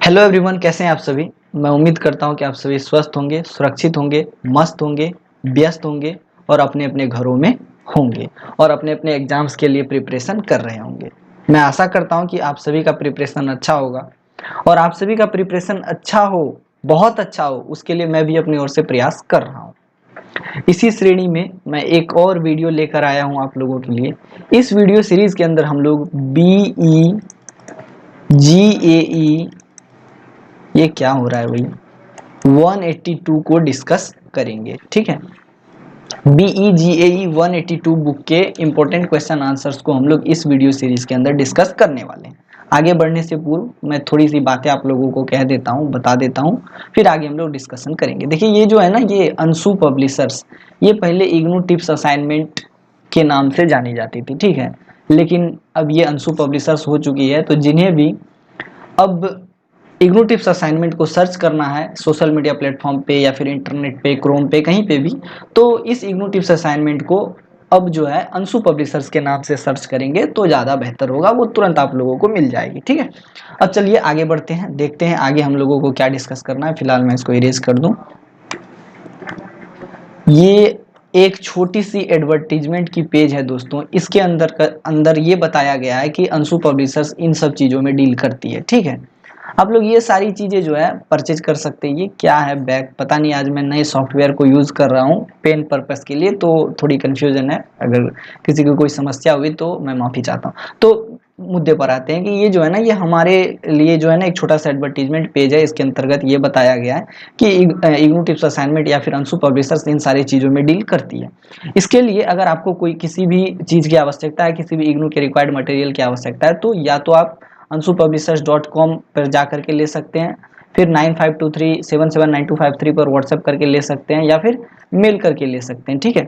Hello everyone, कैसे हैं आप सभी। मैं उम्मीद करता हूं कि आप सभी स्वस्थ होंगे, सुरक्षित होंगे, मस्त होंगे, व्यस्त होंगे और अपने अपने घरों में होंगे और अपने अपने एग्जाम्स के लिए प्रिपरेशन कर रहे होंगे। मैं आशा करता हूं कि आप सभी का प्रिपरेशन अच्छा होगा और आप सभी का प्रिपरेशन अच्छा हो, बहुत अच्छा हो, उसके लिए मैं भी अपनी ओर से प्रयास कर रहा हूँ। इसी श्रेणी में मैं एक और वीडियो लेकर आया हूँ आप लोगों के लिए। इस वीडियो सीरीज के अंदर हम लोग BE GAE, ये क्या हो रहा है भाई, 182 को डिस्कस करेंगे। ठीक है, BE GAE 182 बुक के इंपॉर्टेंट क्वेश्चन आंसर्स को हम लोग इस वीडियो सीरीज के अंदर डिस्कस करने वाले हैं। आगे बढ़ने से पूर्व मैं थोड़ी सी बातें आप लोगों को कह देता हूँ, बता देता हूँ, फिर आगे हम लोग डिस्कशन करेंगे। देखिए, ये जो है ना, ये अंशु पब्लिशर्स, ये पहले इग्नू टिप्स असाइनमेंट के नाम से जानी जाती थी। ठीक है, लेकिन अब ये अंशु पब्लिशर्स हो चुकी है। तो जिन्हें भी अब इग्नू टिप्स असाइनमेंट को सर्च करना है सोशल मीडिया प्लेटफॉर्म पे या फिर इंटरनेट पे, क्रोम पे, कहीं पे भी, तो इस इग्नू टिप्स असाइनमेंट को अब जो है अंशु पब्लिशर्स के नाम से सर्च करेंगे तो ज़्यादा बेहतर होगा, वो तुरंत आप लोगों को मिल जाएगी। ठीक है, अब चलिए आगे बढ़ते हैं, देखते हैं आगे हम लोगों को क्या डिस्कस करना है। फिलहाल मैं इसको इरेज कर दूं। ये एक छोटी सी एडवर्टीजमेंट की पेज है दोस्तों। इसके अंदर ये बताया गया है कि अंशु पब्लिशर्स इन सब चीज़ों में डील करती है। ठीक है, आप लोग ये सारी चीज़ें जो है परचेज कर सकते हैं। ये क्या है, बैग, पता नहीं, आज मैं नए सॉफ्टवेयर को यूज़ कर रहा हूँ पेन पर्पस के लिए, तो थोड़ी कन्फ्यूजन है। अगर किसी को कोई समस्या हुई तो मैं माफ़ी चाहता हूँ। तो मुद्दे पर आते हैं कि ये जो है ना, ये हमारे लिए जो है ना एक छोटा सा एडवर्टीजमेंट पेज है। इसके अंतर्गत ये बताया गया है कि इग्नू टिप्स असाइनमेंट या फिर अंशु पब्लिशर्स इन सारी चीज़ों में डील करती है। इसके लिए अगर आपको कोई किसी भी चीज़ की आवश्यकता है, किसी भी इग्नू के रिक्वायर्ड मटेरियल की आवश्यकता है, तो या तो आप ansupublishers.com पर जा करके ले सकते हैं, फिर 9523779253 पर व्हाट्सएप करके ले सकते हैं, या फिर मेल करके ले सकते हैं। ठीक है,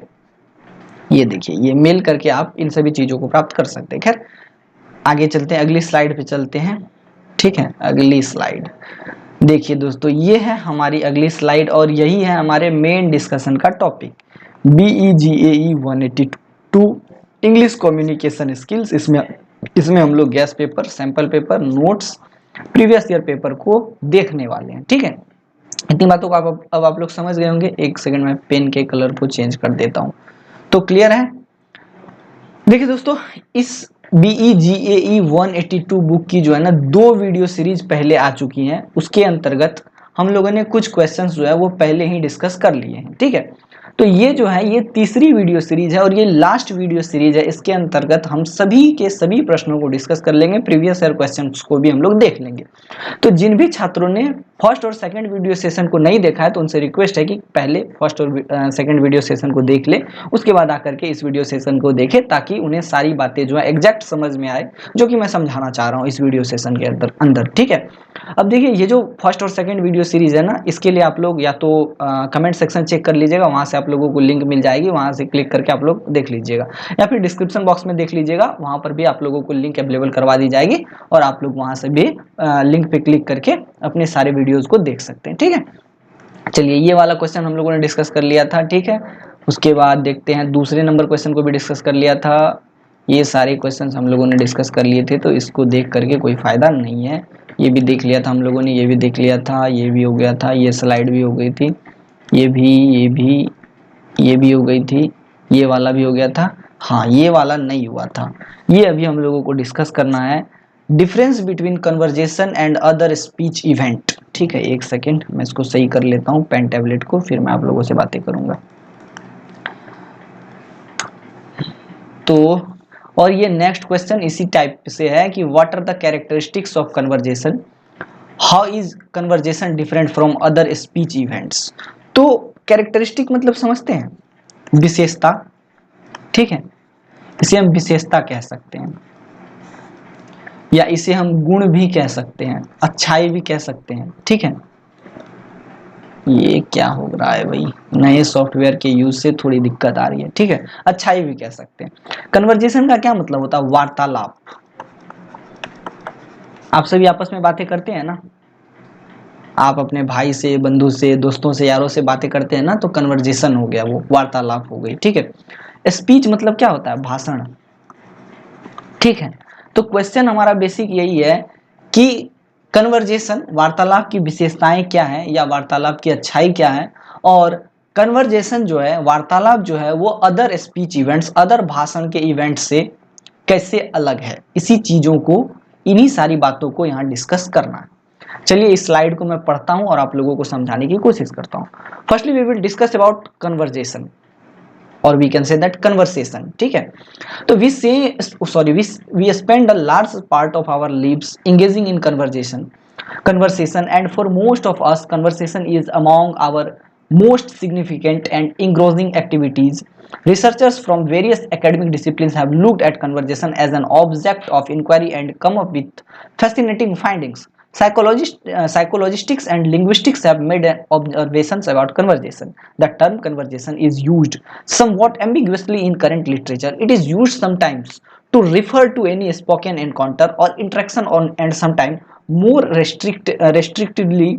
ये देखिए, ये मेल करके आप इन सभी चीज़ों को प्राप्त कर सकते हैं। खैर, आगे चलते हैं, अगली स्लाइड पे चलते हैं। ठीक है, अगली स्लाइड देखिए दोस्तों, ये है हमारी अगली स्लाइड और यही है हमारे मेन डिस्कशन का topic, BE GAE 182 English communication skills. इसमें हम लोग gas paper, sample paper, notes, previous year paper को देखने वाले हैं। ठीक है, इतनी बातों को अब आप लोग समझ गए होंगे। एक सेकंड में पेन के कलर को चेंज कर देता हूँ, तो क्लियर है। देखिए दोस्तों, इस BE GAE 182 बुक की जो है ना 2 वीडियो सीरीज पहले आ चुकी हैं। उसके अंतर्गत हम लोगों ने कुछ क्वेश्चंस जो है वो पहले ही डिस्कस कर लिए हैं। ठीक है, तो ये जो है ये तीसरी वीडियो सीरीज है और ये लास्ट वीडियो सीरीज है। इसके अंतर्गत हम सभी के सभी प्रश्नों को डिस्कस कर लेंगे, प्रीवियस ईयर क्वेश्चंस को भी हम लोग देख लेंगे। तो जिन भी छात्रों ने फर्स्ट और सेकंड वीडियो सेशन को नहीं देखा है, तो उनसे रिक्वेस्ट है कि पहले फर्स्ट और सेकंड वीडियो सेशन को देख ले, उसके बाद आकर के इस वीडियो सेशन को देखें, ताकि उन्हें सारी बातें जो है एग्जैक्ट समझ में आए, जो कि मैं समझाना चाह रहा हूँ इस वीडियो सेशन के अंदर। ठीक है, अब देखिए, ये जो फर्स्ट और सेकंड वीडियो सीरीज है ना, इसके लिए आप लोग या तो कमेंट सेक्शन चेक कर लीजिएगा, वहां से आप लोगों को लिंक मिल जाएगी, वहां से क्लिक करके आप लोग देख लीजिएगा, या फिर डिस्क्रिप्शन बॉक्स में देख लीजिएगा, वहां पर भी आप लोगों को लिंक अवेलेबल करवा दी जाएगी और आप लोग वहां से भी लिंक पे क्लिक करके अपने सारे वीडियोस को देख सकते हैं। ठीक है, चलिए, ये वाला क्वेश्चन हम लोगों ने डिस्कस कर लिया था। ठीक है, उसके बाद देखते हैं दूसरे नंबर क्वेश्चन को भी डिस्कस कर लिया था। ये सारे क्वेश्चंस हम लोगों ने डिस्कस कर लिए थे, तो इसको देख करके कोई फायदा नहीं है। ये भी देख लिया था हम लोगों ने, ये भी देख लिया था, ये भी हो गया था, ये स्लाइड भी हो गई थी, ये भी, ये भी हो गई थी, ये वाला भी हो गया था। हाँ, ये वाला नहीं हुआ था, ये अभी हम लोगों को डिस्कस करना है, difference between conversation and other speech event. ठीक है, एक सेकेंड मैं इसको सही कर लेता हूँ पेन टैबलेट को, फिर मैं आप लोगों से बातें करूंगा। तो और ये नेक्स्ट क्वेश्चन इसी टाइप से है कि what are the characteristics of conversation, how is conversation different from other speech events. तो कैरेक्टरिस्टिक मतलब समझते हैं, विशेषता। ठीक है, इसे हम विशेषता कह सकते हैं, या इसे हम गुण भी कह सकते हैं, अच्छाई भी कह सकते हैं। ठीक है, ये क्या हो रहा है भाई, नए सॉफ्टवेयर के यूज से थोड़ी दिक्कत आ रही है। ठीक है, अच्छाई भी कह सकते हैं। कन्वर्जेशन का क्या मतलब होता है, वार्तालाप। आप सभी आपस में बातें करते हैं ना, आप अपने भाई से, बंधु से, दोस्तों से, यारों से बातें करते हैं ना, तो कन्वर्जेशन हो गया, वो वार्तालाप हो गई। ठीक है, स्पीच मतलब क्या होता है, भाषण। ठीक है, तो क्वेश्चन हमारा बेसिक यही है कि कन्वर्जेशन वार्तालाप की विशेषताएं क्या हैं या वार्तालाप की अच्छाई क्या है, और कन्वर्जेशन जो है वार्तालाप जो है वो अदर स्पीच इवेंट्स अदर भाषण के इवेंट से कैसे अलग है, इसी चीजों को इन्हीं सारी बातों को यहाँ डिस्कस करना है। चलिए इस स्लाइड को मैं पढ़ता हूँ और आप लोगों को समझाने की कोशिश करता हूँ। Firstly we will discuss about conversation और we can say that conversation. ठीक है, तो we spend a large part of our lives engaging in conversation, and for most of us conversation is among our most significant and engrossing activities. Researchers from various academic disciplines have looked at conversation as an object of inquiry and come up with fascinating findings. Psychologists and linguistics have made observations about conversation. The term conversation is used somewhat ambiguously in current literature. It is used sometimes to refer to any spoken encounter or interaction on, and sometimes more restrictively,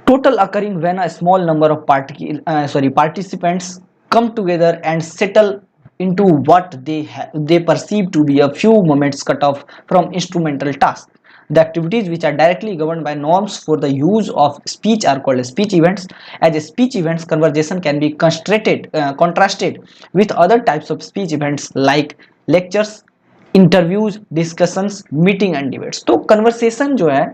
total occurring when a small number of participants come together and settle into what they perceive to be a few moments cut off from instrumental tasks. The activities which are directly governed by norms for the use of speech are called speech events. As speech events, conversation can be contrasted with other types of speech events like lectures, interviews, discussions, meeting and debates. तो conversation जो है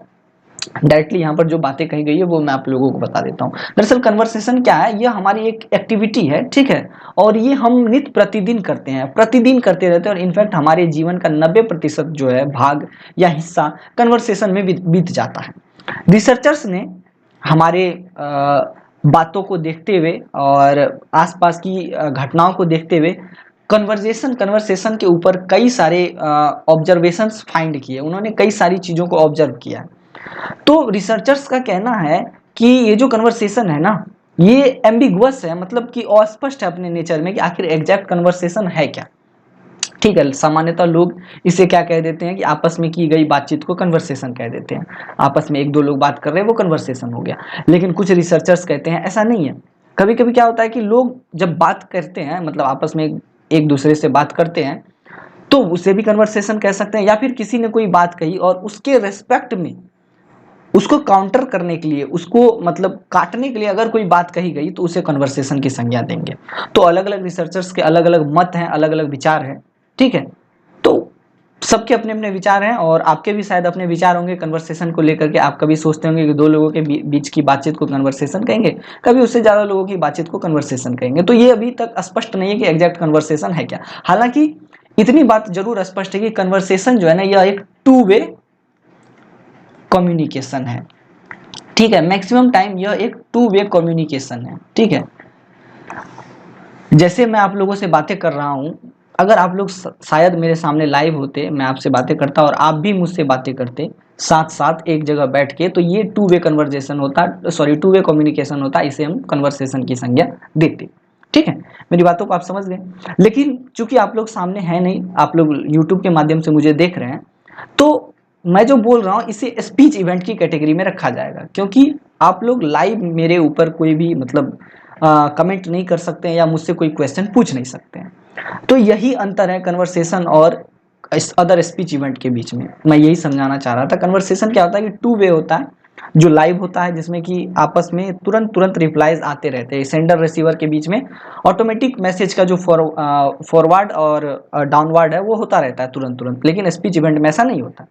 directly यहाँ पर जो बातें कही गई है वो मैं आप लोगों को बता देता हूँ। दरअसल कन्वर्सेशन क्या है, ये हमारी एक एक्टिविटी है, ठीक है, और ये हम नित्य प्रतिदिन करते हैं, प्रतिदिन करते रहते हैं, और इनफैक्ट हमारे जीवन का 90% जो है भाग या हिस्सा कन्वर्सेशन में बीत जाता है। रिसर्चर्स ने हमारे बातों को देखते हुए और आसपास की घटनाओं को देखते हुए कन्वर्सेशन के ऊपर कई सारे ऑब्जर्वेशंस फाइंड किए, उन्होंने कई सारी चीज़ों को ऑब्जर्व किया। तो रिसर्चर्स का कहना है कि ये जो कन्वर्सेशन है ना, ये एम्बिगुअस है, मतलब कि अस्पष्ट है अपने नेचर में कि आखिर एग्जैक्ट कन्वर्सेशन है क्या। ठीक है, सामान्यतः लोग इसे क्या कह देते हैं कि आपस में की गई बातचीत को कन्वर्सेशन कह देते हैं, आपस में एक दो लोग बात कर रहे हैं वो कन्वर्सेशन हो गया। लेकिन कुछ रिसर्चर्स कहते हैं ऐसा नहीं है। कभी कभी क्या होता है कि लोग जब बात करते हैं, मतलब आपस में एक दूसरे से बात करते हैं, तो उसे भी कन्वर्सेशन कह सकते हैं, या फिर किसी ने कोई बात कही और उसके रेस्पेक्ट में उसको काउंटर करने के लिए, उसको मतलब काटने के लिए अगर कोई बात कही गई तो उसे कन्वर्सेशन की संज्ञा देंगे। तो अलग अलग रिसर्चर्स के अलग अलग मत हैं, अलग अलग विचार हैं, ठीक है। तो सबके अपने अपने विचार हैं और आपके भी शायद अपने विचार होंगे कन्वर्सेशन को लेकर के। आप कभी सोचते होंगे कि दो लोगों के बीच की बातचीत को कन्वर्सेशन कहेंगे, कभी उससे ज़्यादा लोगों की बातचीत को कन्वर्सेशन कहेंगे। तो ये अभी तक स्पष्ट नहीं है कि एग्जैक्ट कन्वर्सेशन है क्या। हालांकि इतनी बात जरूर स्पष्ट है कि कन्वर्सेशन जो है ना, यह एक टू वे कम्युनिकेशन है, ठीक है। मैक्सिमम टाइम यह एक टू वे कम्युनिकेशन है, ठीक है। जैसे मैं आप लोगों से बातें कर रहा हूं, अगर आप लोग शायद मेरे सामने लाइव होते, मैं आपसे बातें करता और आप भी मुझसे बातें करते साथ साथ एक जगह बैठ के, तो ये टू वे कन्वर्सेशन होता, टू वे कम्युनिकेशन होता, इसे हम कन्वर्सेशन की संज्ञा देते, ठीक है। मेरी बातों को आप समझ गए। लेकिन चूंकि आप लोग सामने हैं नहीं, आप लोग यूट्यूब के माध्यम से मुझे देख रहे हैं, तो मैं जो बोल रहा हूँ इसे स्पीच इवेंट की कैटेगरी में रखा जाएगा, क्योंकि आप लोग लाइव मेरे ऊपर कोई भी मतलब कमेंट नहीं कर सकते हैं या मुझसे कोई क्वेश्चन पूछ नहीं सकते हैं। तो यही अंतर है कन्वर्सेशन और अदर स्पीच इवेंट के बीच में। मैं यही समझाना चाह रहा था। कन्वर्सेशन क्या होता है कि टू वे होता है, जो लाइव होता है, जिसमें कि आपस में तुरंत रिप्लाईज आते रहते हैं, सेंडर रिसीवर के बीच में ऑटोमेटिक मैसेज का जो फॉरवर्ड और डाउनवर्ड है वो होता रहता है तुरंत। लेकिन स्पीच इवेंट में ऐसा नहीं होता।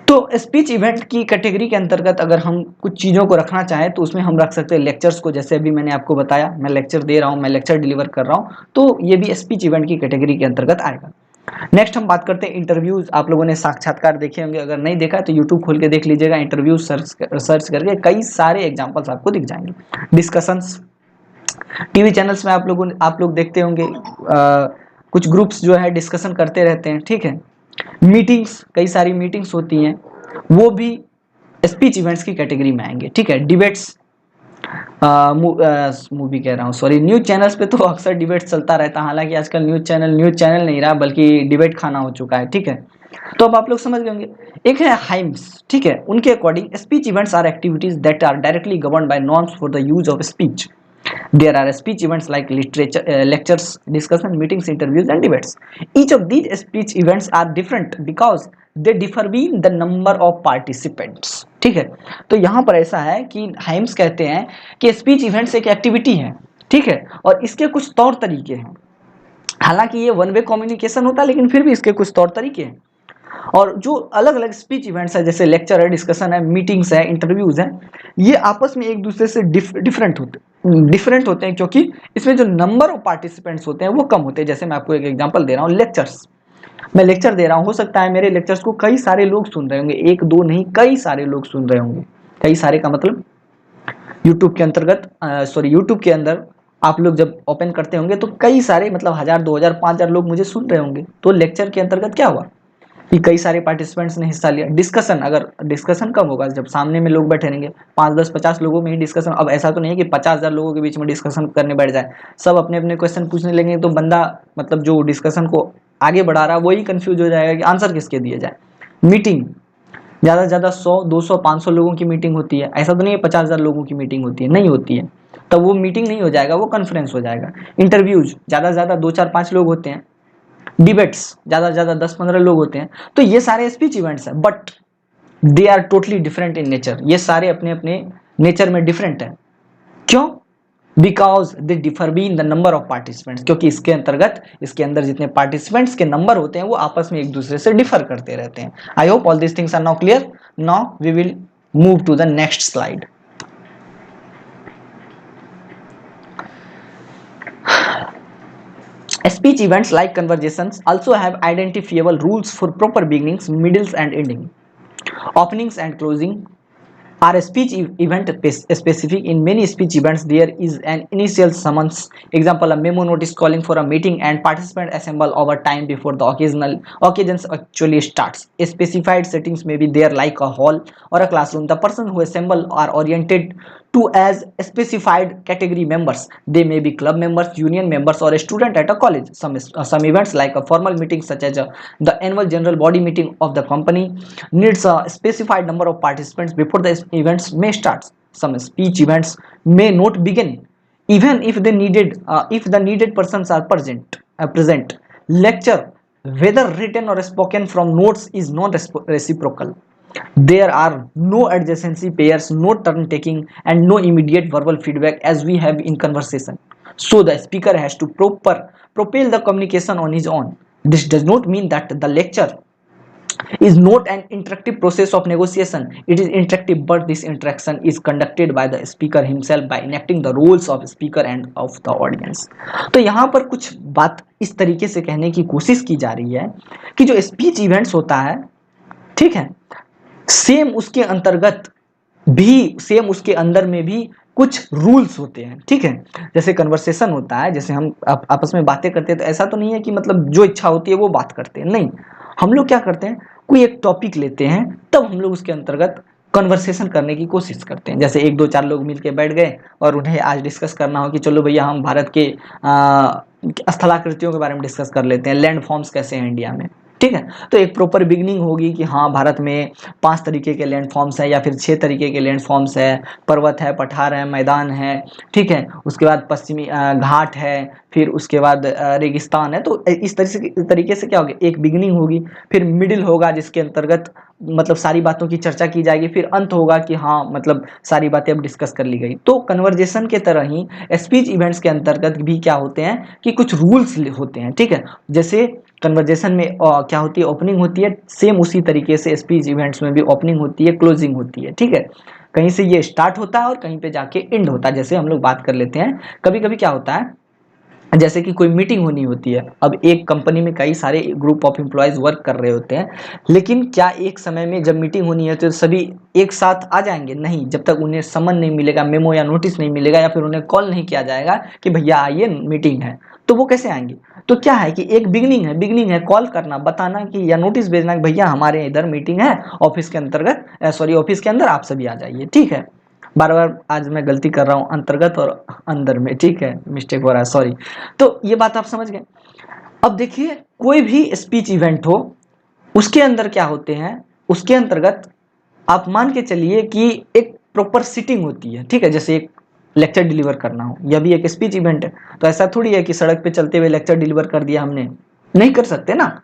तो स्पीच इवेंट की कैटेगरी के अंतर्गत अगर हम कुछ चीज़ों को रखना चाहें तो उसमें हम रख सकते हैं लेक्चर्स को। जैसे अभी मैंने आपको बताया, मैं लेक्चर दे रहा हूँ, मैं लेक्चर डिलीवर कर रहा हूँ, तो ये भी स्पीच इवेंट की कैटेगरी के अंतर्गत आएगा। नेक्स्ट हम बात करते हैं इंटरव्यूज। आप लोगों ने साक्षात्कार देखे होंगे, अगर नहीं देखा तो यूट्यूब खोल के देख लीजिएगा, इंटरव्यू सर्च करके कई सारे एग्जाम्पल्स आपको दिख जाएंगे। डिस्कशंस, टीवी चैनल्स में आप लोग देखते होंगे, कुछ ग्रुप्स जो है डिस्कशन करते रहते हैं, ठीक है। मीटिंग्स, कई सारी मीटिंग्स होती हैं, वो भी स्पीच इवेंट्स की कैटेगरी में आएंगे, ठीक है। डिबेट्स, मूवी कह रहा हूँ, सॉरी, न्यूज चैनल्स पे तो अक्सर डिबेट चलता रहता है। हालांकि आजकल न्यूज चैनल नहीं रहा, बल्कि डिबेट खाना हो चुका है, ठीक है। तो अब आप लोग समझ गए होंगे। एक है हाइम्स, ठीक है। उनके according speech events are activities that are directly governed by norms for the use of speech. There are speech events like literature, lectures, discussion, meetings, interviews, and debates. Each of these speech events are different because they differ in the number of participants. ठीक है, तो यहाँ पर ऐसा है कि hymns कहते हैं कि स्पीच इवेंट्स एक एक्टिविटी है, ठीक है, और इसके कुछ तौर तरीके हैं। हालांकि ये वन वे कम्युनिकेशन होता है, लेकिन फिर भी इसके कुछ तौर तरीके हैं। और जो अलग अलग स्पीच इवेंट्स है, जैसे लेक्चर है, डिस्कशन है, मीटिंग्स है, इंटरव्यूज है, ये आपस में एक दूसरे से डिफरेंट होते हैं, क्योंकि इसमें जो नंबर ऑफ पार्टिसिपेंट्स होते हैं वो कम होते हैं। जैसे मैं आपको एक एग्जांपल दे रहा हूँ, लेक्चर्स, मैं लेक्चर दे रहा हूँ, हो सकता है मेरे लेक्चर्स को कई सारे लोग सुन रहे होंगे, एक दो नहीं कई सारे लोग सुन रहे होंगे। कई सारे का मतलब यूट्यूब के अंतर्गत यूट्यूब के अंदर आप लोग जब ओपन करते होंगे तो कई सारे, मतलब 1000, 2000, 5000 लोग मुझे सुन रहे होंगे। तो लेक्चर के अंतर्गत क्या हुआ कि कई सारे पार्टिसिपेंट्स ने हिस्सा लिया। डिस्कशन, अगर डिस्कशन कब होगा, जब सामने में लोग बैठे रहेंगे, 5, 10, 50 लोगों में ही डिस्कशन। अब ऐसा तो नहीं है कि 50,000 लोगों के बीच में डिस्कशन करने बैठ जाए, सब अपने अपने क्वेश्चन पूछने लगेंगे, तो बंदा मतलब जो डिस्कशन को आगे बढ़ा रहा है वही कंफ्यूज हो जाएगा कि आंसर किसके दिए जाए। मीटिंग ज़्यादा से ज़्यादा 100, 200, 500 लोगों की मीटिंग होती है, ऐसा तो नहीं है 50,000 लोगों की मीटिंग होती है, नहीं होती है, तब वो मीटिंग नहीं हो जाएगा, वो कॉन्फ्रेंस हो जाएगा। इंटरव्यूज ज़्यादा से ज़्यादा 2, 4, 5 लोग होते हैं। डिबेट्स ज़्यादा से ज़्यादा 10, 15 लोग होते हैं। तो ये सारे स्पीच इवेंट्स हैं, but they are totally different in nature. ये सारे अपने अपने नेचर में डिफरेंट हैं। क्यों? Because they differ be in the number of participants, क्योंकि इसके अंतर्गत, इसके अंदर जितने पार्टिसिपेंट्स के नंबर होते हैं वो आपस में एक दूसरे से डिफर करते रहते हैं। I hope all this things are now clear. Now we will move to the next slide. Speech events like conversations also have identifiable rules for proper beginnings, middles, and ending. Openings and closing are speech event specific. In many speech events there is an initial summons, example a memo notice calling for a meeting, and participants assemble over time before the occasions actually starts. Specified settings may be there like a hall or a classroom. The person who assemble are oriented to as specified category members. They may be club members, union members, or a student at a college. Some events like a formal meeting such as the annual general body meeting of the company needs a specified number of participants before the events may start. Some speech events may not begin even if the needed persons are present. Lecture, whether written or spoken from notes, is non reciprocal. There are no adjacency pairs, no turn taking, and no immediate verbal feedback as we have in conversation. So the speaker has to propel the communication on his own. This does not mean that the lecture is not an interactive process of negotiation. It is interactive, but this interaction is conducted by the speaker himself by enacting the roles of speaker and of the audience. तो यहाँ पर कुछ बात इस तरीके से कहने की कोशिश की जा रही है कि जो स्पीच इवेंट्स होता है, ठीक है, सेम उसके अंतर्गत भी, सेम उसके अंदर में भी कुछ रूल्स होते हैं, ठीक है। जैसे कन्वर्सेशन होता है, जैसे हम आपस में बातें करते हैं, तो ऐसा तो नहीं है कि मतलब जो इच्छा होती है वो बात करते हैं, नहीं। हम लोग क्या करते हैं, कोई एक टॉपिक लेते हैं, तब हम लोग उसके अंतर्गत कन्वर्सेशन करने की कोशिश करते हैं। जैसे 1, 2, 4 लोग मिलके बैठ गए और उन्हें आज डिस्कस करना हो कि चलो भैया हम भारत के स्थलाकृतियों के बारे में डिस्कस कर लेते हैं, लैंड फॉर्म्स कैसे हैं इंडिया में, ठीक है। तो एक प्रॉपर बिगनिंग होगी कि हाँ भारत में 5 तरीके के लैंड फॉर्म्स है या फिर 6 तरीके के लैंड फॉर्म्स है, पर्वत है, पठार है, मैदान है, ठीक है। उसके बाद पश्चिमी घाट है, फिर उसके बाद रेगिस्तान है। तो इस तरीके से क्या होगी, एक बिगनिंग होगी, फिर मिडिल होगा जिसके अंतर्गत मतलब सारी बातों की चर्चा की जाएगी, फिर अंत होगा कि हाँ मतलब सारी बातें अब डिस्कस कर ली गई। तो कन्वर्जेशन के तरह ही स्पीच इवेंट्स के अंतर्गत भी क्या होते हैं कि कुछ रूल्स होते हैं, ठीक है। जैसे कन्वर्जेशन में क्या होती है, ओपनिंग होती है, सेम उसी तरीके से स्पीच इवेंट्स में भी ओपनिंग होती है, क्लोजिंग होती है, ठीक है। कहीं से ये स्टार्ट होता है और कहीं पे जाके एंड होता है। जैसे हम लोग बात कर लेते हैं, कभी कभी क्या होता है, जैसे कि कोई मीटिंग होनी होती है। अब एक कंपनी में कई सारे ग्रुप ऑफ एम्प्लॉयज़ वर्क कर रहे होते हैं, लेकिन क्या एक समय में जब मीटिंग होनी है तो सभी एक साथ आ जाएंगे? नहीं, जब तक उन्हें समन नहीं मिलेगा, मेमो या नोटिस नहीं मिलेगा, या फिर उन्हें कॉल नहीं किया जाएगा कि भैया आइए मीटिंग है, तो वो कैसे आएंगे? तो क्या है कि एक बिगनिंग है कॉल करना, बताना कि या नोटिस भेजना कि भैया हमारे इधर मीटिंग है ऑफिस के अंतर्गत, ऑफिस के अंदर आप सभी आ जाइए, ठीक है। बार बार आज मैं गलती कर रहा हूँ, अंतर्गत और अंदर में, ठीक है, मिस्टेक हो रहा है, सॉरी। तो ये बात आप समझ गए। अब देखिए, कोई भी स्पीच इवेंट हो, उसके अंदर क्या होते हैं, उसके अंतर्गत आप मान के चलिए कि एक प्रॉपर सिटिंग होती है, ठीक है। जैसे एक लेक्चर डिलीवर करना हो, यह भी एक स्पीच इवेंट है। तो ऐसा थोड़ी है कि सड़क पे चलते हुए लेक्चर डिलीवर कर दिया हमने, नहीं कर सकते ना।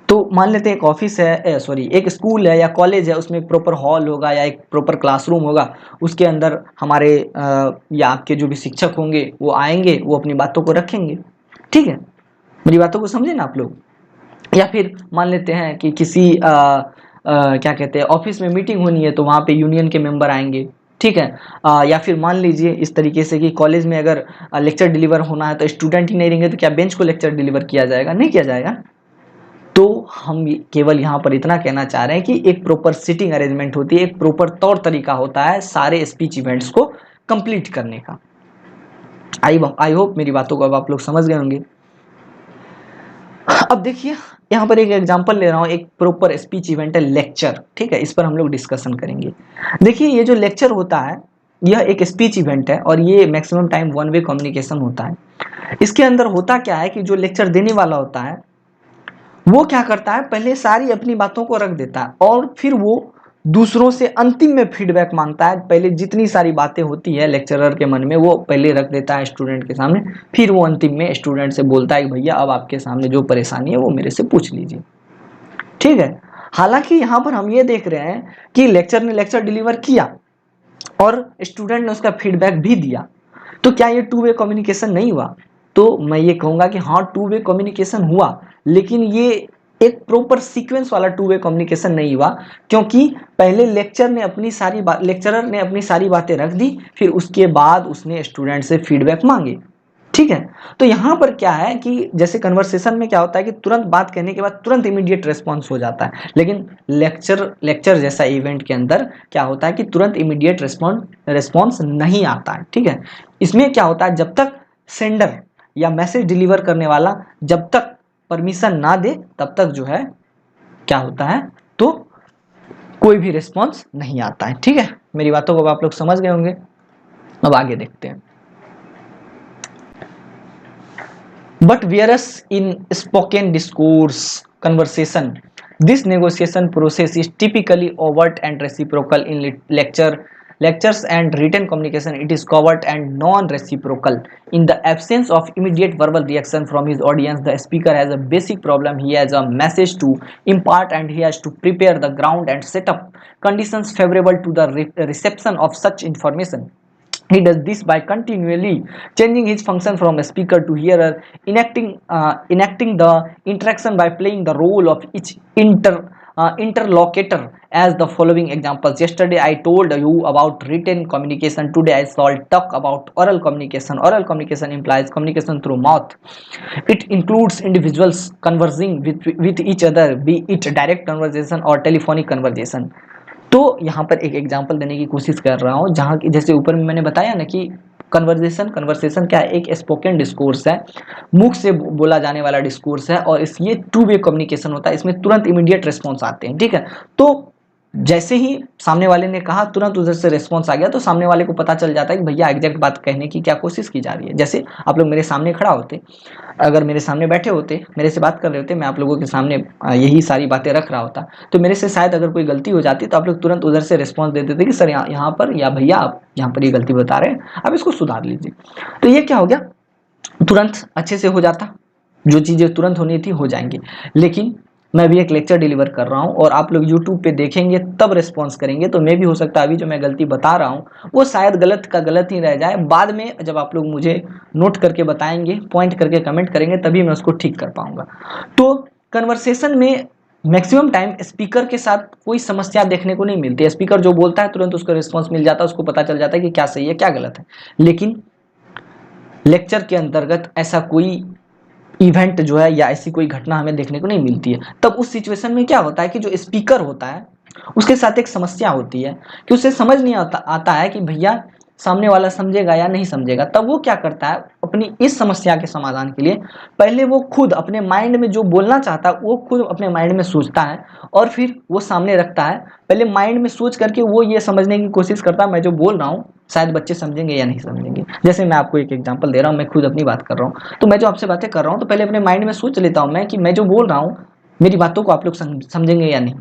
तो मान लेते हैं एक ऑफिस है, सॉरी एक स्कूल है या कॉलेज है, उसमें एक प्रॉपर हॉल होगा या एक प्रॉपर क्लासरूम होगा, उसके अंदर हमारे या आपके जो भी शिक्षक होंगे वो आएंगे, वो अपनी बातों को रखेंगे। ठीक है, मेरी बातों को समझे ना आप लोग। या फिर मान लेते हैं कि किसी क्या कहते हैं ऑफिस में मीटिंग होनी है, तो वहाँ पे यूनियन के मेंबर आएंगे। ठीक है, या फिर मान लीजिए इस तरीके से कि कॉलेज में अगर लेक्चर डिलीवर होना है तो स्टूडेंट ही नहीं रहेंगे, तो क्या बेंच को लेक्चर डिलीवर किया जाएगा? नहीं किया जाएगा। तो हम केवल यहाँ पर इतना कहना चाह रहे हैं कि एक प्रॉपर सीटिंग अरेंजमेंट होती है, एक प्रॉपर तौर तरीका होता है सारे स्पीच इवेंट्स को कंप्लीट करने का। आई होप मेरी बातों को अब आप लोग समझ गए होंगे। अब देखिए यहाँ पर एक एग्जांपल ले रहा हूँ, एक प्रॉपर स्पीच इवेंट है लेक्चर। ठीक है, इस पर हम लोग डिस्कशन करेंगे। देखिए ये जो लेक्चर होता है यह एक स्पीच इवेंट है और ये maximum time one way communication होता है। इसके अंदर होता क्या है कि जो लेक्चर देने वाला होता है वो क्या करता है, पहले सारी अपनी बातों को रख देता है और फिर वो दूसरों से अंतिम में फीडबैक मांगता है। पहले जितनी सारी बातें होती है लेक्चरर के मन में वो पहले रख देता है स्टूडेंट के सामने, फिर वो अंतिम में स्टूडेंट से बोलता है कि भैया अब आपके सामने जो परेशानी है वो मेरे से पूछ लीजिए। ठीक है, हालांकि यहाँ पर हम ये देख रहे हैं कि लेक्चर ने लेक्चर डिलीवर किया और स्टूडेंट ने उसका फीडबैक भी दिया, तो क्या ये टू वे कम्युनिकेशन नहीं हुआ? तो मैं ये कहूंगा कि हाँ टू वे कम्युनिकेशन हुआ, लेकिन ये एक प्रॉपर सीक्वेंस वाला टू वे कम्युनिकेशन नहीं हुआ, क्योंकि पहले लेक्चरर ने अपनी सारी बातें रख दी, फिर उसके बाद उसने स्टूडेंट से फीडबैक मांगे। ठीक है, तो यहाँ पर क्या है कि जैसे कन्वर्सेशन में क्या होता है कि तुरंत बात कहने के बाद तुरंत इमीडिएट रेस्पॉन्स हो जाता है, लेकिन लेक्चर जैसा इवेंट के अंदर क्या होता है कि तुरंत इमीडिएट रेस्पॉन्स नहीं आता है। ठीक है, इसमें क्या होता है, जब तक सेंडर या मैसेज डिलीवर करने वाला जब तक परमिशन ना दे तब तक जो है क्या होता है, तो कोई भी रिस्पॉन्स नहीं आता है। ठीक है, मेरी बातों को आप लोग समझ गए होंगे। अब आगे देखते हैं। But whereas in spoken discourse conversation, this negotiation process is typically overt and reciprocal. In lectures and written communication, it is covert and non-reciprocal. In the absence of immediate verbal reaction from his audience, the speaker has a basic problem. He has a message to impart and he has to prepare the ground and set up conditions favorable to the reception of such information. He does this by continually changing his function from a speaker to hearer, enacting the interaction by playing the role of each interlocutor, as the following examples. Yesterday I told you about written communication. Today I shall talk about oral communication. Oral communication implies communication through mouth. It includes individuals conversing with each other, be it direct conversation or telephonic conversation. तो यहाँ पर एक example देने की कोशिश कर रहा हूँ, जहाँ की जैसे ऊपर में मैंने बताया ना कि कन्वर्सेशन क्या है, एक स्पोकन डिस्कोर्स है, मुख से बोला जाने वाला डिस्कोर्स है, और इस ये टू वे कम्युनिकेशन होता है, इसमें तुरंत इमीडिएट रिस्पॉन्स आते हैं। ठीक है, तो जैसे ही सामने वाले ने कहा तुरंत उधर से रिस्पॉन्स आ गया, तो सामने वाले को पता चल जाता है कि भैया एग्जैक्ट बात कहने की क्या कोशिश की जा रही है। जैसे आप लोग मेरे सामने खड़ा होते, अगर मेरे सामने बैठे होते, मेरे से बात कर रहे होते, मैं आप लोगों के सामने यही सारी बातें रख रहा होता, तो मेरे से शायद अगर कोई गलती हो जाती तो आप लोग तुरंत उधर से रिस्पॉन्स दे देते कि सर यहाँ पर, या भैया आप यहाँ पर ये गलती बता रहे हैं, आप इसको सुधार लीजिए। तो ये क्या हो गया, तुरंत अच्छे से हो जाता, जो चीज़ें तुरंत होनी थी हो जाएंगी। लेकिन मैं भी एक लेक्चर डिलीवर कर रहा हूँ और आप लोग यूट्यूब पे देखेंगे तब रिस्पॉन्स करेंगे, तो मैं भी हो सकता है अभी जो मैं गलती बता रहा हूँ वो शायद गलत का गलत ही रह जाए, बाद में जब आप लोग मुझे नोट करके बताएंगे, पॉइंट करके कमेंट करेंगे, तभी मैं उसको ठीक कर पाऊंगा। तो कन्वर्सेशन में मैक्सिमम टाइम स्पीकर के साथ कोई समस्या देखने को नहीं मिलती है। स्पीकर जो बोलता है तुरंत उसको रिस्पॉन्स मिल जाता है, उसको पता चल जाता है कि क्या सही है क्या गलत है। लेकिन लेक्चर के अंतर्गत ऐसा कोई इवेंट जो है या ऐसी कोई घटना हमें देखने को नहीं मिलती है। तब उस सिचुएशन में क्या होता है कि जो स्पीकर होता है उसके साथ एक समस्या होती है कि उसे समझ नहीं आता है कि भैया सामने वाला समझेगा या नहीं समझेगा। तब वो क्या करता है, अपनी इस समस्या के समाधान के लिए पहले वो खुद अपने माइंड में जो बोलना चाहता है वो खुद अपने माइंड में सोचता है और फिर वो सामने रखता है। पहले माइंड में सोच करके वो ये समझने की कोशिश करता है मैं जो बोल रहा हूँ शायद बच्चे समझेंगे या नहीं समझेंगे। जैसे मैं आपको एक एग्जांपल दे रहा हूँ, मैं खुद अपनी बात कर रहा हूँ, तो मैं जो आपसे बातें कर रहा हूँ तो पहले अपने माइंड में सोच लेता हूँ मैं कि मैं जो बोल रहा हूँ मेरी बातों को आप लोग समझेंगे या नहीं।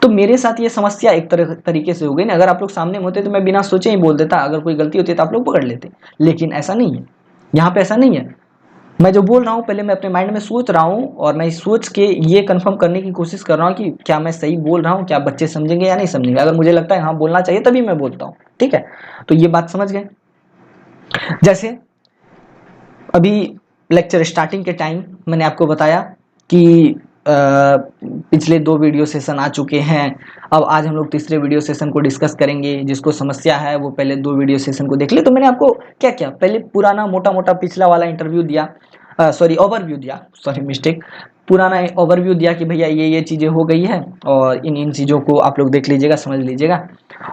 तो मेरे साथ ये समस्या एक तरीके से हो गई ना, अगर आप लोग सामने में होते तो मैं बिना सोचे ही बोल देता, अगर कोई गलती होती तो आप लोग पकड़ लेते, लेकिन ऐसा नहीं है, यहाँ पे ऐसा नहीं है। मैं जो बोल रहा हूँ पहले मैं अपने माइंड में सोच रहा हूँ, और मैं सोच के ये कंफर्म करने की कोशिश कर रहा हूँ कि क्या मैं सही बोल रहा हूँ, क्या बच्चे समझेंगे या नहीं समझेंगे। अगर मुझे लगता है हाँ बोलना चाहिए तभी मैं बोलता हूँ, ठीक है। तो ये बात समझ गए। जैसे अभी लेक्चर स्टार्टिंग के टाइम मैंने आपको बताया कि पिछले 2 वीडियो सेशन आ चुके हैं, अब आज हम लोग तीसरे वीडियो सेशन को डिस्कस करेंगे। जिसको समस्या है वो पहले 2 वीडियो सेशन को देख ले। तो मैंने आपको क्या क्या पहले पुराना मोटा मोटा पिछला वाला इंटरव्यू दिया, सॉरी ओवरव्यू दिया, सॉरी मिस्टेक, पुराना ओवरव्यू दिया कि भैया ये चीज़ें हो गई है और इन इन चीज़ों को आप लोग देख लीजिएगा, समझ लीजिएगा।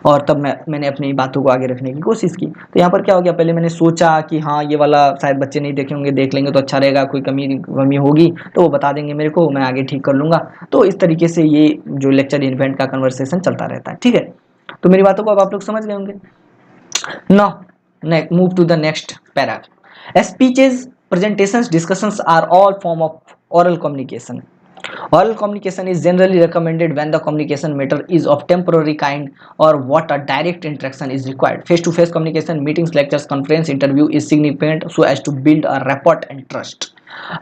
और तब मैंने अपनी बातों को आगे रखने की कोशिश की। तो यहाँ पर क्या हो गया, पहले मैंने सोचा कि हाँ ये वाला शायद बच्चे नहीं देखे होंगे, देख लेंगे तो अच्छा रहेगा, कोई कमी होगी तो वो बता देंगे मेरे को, मैं आगे ठीक कर लूँगा। तो इस तरीके से ये जो लेक्चर इवेंट का कन्वर्सेशन चलता रहता है, ठीक है। तो मेरी बातों को अब आप लोग समझ गए होंगे। Now move to the next para. Speeches, presentations, discussions are all form of oral communication. Oral communication is generally recommended when the communication matter is of temporary kind or what a direct interaction is required. Face-to-face communication, meetings, lectures, conference, interview is significant so as to build a rapport and trust.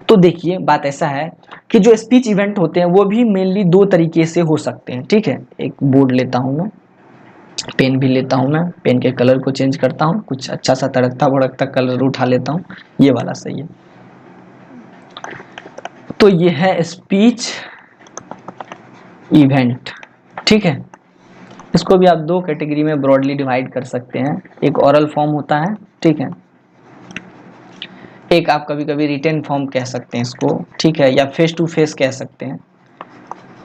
तो देखिए बात ऐसा है कि जो speech event होते हैं वो भी मेनली 2 तरीके से हो सकते हैं, ठीक है। एक बोर्ड लेता हूँ मैं, पेन भी लेता हूँ मैं, पेन के कलर को चेंज करता हूँ, कुछ अच्छा सा तड़कता भड़कता कलर उठा लेता हूँ, ये वाला सही है। तो ये है स्पीच इवेंट, ठीक है। इसको भी आप 2 कैटेगरी में ब्रॉडली डिवाइड कर सकते हैं। एक ओरल फॉर्म होता है, ठीक है, एक आप कभी कभी रिटन फॉर्म कह सकते हैं इसको, ठीक है, या फेस टू फेस कह सकते हैं,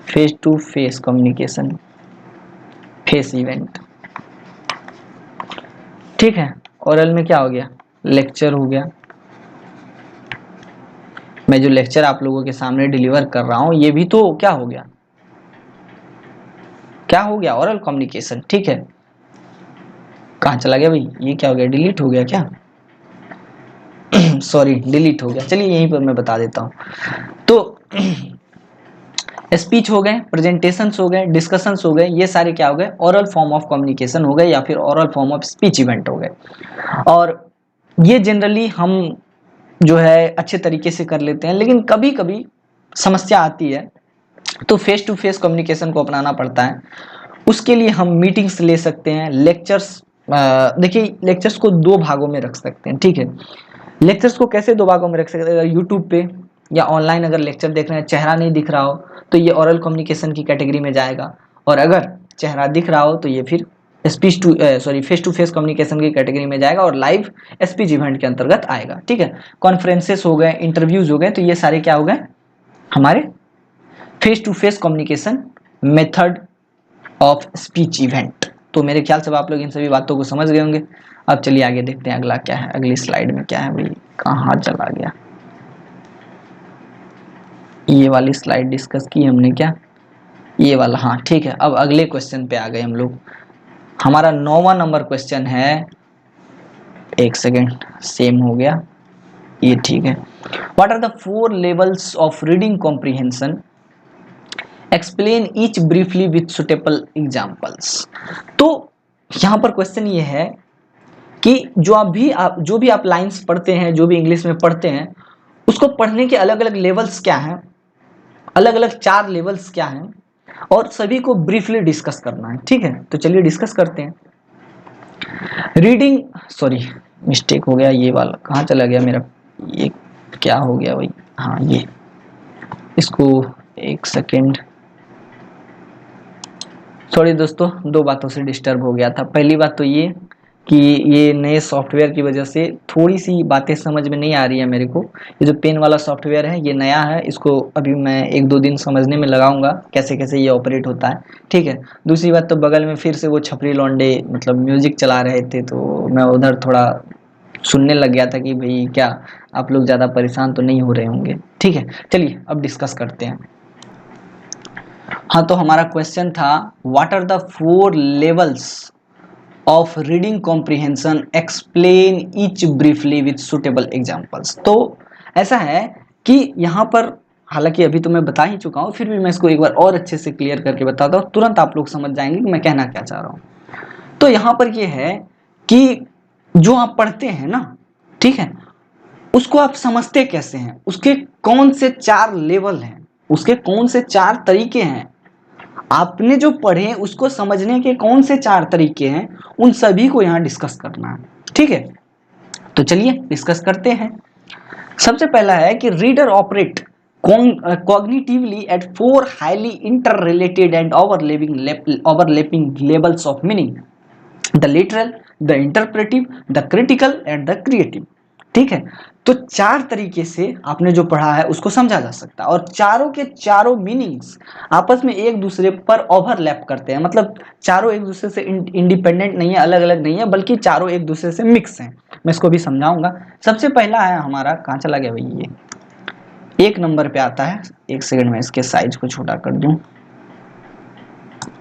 face to face communication, face event, ठीक है। ओरल में क्या हो गया, लेक्चर हो गया, मैं जो लेक्चर आप लोगों के सामने डिलीवर कर रहा हूं ये भी तो क्या हो गया, क्या हो गया, ओरल कम्युनिकेशन, ठीक है। कहाँ चला गया भाई, ये क्या हो गया, डिलीट हो गया क्या सॉरी डिलीट हो गया, चलिए यहीं पर मैं बता देता हूँ। तो स्पीच हो गए, प्रेजेंटेशंस हो गए, डिस्कशंस हो गए, ये सारे क्या हो गए, ओरल फॉर्म ऑफ कम्युनिकेशन हो गए या फिर oral form of speech event हो गए। और ये जनरली हम जो है अच्छे तरीके से कर लेते हैं, लेकिन कभी कभी समस्या आती है तो फेस टू फेस कम्युनिकेशन को अपनाना पड़ता है। उसके लिए हम मीटिंग्स ले सकते हैं, लेक्चर्स, देखिए लेक्चर्स को 2 भागों में रख सकते हैं, ठीक है। लेक्चर्स को कैसे 2 भागों में रख सकते हैं, अगर यूट्यूब पे या ऑनलाइन अगर लेक्चर देख रहे हैं, चेहरा नहीं दिख रहा हो तो ये ओरल कम्युनिकेशन की कैटेगरी में जाएगा, और अगर चेहरा दिख रहा हो तो ये फिर speech to sorry face to face communication की कैटेगरी में जाएगा और लाइव स्पीच इवेंट के अंतर्गत आएगा, ठीक है। कॉन्फ्रेंसेस हो गए, इंटरव्यूज हो गए, तो ये सारे क्या हो गए, हमारे face to face communication method of speech event. तो मेरे ख्याल से आप लोग इन सभी बातों को समझ गए होंगे। अब चलिए आगे देखते हैं अगला क्या है, अगली स्लाइड में क्या है भाई, कहाँ चला गया, ये वाली स्लाइड डिस्कस की हमने क्या, ये वाला, हाँ ठीक है। अब अगले क्वेश्चन पे आ गए हम लोग। हमारा 9वां नंबर क्वेश्चन है, एक सेकेंड, सेम हो गया, ये ठीक है। What are the 4 levels of reading comprehension, explain each briefly with suitable examples. तो यहाँ पर क्वेश्चन ये है कि जो भी आप लाइंस पढ़ते हैं, जो भी इंग्लिश में पढ़ते हैं, उसको पढ़ने के अलग अलग लेवल्स क्या हैं, अलग अलग 4 लेवल्स क्या हैं, और सभी को ब्रीफली डिस्कस करना है, ठीक है। तो चलिए डिस्कस करते हैं। रीडिंग, सॉरी मिस्टेक हो गया, ये वाला कहाँ चला गया मेरा, ये क्या हो गया भाई, हाँ ये, इसको एक सेकेंड, सॉरी दोस्तों, 2 बातों से डिस्टर्ब हो गया था। पहली बात तो ये कि ये नए सॉफ्टवेयर की वजह से थोड़ी सी बातें समझ में नहीं आ रही है मेरे को। ये जो पेन वाला सॉफ्टवेयर है ये नया है, इसको अभी मैं 1-2 दिन समझने में लगाऊंगा कैसे कैसे ये ऑपरेट होता है, ठीक है। दूसरी बात तो बगल में फिर से वो छपरी लौंडे मतलब म्यूजिक चला रहे थे, तो मैं उधर थोड़ा सुनने लग गया था कि भाई क्या आप लोग ज़्यादा परेशान तो नहीं हो रहे होंगे, ठीक है। चलिए अब डिस्कस करते हैं। हाँ, तो हमारा क्वेश्चन था what are the 4 levels of reading comprehension, explain each briefly with suitable examples. तो ऐसा है कि यहाँ पर हालांकि अभी तो मैं बता ही चुका हूँ, फिर भी मैं इसको एक बार और अच्छे से क्लियर करके बताता हूँ, तुरंत आप लोग समझ जाएंगे कि मैं कहना क्या चाह रहा हूँ। तो यहाँ पर ये है कि जो आप पढ़ते हैं ना, ठीक है, उसको आप समझते कैसे हैं, उसके कौन से 4 लेवल हैं, उसके कौन से 4 तरीके हैं, आपने जो पढ़े उसको समझने के कौन से 4 तरीके हैं, उन सभी को यहाँ डिस्कस करना है, ठीक है। तो चलिए डिस्कस करते हैं। सबसे पहला है कि reader operate cognitively at 4 highly interrelated and overlapping levels of meaning: the literal, the interpretive, the critical and the creative। ठीक है, तो 4 तरीके से आपने जो पढ़ा है उसको समझा जा सकता है, और चारों के चारों मीनिंग्स आपस में एक दूसरे पर ओवरलैप करते हैं, मतलब चारों एक दूसरे से इंडिपेंडेंट नहीं है, अलग अलग नहीं है, बल्कि चारों एक दूसरे से मिक्स हैं। मैं इसको भी समझाऊंगा। सबसे पहला है हमारा, कहाँ चला गया भाई, ये 1 नंबर पे आता है। 1 सेकंड में इसके साइज को छोटा कर दूं,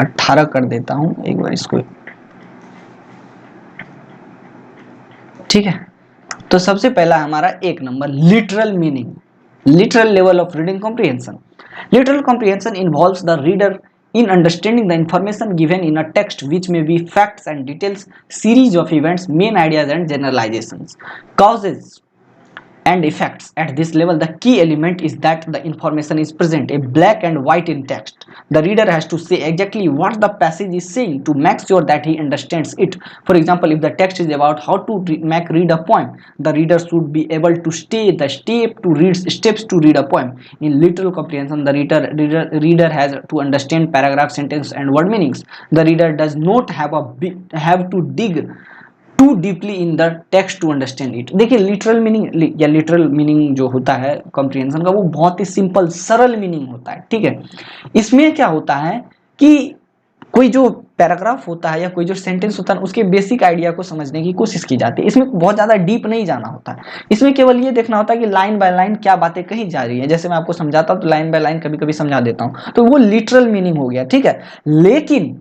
18 कर देता हूं एक बार इसको, ठीक है। तो सबसे पहला हमारा 1 number, literal meaning, literal level of reading comprehension. Literal comprehension involves the reader in understanding the information given in a text, which may be facts and details, series of events, main ideas and generalizations, causes and effects. At this level, the key element is that the information is present, a black and white in text. The reader has to say exactly what the passage is saying to make sure that he understands it. For example, if the text is about how to read a poem, the reader should be able to state the steps to read a poem. In literal comprehension, the reader has to understand paragraph, sentence and word meanings. The reader does not have to dig to deeply in the text to understand it. देखिए literal meaning या literal meaning जो होता है comprehension का, वो बहुत ही simple सरल meaning होता है, ठीक है। इसमें क्या होता है कि कोई जो पैराग्राफ होता है या कोई जो सेंटेंस होता है उसके बेसिक आइडिया को समझने की कोशिश की जाती है। इसमें बहुत ज्यादा डीप नहीं जाना होता है, इसमें केवल ये देखना होता है कि लाइन बाय लाइन क्या बातें कही जा रही है। जैसे मैं आपको समझाता हूँ तो लाइन बाय लाइन कभी कभी समझा देता हूँ, तो वो लिटरल मीनिंग हो गया, ठीक है। लेकिन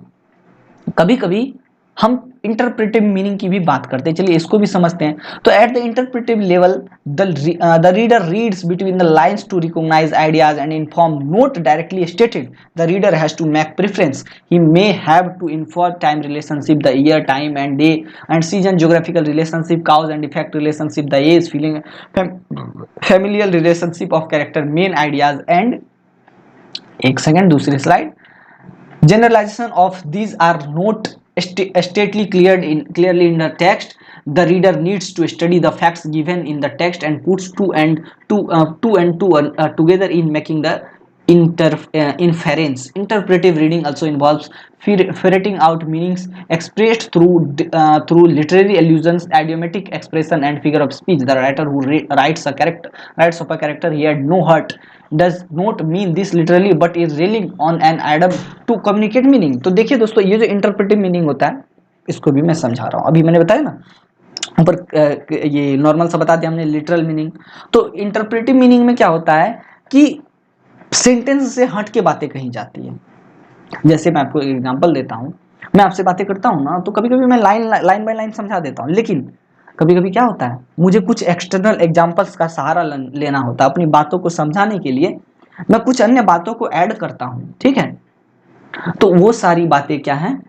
कभी कभी हम इंटरप्रेटिव मीनिंग की भी बात करते हैं, चलिए इसको भी समझते हैं। तो at the interpretive level the reader reads between the lines to recognise ideas and inform, not directly stated. The reader has to make preference, he may have to infer time relationship, the year, time and day and season, geographical relationship, cause and effect relationship, the age, feeling, familial relationship of character, main ideas and, एक second दूसरी slide, generalization of these are not stately clearly in the text. The reader needs to study the facts given in the text and puts two and two together in making the inference. Interpretive reading also involves ferreting out meanings expressed through literary allusions, idiomatic expression and figure of speech. The writer who writes of a character he had no heart does not mean this literally but is relying on an idiom to communicate meaning। तो देखिए दोस्तों, ये जो interpretive meaning होता है इसको भी मैं समझा रहा हूँ। अभी मैंने बताया ना ऊपर ये नॉर्मल सा बता दिया हमने लिटरल मीनिंग। तो इंटरप्रेटिव मीनिंग में क्या होता है कि सेंटेंस से हट के बातें कही जाती है। जैसे मैं आपको एग्जांपल देता हूँ, मैं आपसे बातें करता हूँ ना, तो कभी कभी मैं लाइन बाय लाइन समझा देता हूँ, लेकिन कभी कभी क्या होता है मुझे कुछ एक्सटर्नल एग्जांपल्स का सहारा लेना होता है अपनी बातों को समझाने के लिए। मैं कुछ अन्य बातों को ऐड करता हूँ, ठीक है। तो वो सारी बातें क्या हैं,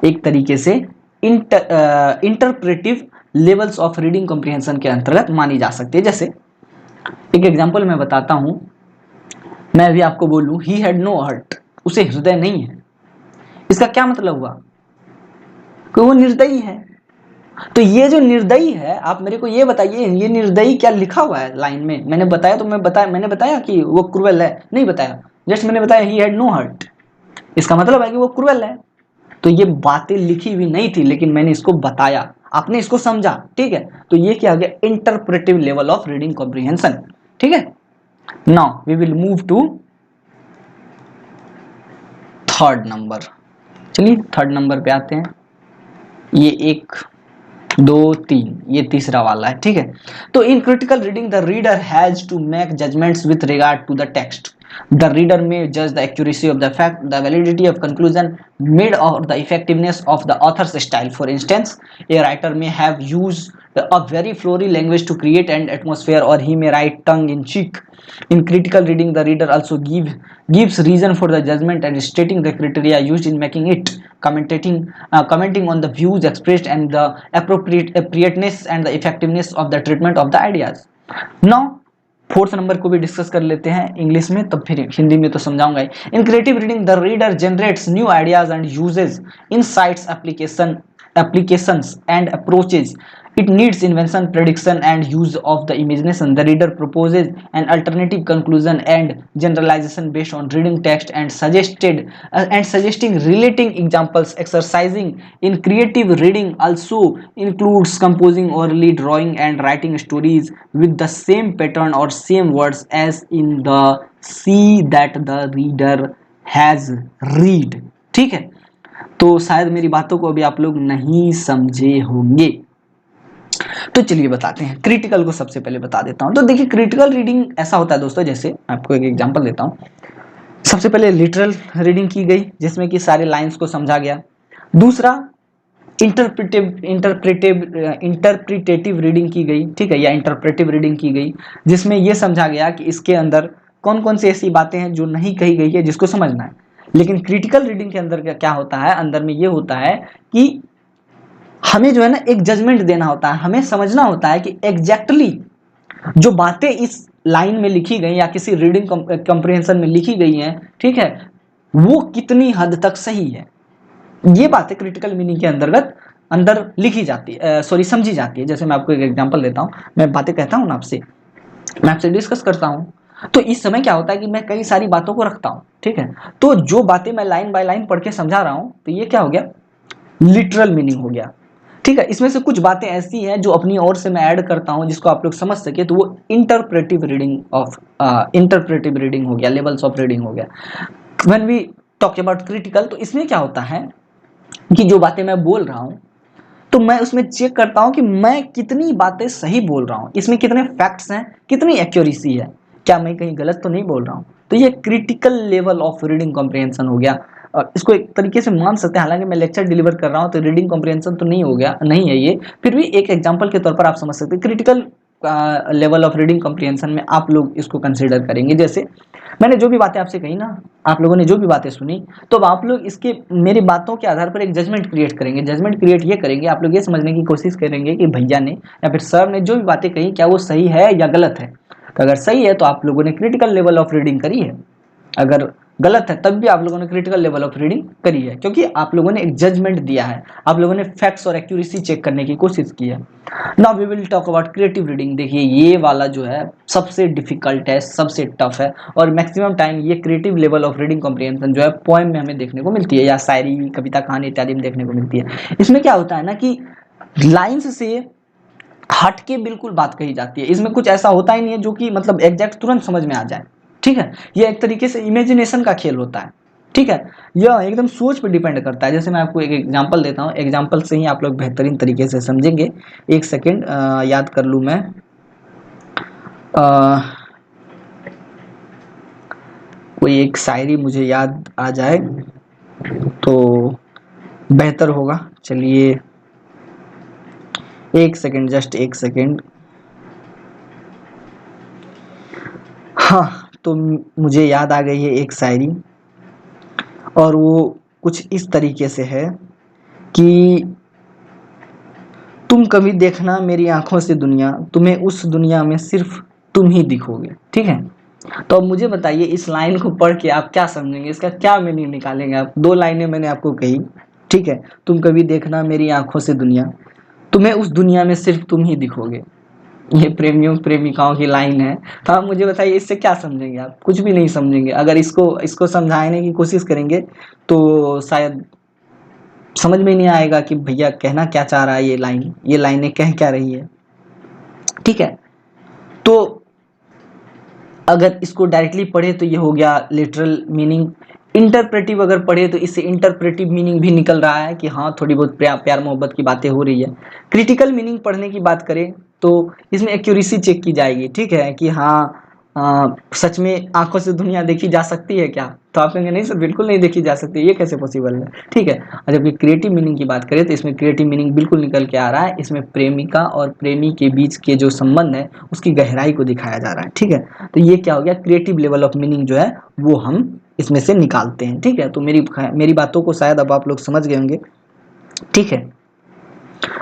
एक तरीके से interpretive levels of reading comprehension के अंतर्गत मानी जा सकती है। जैसे एक एग्जांपल मैं बताता हूँ, मैं भी आपको बोलूं ही हैड नो हार्ट, उसे हृदय नहीं है, इसका क्या मतलब हुआ कि वो निर्दयी है। तो ये जो निर्दयी है, आप मेरे को ये बताइए ये निर्दयी क्या लिखा हुआ है लाइन में, मैंने बताया तो मैंने बताया कि वो क्रूएल है, नहीं बताया, जस्ट मैंने बताया ही हैड नो हार्ट, इसका मतलब है कि वो क्रूएल है। तो ये बातें लिखी हुई नहीं थी, लेकिन मैंने इसको बताया, आपने इसको समझा, ठीक है। तो ये क्या आ गया, interpretive level of reading comprehension, ठीक है। Now we will move to third number. चलिए थर्ड नंबर पे आते हैं। ये 1 2 3, ये तीसरा वाला है, ठीक है। तो in critical reading the reader has to make judgments with regard to the text. The reader may judge the accuracy of the fact, the validity of conclusion made, or the effectiveness of the author's style. For instance, a writer may have used a very flowery language to create an atmosphere, or he may write tongue in cheek. In critical reading, the reader also gives reason for the judgment and stating the criteria used in making it, commenting on the views expressed and the appropriateness and the effectiveness of the treatment of the ideas. Now fourth number को भी discuss कर लेते हैं English में, तब फिर हिंदी में तो समझाऊंगा ही। In creative reading the reader generates new ideas and uses insights applications and approaches. It needs invention, prediction and use of the imagination. The reader proposes an alternative conclusion and generalization based on reading text and suggesting relating examples. Exercising in creative reading also includes composing orally, drawing and writing stories with the same pattern or same words as in the see that the reader has read। ठीक है, तो शायद मेरी बातों को अभी आप लोग नहीं समझे होंगे, तो चलिए बताते हैं। क्रिटिकल को सबसे पहले बता देता हूं। तो देखिए क्रिटिकल रीडिंग ऐसा होता है दोस्तों, जैसे आपको एक एग्जांपल देता हूं। सबसे पहले लिटरल रीडिंग की गई जिसमें कि सारे लाइंस को समझा गया। दूसरा इंटरप्रिटेटिव रीडिंग की गई, ठीक है, या इंटरप्रेटिव रीडिंग की गई जिसमें यह समझा गया कि इसके अंदर कौन कौन सी ऐसी बातें हैं जो नहीं कही गई है जिसको समझना है। लेकिन क्रिटिकल रीडिंग के अंदर क्या होता है, अंदर में ये होता है कि हमें जो है ना एक जजमेंट देना होता है, हमें समझना होता है कि एग्जैक्टली जो बातें इस लाइन में लिखी गई या किसी रीडिंग कॉम्प्रिहेंशन में लिखी गई हैं, ठीक है, वो कितनी हद तक सही है। ये बातें क्रिटिकल मीनिंग के अंतर्गत अंदर लिखी जाती है, समझी जाती है। जैसे मैं आपको एक एग्जांपल देता हूं, मैं बातें कहता हूं ना आपसे, मैं आपसे डिस्कस करता हूं, तो इस समय क्या होता है कि मैं कई सारी बातों को रखता हूं, ठीक है, तो जो बातें मैं लाइन बाय लाइन पढ़ के समझा रहा हूं, तो ये क्या हो गया, लिटरल मीनिंग हो गया। ठीक है, इसमें से कुछ बातें ऐसी हैं जो अपनी ओर से मैं ऐड करता हूं जिसको आप लोग समझ सके, तो वो इंटरप्रेटिव रीडिंग हो गया, लेवल्स ऑफ रीडिंग हो गया। When we talk about critical, तो इसमें क्या होता है कि जो बातें मैं बोल रहा हूं तो मैं उसमें चेक करता हूं कि मैं कितनी बातें सही बोल रहा हूं, इसमें कितने फैक्ट्स हैं, कितनी एक्यूरेसी है, क्या मैं कहीं गलत तो नहीं बोल रहा हूं। तो ये critical level of reading comprehension हो गया। इसको एक तरीके से मान सकते हैं, हालांकि मैं लेक्चर डिलीवर कर रहा हूं तो रीडिंग कॉम्प्रिहेंशन तो नहीं हो गया, नहीं है ये, फिर भी एक एग्जांपल के तौर पर आप समझ सकते हैं। Critical level of reading comprehension में आप लोग इसको कंसीडर करेंगे। जैसे मैंने जो भी बातें आपसे कही ना, आप लोगों ने जो भी बातें सुनी, तो अब आप लोग इसके मेरी बातों के आधार पर एक जजमेंट क्रिएट करेंगे। जजमेंट क्रिएट ये करेंगे, आप लोग ये समझने की कोशिश करेंगे कि भैया ने या फिर सर ने जो भी बातें कही क्या वो सही है या गलत है। तो अगर सही है तो आप लोगों ने क्रिटिकल लेवल ऑफ रीडिंग करी है, अगर गलत है तब भी आप लोगों ने क्रिटिकल लेवल ऑफ रीडिंग करी है, क्योंकि आप लोगों ने एक जजमेंट दिया है, आप लोगों ने फैक्ट्स और एक्यूरेसी चेक करने की कोशिश की है। Now we will talk about creative reading. देखिए ये वाला जो है सबसे डिफिकल्ट है, सबसे टफ है, और मैक्सिमम टाइम ये creative level of reading comprehension जो है पोएम में हमें देखने को मिलती है, या शायरी, कविता, कहानी इत्यादि में देखने को मिलती है। इसमें क्या होता है ना कि लाइन्स से हट के बिल्कुल बात कही जाती है, इसमें कुछ ऐसा होता ही नहीं है जो कि मतलब एग्जैक्ट तुरंत समझ में आ जाए। ठीक है, ये एक तरीके से इमेजिनेशन का खेल होता है। ठीक है, यह एकदम सोच पर डिपेंड करता है। जैसे मैं आपको एक एग्जांपल देता हूँ, एग्जांपल से ही आप लोग बेहतरीन तरीके से समझेंगे। एक सेकेंड याद कर लूँ मैं, कोई एक शायरी मुझे याद आ जाए तो बेहतर होगा। चलिए एक सेकेंड, जस्ट एक सेकेंड। हाँ, तो मुझे याद आ गई है एक शायरी, और वो कुछ इस तरीके से है कि तुम कभी देखना मेरी आंखों से दुनिया, तुम्हें उस दुनिया में सिर्फ तुम ही दिखोगे। ठीक है, तो अब मुझे बताइए इस लाइन को पढ़ के आप क्या समझेंगे, इसका क्या मीनिंग निकालेंगे आप। दो लाइनें मैंने आपको कही, ठीक है, तुम कभी देखना मेरी आंखों से दुनिया, तुम्हें उस दुनिया में सिर्फ तुम ही दिखोगे। ये प्रेमियों प्रेमिकाओं की लाइन है। तो आप मुझे बताइए इससे क्या समझेंगे आप। कुछ भी नहीं समझेंगे। अगर इसको समझाने की कोशिश करेंगे तो शायद समझ में नहीं आएगा कि भैया कहना क्या चाह रहा है, ये लाइनें कह क्या रही है। ठीक है, तो अगर इसको डायरेक्टली पढ़े तो ये हो गया लिटरल मीनिंग। इंटरप्रेटिव अगर पढ़े तो इससे इंटरप्रेटिव मीनिंग भी निकल रहा है कि हाँ थोड़ी बहुत प्यार मोहब्बत की बातें हो रही है। क्रिटिकल मीनिंग पढ़ने की बात करें तो इसमें एक्यूरेसी चेक की जाएगी। ठीक है, कि हाँ सच में आंखों से दुनिया देखी जा सकती है क्या? तो आप कहेंगे नहीं सर, बिल्कुल नहीं देखी जा सकती, ये कैसे पॉसिबल है, ठीक है। और जब क्रिएटिव मीनिंग की बात करें तो इसमें क्रिएटिव मीनिंग बिल्कुल निकल के आ रहा है, इसमें प्रेमिका और प्रेमी के बीच के जो संबंध है उसकी गहराई को दिखाया जा रहा है, ठीक है। तो ये क्या हो गया, क्रिएटिव लेवल ऑफ मीनिंग जो है वो हम इसमें से निकालते हैं, ठीक है। तो मेरी बातों को शायद अब आप लोग समझ गए होंगे, ठीक है।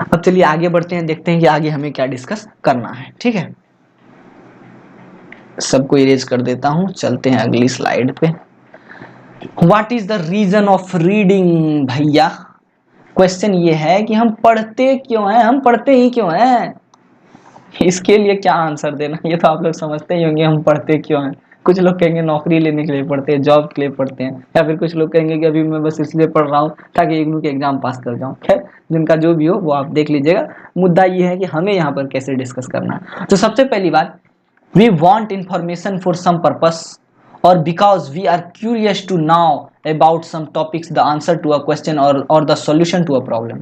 अब चलिए आगे बढ़ते हैं, देखते हैं कि आगे हमें क्या डिस्कस करना है, ठीक है। सबको इरेज कर देता हूं, चलते हैं अगली स्लाइड पे। What is the reason of reading? भैया क्वेश्चन ये है कि हम पढ़ते क्यों हैं, हम पढ़ते ही क्यों हैं, इसके लिए क्या आंसर देना, ये तो आप लोग समझते ही होंगे हम पढ़ते क्यों हैं। कुछ लोग कहेंगे नौकरी लेने के लिए पढ़ते हैं, जॉब के लिए पढ़ते हैं, या फिर कुछ लोग कहेंगे कि अभी मैं बस इसलिए पढ़ रहा हूँ ताकि इग्नू के एग्जाम पास कर जाऊँ। खैर जिनका जो भी हो वो आप देख लीजिएगा, मुद्दा ये है कि हमें यहाँ पर कैसे डिस्कस करना है। तो सबसे पहली बात, we want information for some purpose or because we are curious to know about some topics, the answer to a question or the solution to a problem।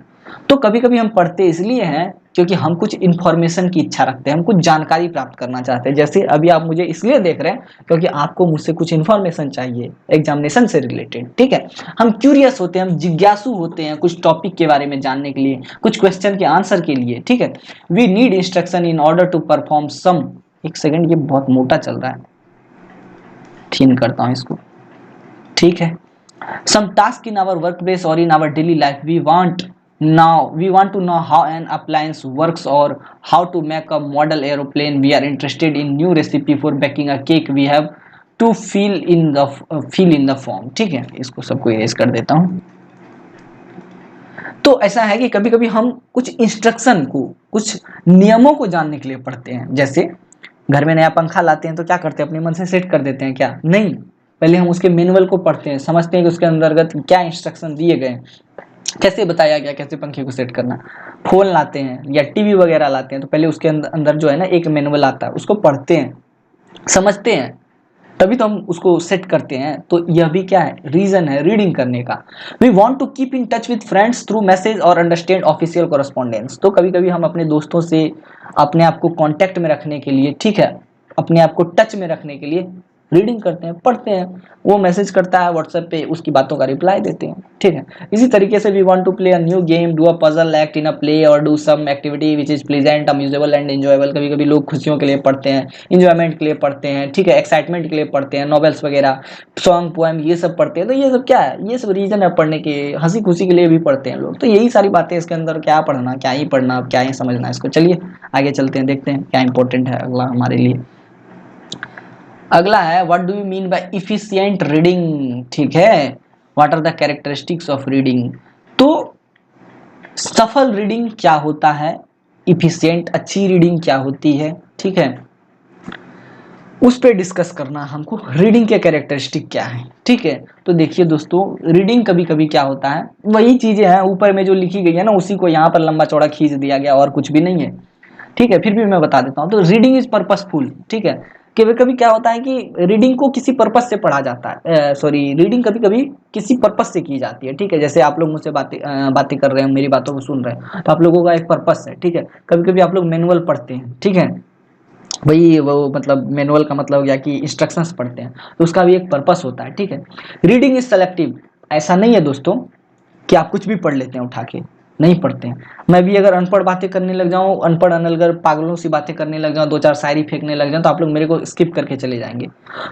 तो कभी कभी हम पढ़ते इसलिए हैं क्योंकि हम कुछ इन्फॉर्मेशन की इच्छा रखते हैं, हम कुछ जानकारी प्राप्त करना चाहते हैं। जैसे अभी आप मुझे इसलिए देख रहे हैं क्योंकि आपको मुझसे कुछ इन्फॉर्मेशन चाहिए एग्जामिनेशन से रिलेटेड, ठीक है। हम क्यूरियस होते हैं, हम जिज्ञासु होते हैं कुछ टॉपिक के बारे में जानने के लिए, कुछ क्वेश्चन के आंसर के लिए, ठीक है। We need instruction in order to perform some, एक सेकंड ये बहुत मोटा चल रहा है, ठीक करता हूं इसको, ठीक है। Some task in our work place और in our daily life, we want to know how an appliance works और how to make a model aeroplane, we are interested in new recipe for baking a cake, we have to fill in the form, ठीक है। इसको सबको erase कर देता हूं। तो ऐसा है कि कभी कभी हम कुछ इंस्ट्रक्शन को, कुछ नियमों को जानने के लिए पढ़ते हैं। जैसे घर में नया पंखा लाते हैं तो क्या करते हैं, अपने मन से सेट कर देते हैं क्या? नहीं, पहले हम उसके मैनुअल को पढ़ते हैं, समझते हैं कि उसके अंतर्गत क्या इंस्ट्रक्शन दिए गए, कैसे बताया गया कैसे पंखे को सेट करना। फोन लाते हैं या टीवी वगैरह लाते हैं तो पहले उसके अंदर जो है ना एक मैनुअल आता है, उसको पढ़ते हैं, समझते हैं, तभी तो हम उसको सेट करते हैं। तो यह भी क्या है, रीजन है रीडिंग करने का। We want to keep in touch with friends through message और अंडरस्टैंड ऑफिशियल कॉरेस्पॉन्डेंस। तो कभी कभी हम अपने दोस्तों से अपने आप को कांटेक्ट में रखने के लिए, ठीक है, अपने आप को टच में रखने के लिए रीडिंग करते हैं, पढ़ते हैं। वो मैसेज करता है व्हाट्सएप पे, उसकी बातों का रिप्लाई देते हैं, ठीक है। इसी तरीके से we want to play a new game, do a puzzle, act in a play और do some activity which is pleasant, amusable and enjoyable. कभी कभी लोग खुशियों के लिए पढ़ते हैं, इंजॉयमेंट के लिए पढ़ते हैं, ठीक है, एक्साइटमेंट के लिए पढ़ते हैं, नॉवेल्स वगैरह, सॉन्ग पोएम ये सब पढ़ते हैं। तो ये सब क्या है, ये सब रीजन है पढ़ने के, हंसी खुशी के लिए भी पढ़ते हैं लोग। तो यही सारी बातें इसके अंदर, क्या पढ़ना, क्या ही पढ़ना, क्या ही समझना इसको। चलिए आगे चलते हैं, देखते हैं क्या इंपॉर्टेंट है अगला हमारे लिए। अगला है what do you mean by efficient reading, ठीक है। What are the characteristics of reading. तो सफल रीडिंग क्या होता है, इफिशिएंट अच्छी रीडिंग क्या होती है, ठीक है, उस पे डिस्कस करना हमको। रीडिंग के कैरेक्टरिस्टिक क्या है, ठीक है। तो देखिए दोस्तों, रीडिंग कभी कभी क्या होता है, वही चीजें हैं ऊपर में जो लिखी गई है ना, उसी को यहाँ पर लंबा चौड़ा खींच दिया गया और कुछ भी नहीं है, ठीक है। फिर भी मैं बता देता हूँ। तो रीडिंग इज पर्पसफुल, ठीक है। कभी कभी क्या होता है कि रीडिंग को किसी पर्पस से पढ़ा जाता है, सॉरी, रीडिंग कभी कभी किसी पर्पस से की जाती है, ठीक है। जैसे आप लोग मुझसे बातें कर रहे हैं, मेरी बातों को सुन रहे हैं, तो आप लोगों का एक पर्पस है, ठीक है। कभी कभी आप लोग मैनुअल पढ़ते हैं, ठीक है, वही वो मतलब मैनुअल का मतलब हो गया कि इंस्ट्रक्शंस पढ़ते हैं, तो उसका भी एक पर्पस होता है, ठीक है। रीडिंग इज सेलेक्टिव, ऐसा नहीं है दोस्तों कि आप कुछ भी पढ़ लेते हैं उठा के, नहीं पढ़ते हैं। मैं भी अगर अनपढ़ बातें करने लग जाऊं, अनपढ़ अनलगर पागलों सी बातें करने लग जाऊं, दो चार शायरी फेंकने लग जाऊं, तो आप लोग मेरे को स्किप करके चले जाएंगे।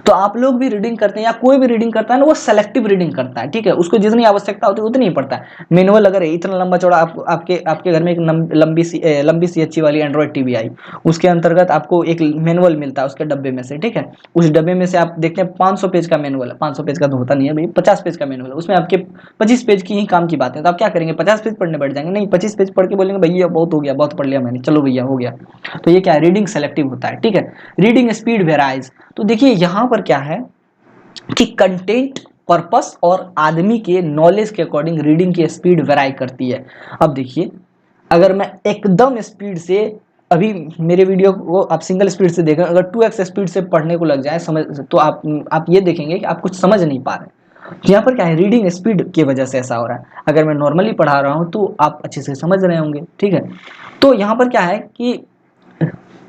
तो आप लोग भी रीडिंग करते हैं या कोई भी रीडिंग करता है ना, वो सेलेक्टिव रीडिंग करता है, ठीक है। उसको जितनी आवश्यकता होती है उतनी ही पढ़ता है। मैनुअल अगर इतना लंबा चौड़ा, आपके घर में एक लंबी सी अच्छी वाली एंड्रॉइड टीवी आई, उसके अंतर्गत आपको एक मैनुअल मिलता है उसके डब्बे में से, ठीक है। उस डब्बे में से आप देखते हैं 500 पेज का मैनुअल है, 500 पेज का तो होता नहीं है भाई, 50 पेज का मैनुअल है, उसमें आपके 25 पेज की ही काम की बात है। तो आप क्या करेंगे, 50 पेज पढ़ने बैठ जाएंगे? नहीं, 25 पेज पढ़ के बोलेंगे भैया बहुत हो गया, बहुत पढ़ लिया मैंने, चलो भैया हो गया। तो ये क्या है, रीडिंग सेलेक्टिव होता है, ठीक है। Reading speed varies. तो देखिए यहां पर क्या है कि कंटेंट, पर्पस और आदमी के नॉलेज के अकॉर्डिंग रीडिंग की स्पीड वेराई करती है। अब देखिए, अगर मैं एकदम स्पीड से, अभी मेरे वीडियो को आप सिंगल स्पीड से देखें, अगर 2x स्पीड से पढ़ने को लग जाए समझ, तो आप ये देखेंगे कि आप कुछ समझ नहीं पा रहे। तो यहाँ पर क्या है, रीडिंग स्पीड की वजह से ऐसा हो रहा है। अगर मैं नॉर्मली पढ़ा रहा हूँ तो आप अच्छे से समझ रहे होंगे, ठीक है। तो यहाँ पर क्या है कि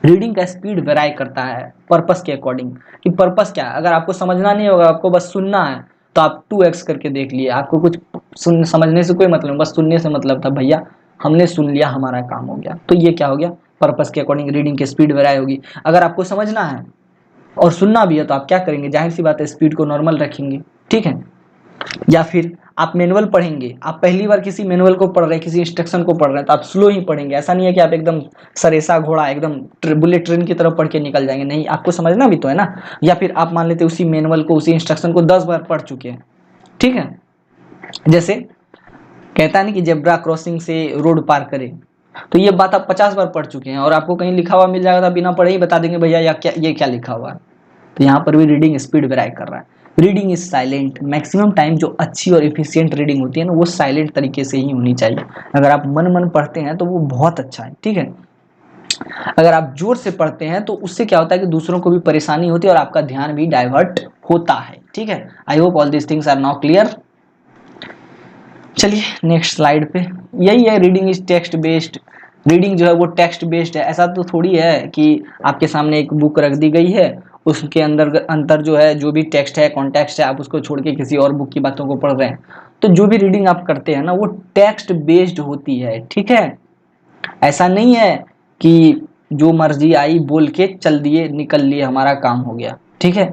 रीडिंग का स्पीड वेराई करता है पर्पस के अकॉर्डिंग, कि पर्पस क्या है। अगर आपको समझना नहीं होगा, आपको बस सुनना है, तो आप 2x करके देख लिए, आपको कुछ समझने से कोई मतलब नहीं, बस सुनने से मतलब था, भैया हमने सुन लिया, हमारा काम हो गया। तो ये क्या हो गया, पर्पस के अकॉर्डिंग रीडिंग की स्पीड वेराई होगी। अगर आपको समझना है और सुनना भी है तो आप क्या करेंगे, जाहिर सी बात है स्पीड को नॉर्मल रखेंगे, ठीक है। या फिर आप मैनुअल पढ़ेंगे, आप पहली बार किसी मैनुअल को पढ़ रहे हैं, किसी इंस्ट्रक्शन को पढ़ रहे हैं, तो आप स्लो ही पढ़ेंगे। ऐसा नहीं है कि आप एकदम सरेसा घोड़ा एकदम बुलेट ट्रेन की तरफ पढ़ के निकल जाएंगे, नहीं, आपको समझना भी तो है ना। या फिर आप मान लेते उसी मैनुअल को, उसी इंस्ट्रक्शन को 10 बार पढ़ चुके हैं, ठीक है। जैसे कहता है ना कि जेब्रा क्रॉसिंग से रोड पार करें, तो ये बात आप 50 बार पढ़ चुके हैं और आपको कहीं लिखा हुआ मिल जाएगा, तो बिना पढ़े ही बता देंगे भैया ये क्या लिखा हुआ है। तो यहाँ पर भी रीडिंग स्पीड वेराई कर रहा है। Reading is silent, maximum time जो अच्छी और इफिशियंट रीडिंग होती है ना, वो साइलेंट तरीके से ही होनी चाहिए। अगर आप मन मन पढ़ते हैं तो वो बहुत अच्छा है, ठीक है। अगर आप जोर से पढ़ते हैं तो उससे क्या होता है कि दूसरों को भी परेशानी होती है और आपका ध्यान भी डाइवर्ट होता है, ठीक है। I hope all this things are now clear. चलिए नेक्स्ट स्लाइड पे, यही है reading is text based. Reading जो है वो टेक्स्ट बेस्ड है। ऐसा तो थोड़ी है कि आपके सामने एक बुक रख दी गई है, उसके अंतर जो है, जो भी टेक्स्ट है, कॉन्टेक्स्ट है, आप उसको छोड़ के किसी और बुक की बातों को पढ़ रहे हैं। तो जो भी रीडिंग आप करते हैं ना, वो टेक्स्ट बेस्ड होती है, ठीक है। ऐसा नहीं है कि जो मर्जी आई बोल के चल दिए, निकल लिए, हमारा काम हो गया, ठीक है।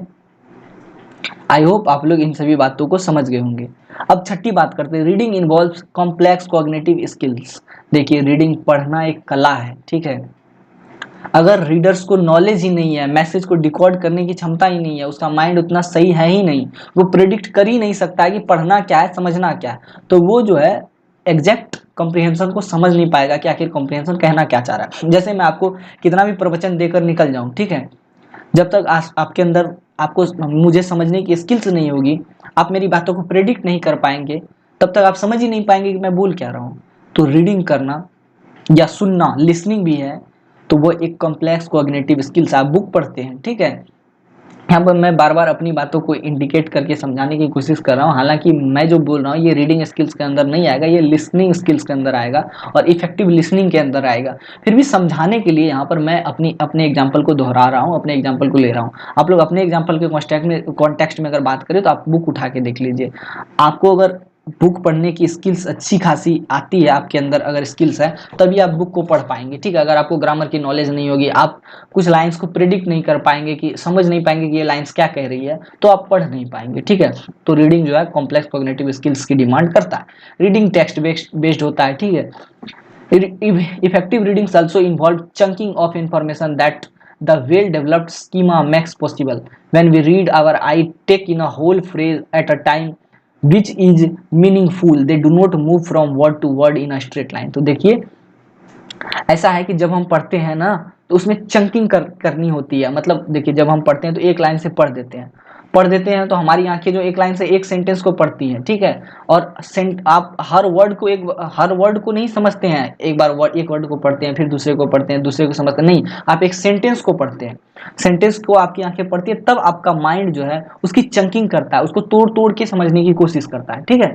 आई होप आप लोग इन सभी बातों को समझ गए होंगे। अब छठी बात करते हैं, reading involves complex cognitive skills. देखिए रीडिंग पढ़ना एक कला है, ठीक है। अगर रीडर्स को नॉलेज ही नहीं है, मैसेज को डिकोड करने की क्षमता ही नहीं है, उसका माइंड उतना सही है ही नहीं, वो प्रिडिक्ट कर ही नहीं सकता है कि पढ़ना क्या है, समझना क्या है, तो वो जो है एग्जैक्ट कॉम्प्रिहेंशन को समझ नहीं पाएगा कि आखिर कॉम्प्रिहेंशन कहना क्या चाह रहा है। जैसे मैं आपको कितना भी प्रवचन देकर निकल जाऊं, ठीक है, जब तक आपके अंदर आपको मुझे समझने की स्किल्स नहीं होगी, आप मेरी बातों को प्रेडिक्ट नहीं कर पाएंगे, तब तक आप समझ ही नहीं पाएंगे कि मैं बोल क्या रहा हूँ। तो रीडिंग करना या सुनना, लिसनिंग भी है, तो वो एक कॉम्प्लेक्स कोऑग्निटिव स्किल्स। आप बुक पढ़ते हैं, ठीक है, यहाँ पर मैं बार बार अपनी बातों को इंडिकेट करके समझाने की कोशिश कर रहा हूँ। हालांकि मैं जो बोल रहा हूँ ये रीडिंग स्किल्स के अंदर नहीं आएगा, ये लिसनिंग स्किल्स के अंदर आएगा और इफेक्टिव लिसनिंग के अंदर आएगा। फिर भी समझाने के लिए यहाँ पर मैं अपने एग्जाम्पल को दोहरा रहा हूँ, अपने एग्जाम्पल को ले रहा हूँ। आप लोग अपने एग्जाम्पल के कॉन्टेक्स्ट में अगर बात करें तो आप बुक उठा के देख लीजिए। आपको अगर बुक पढ़ने की स्किल्स अच्छी खासी आती है, आपके अंदर अगर स्किल्स है, तभी आप बुक को पढ़ पाएंगे, ठीक है। अगर आपको ग्रामर की नॉलेज नहीं होगी, आप कुछ लाइंस को प्रिडिक्ट नहीं कर पाएंगे, कि समझ नहीं पाएंगे कि ये लाइंस क्या कह रही है, तो आप पढ़ नहीं पाएंगे, ठीक है। तो रीडिंग जो है कॉम्प्लेक्स कॉग्निटिव स्किल्स की डिमांड करता है। रीडिंग टेक्स्ट बेस्ड होता है, ठीक है। Effective readings also involve chunking of information that the well developed schema makes possible. When we read, our eye take in a whole phrase at a time which is meaningful. They do not move from word to word in a straight line. तो देखिए ऐसा है कि जब हम पढ़ते हैं ना, तो उसमें चंकिंग करनी होती है। मतलब देखिए जब हम पढ़ते हैं तो एक लाइन से पढ़ देते हैं तो हमारी आंखें जो एक लाइन से एक सेंटेंस को पढ़ती हैं, ठीक है। और आप हर वर्ड को नहीं समझते हैं, एक वर्ड को पढ़ते हैं, फिर दूसरे को पढ़ते हैं, दूसरे को समझते हैं, नहीं, आप एक सेंटेंस को पढ़ते हैं। सेंटेंस को आपकी आंखें पढ़ती है, तब आपका माइंड जो है उसकी चंकिंग करता है, उसको तोड़ तोड़ के समझने की कोशिश करता है, ठीक है।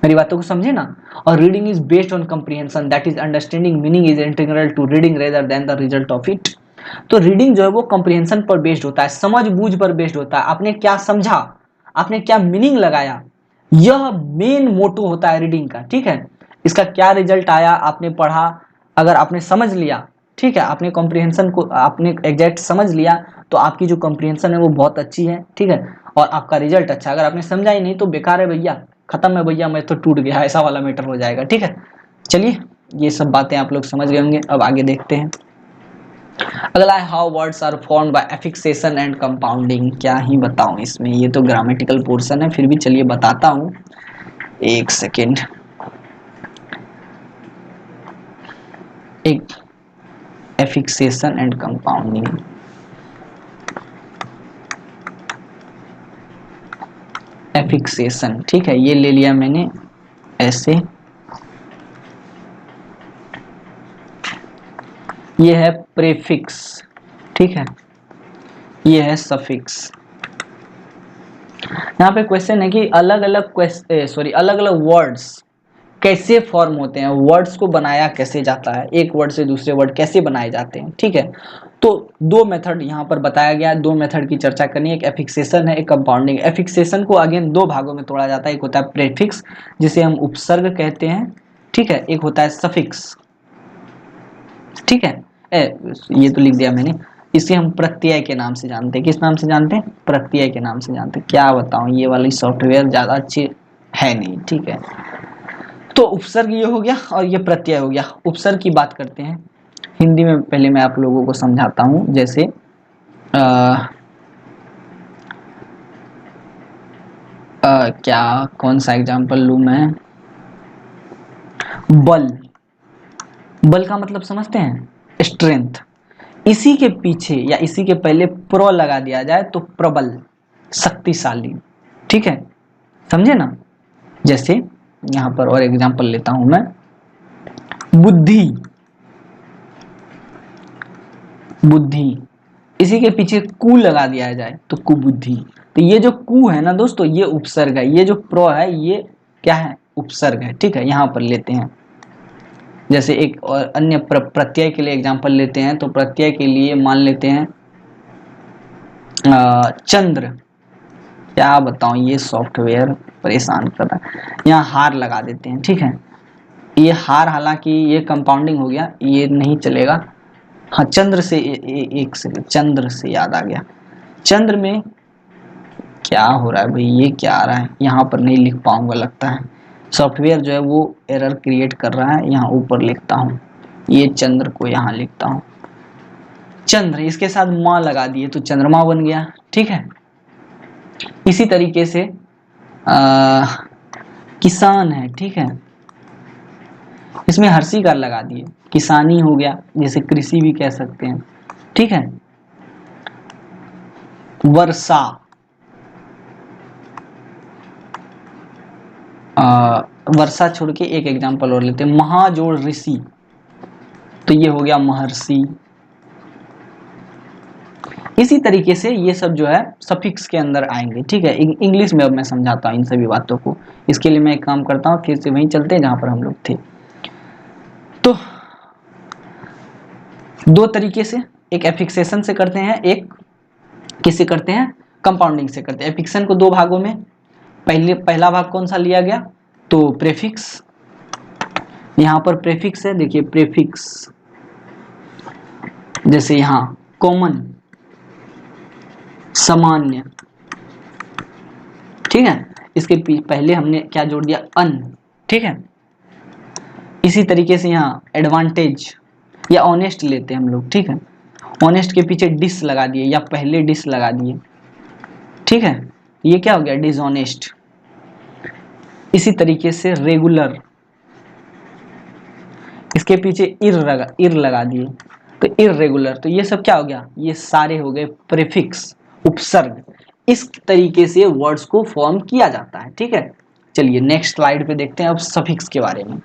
मेरी बातों को समझे ना। और reading is based on comprehension, that is understanding meaning is integral to reading rather than the result of it. तो रीडिंग जो है वो कंप्रीहेंशन पर बेस्ड होता है, समझ बूझ पर बेस्ड होता है। आपने क्या समझा, आपने क्या मीनिंग लगाया, यह मेन मोटो होता है रीडिंग का, ठीक है। इसका क्या रिजल्ट आया, आपने पढ़ा, अगर आपने समझ लिया, ठीक है, आपने कॉम्प्रिहेंशन को आपने एग्जैक्ट समझ लिया, तो आपकी जो कॉम्प्रिहेंशन है वो बहुत अच्छी है, ठीक है, और आपका रिजल्ट अच्छा। अगर आपने समझा ही नहीं तो बेकार है भैया, खत्म है भैया, मैं तो टूट गया, ऐसा वाला मैटर हो जाएगा, ठीक है। चलिए ये सब बातें आप लोग समझ गए होंगे, अब आगे देखते हैं। अगला है how words are formed by affixation and compounding. क्या ही बताऊं इसमें, ये तो ग्रामेटिकल पोर्शन है, फिर भी चलिए बताता हूं, एक सेकेंड। एक एफिक्सेशन एंड कंपाउंडिंग, एफिक्सेशन, ठीक है, ये ले लिया मैंने ऐसे। ये है प्रीफिक्स, ठीक है, ये है सफिक्स। यहाँ पे क्वेश्चन है कि अलग अलग वर्ड्स कैसे फॉर्म होते हैं, वर्ड्स को बनाया कैसे जाता है, एक वर्ड से दूसरे वर्ड कैसे बनाए जाते हैं, ठीक है। तो दो मेथड यहाँ पर बताया गया है, दो मेथड की चर्चा करनी है, एक एफिक्सेशन है, एक कंपाउंडिंग। एफिक्सेशन को अगेन दो भागों में तोड़ा जाता है, एक होता है प्रेफिक्स जिसे हम उपसर्ग कहते हैं, ठीक है, एक होता है सफिक्स, ठीक है। ये तो लिख दिया मैंने, इसे हम प्रत्यय के नाम से जानते हैं। किस नाम से जानते हैं? प्रत्यय के नाम से जानते हैं। क्या बताऊं, ये वाली सॉफ्टवेयर ज्यादा अच्छी है नहीं, ठीक है। तो उपसर्ग ये हो गया और ये प्रत्यय हो गया। उपसर्ग की बात करते हैं हिंदी में, पहले मैं आप लोगों को समझाता हूं। जैसे क्या, कौन सा एग्जाम्पल लूं मैं? बल। बल का मतलब समझते हैं? स्ट्रेंथ। इसी के पीछे या इसी के पहले प्रो लगा दिया जाए तो प्रबल, शक्तिशाली, ठीक है, समझे ना। जैसे यहां पर और एग्जांपल लेता हूं मैं, बुद्धि। बुद्धि, इसी के पीछे कु लगा दिया जाए तो कुबुद्धि। तो ये जो कु है ना दोस्तों, ये उपसर्ग है, ये जो प्रो है ये क्या है? उपसर्ग है, ठीक है। यहां पर लेते हैं जैसे एक और अन्य प्रत्यय के लिए एग्जांपल लेते हैं, तो प्रत्यय के लिए मान लेते हैं चंद्र। क्या बताऊं, ये सॉफ्टवेयर परेशान कर रहा है। यहाँ हार लगा देते हैं, ठीक है। ये हार, हालांकि ये कंपाउंडिंग हो गया, ये नहीं चलेगा। हाँ, चंद्र से एक सेकंड, चंद्र से याद आ गया। चंद्र में क्या हो रहा है भाई, ये क्या आ रहा है? यहाँ पर नहीं लिख पाऊंगा लगता है, सॉफ्टवेयर जो है वो एरर क्रिएट कर रहा है। यहाँ ऊपर लिखता हूँ, ये चंद्र को यहाँ लिखता हूँ, चंद्र, इसके साथ माँ लगा दिए तो चंद्रमा बन गया, ठीक है। इसी तरीके से किसान है, ठीक है, इसमें हर्षिकार लगा दिए, किसानी हो गया, जिसे कृषि भी कह सकते हैं, ठीक है। वर्षा, वर्षा छोड़ के एक एग्जांपल और लेते हैं, महाजोड़ ऋषि, तो ये हो गया महर्षि। इसी तरीके से ये सब जो है सफिक्स के अंदर आएंगे, ठीक है। इंग्लिश में अब मैं समझाता हूँ इन सभी बातों को। इसके लिए मैं एक काम करता हूँ, फिर से वहीं चलते हैं जहां पर हम लोग थे। तो दो तरीके से, एक एफिक्सेशन से करते हैं, एक किससे करते हैं? कंपाउंडिंग से करते हैं। एफिक्सेशन को दो भागों में, पहला भाग कौन सा लिया गया? तो प्रेफिक्स। यहां पर प्रेफिक्स है, देखिए प्रेफिक्स, जैसे यहां कॉमन, सामान्य, ठीक है। इसके पहले हमने क्या जोड़ दिया? अन, ठीक है। इसी तरीके से यहाँ एडवांटेज या ऑनेस्ट लेते हैं हम लोग, ठीक है। ऑनेस्ट के पीछे डिस लगा दिए या पहले डिस लगा दिए, ठीक है। ये क्या हो गया? डिसऑनेस्ट। इसी तरीके से रेगुलर, इसके पीछे इर लगा दिए तो इररेगुलर। तो ये सब क्या हो गया? ये सारे हो गए प्रीफिक्स, उपसर्ग। इस तरीके से वर्ड्स को फॉर्म किया जाता है, ठीक है। चलिए नेक्स्ट स्लाइड पे देखते हैं अब सफिक्स के बारे में।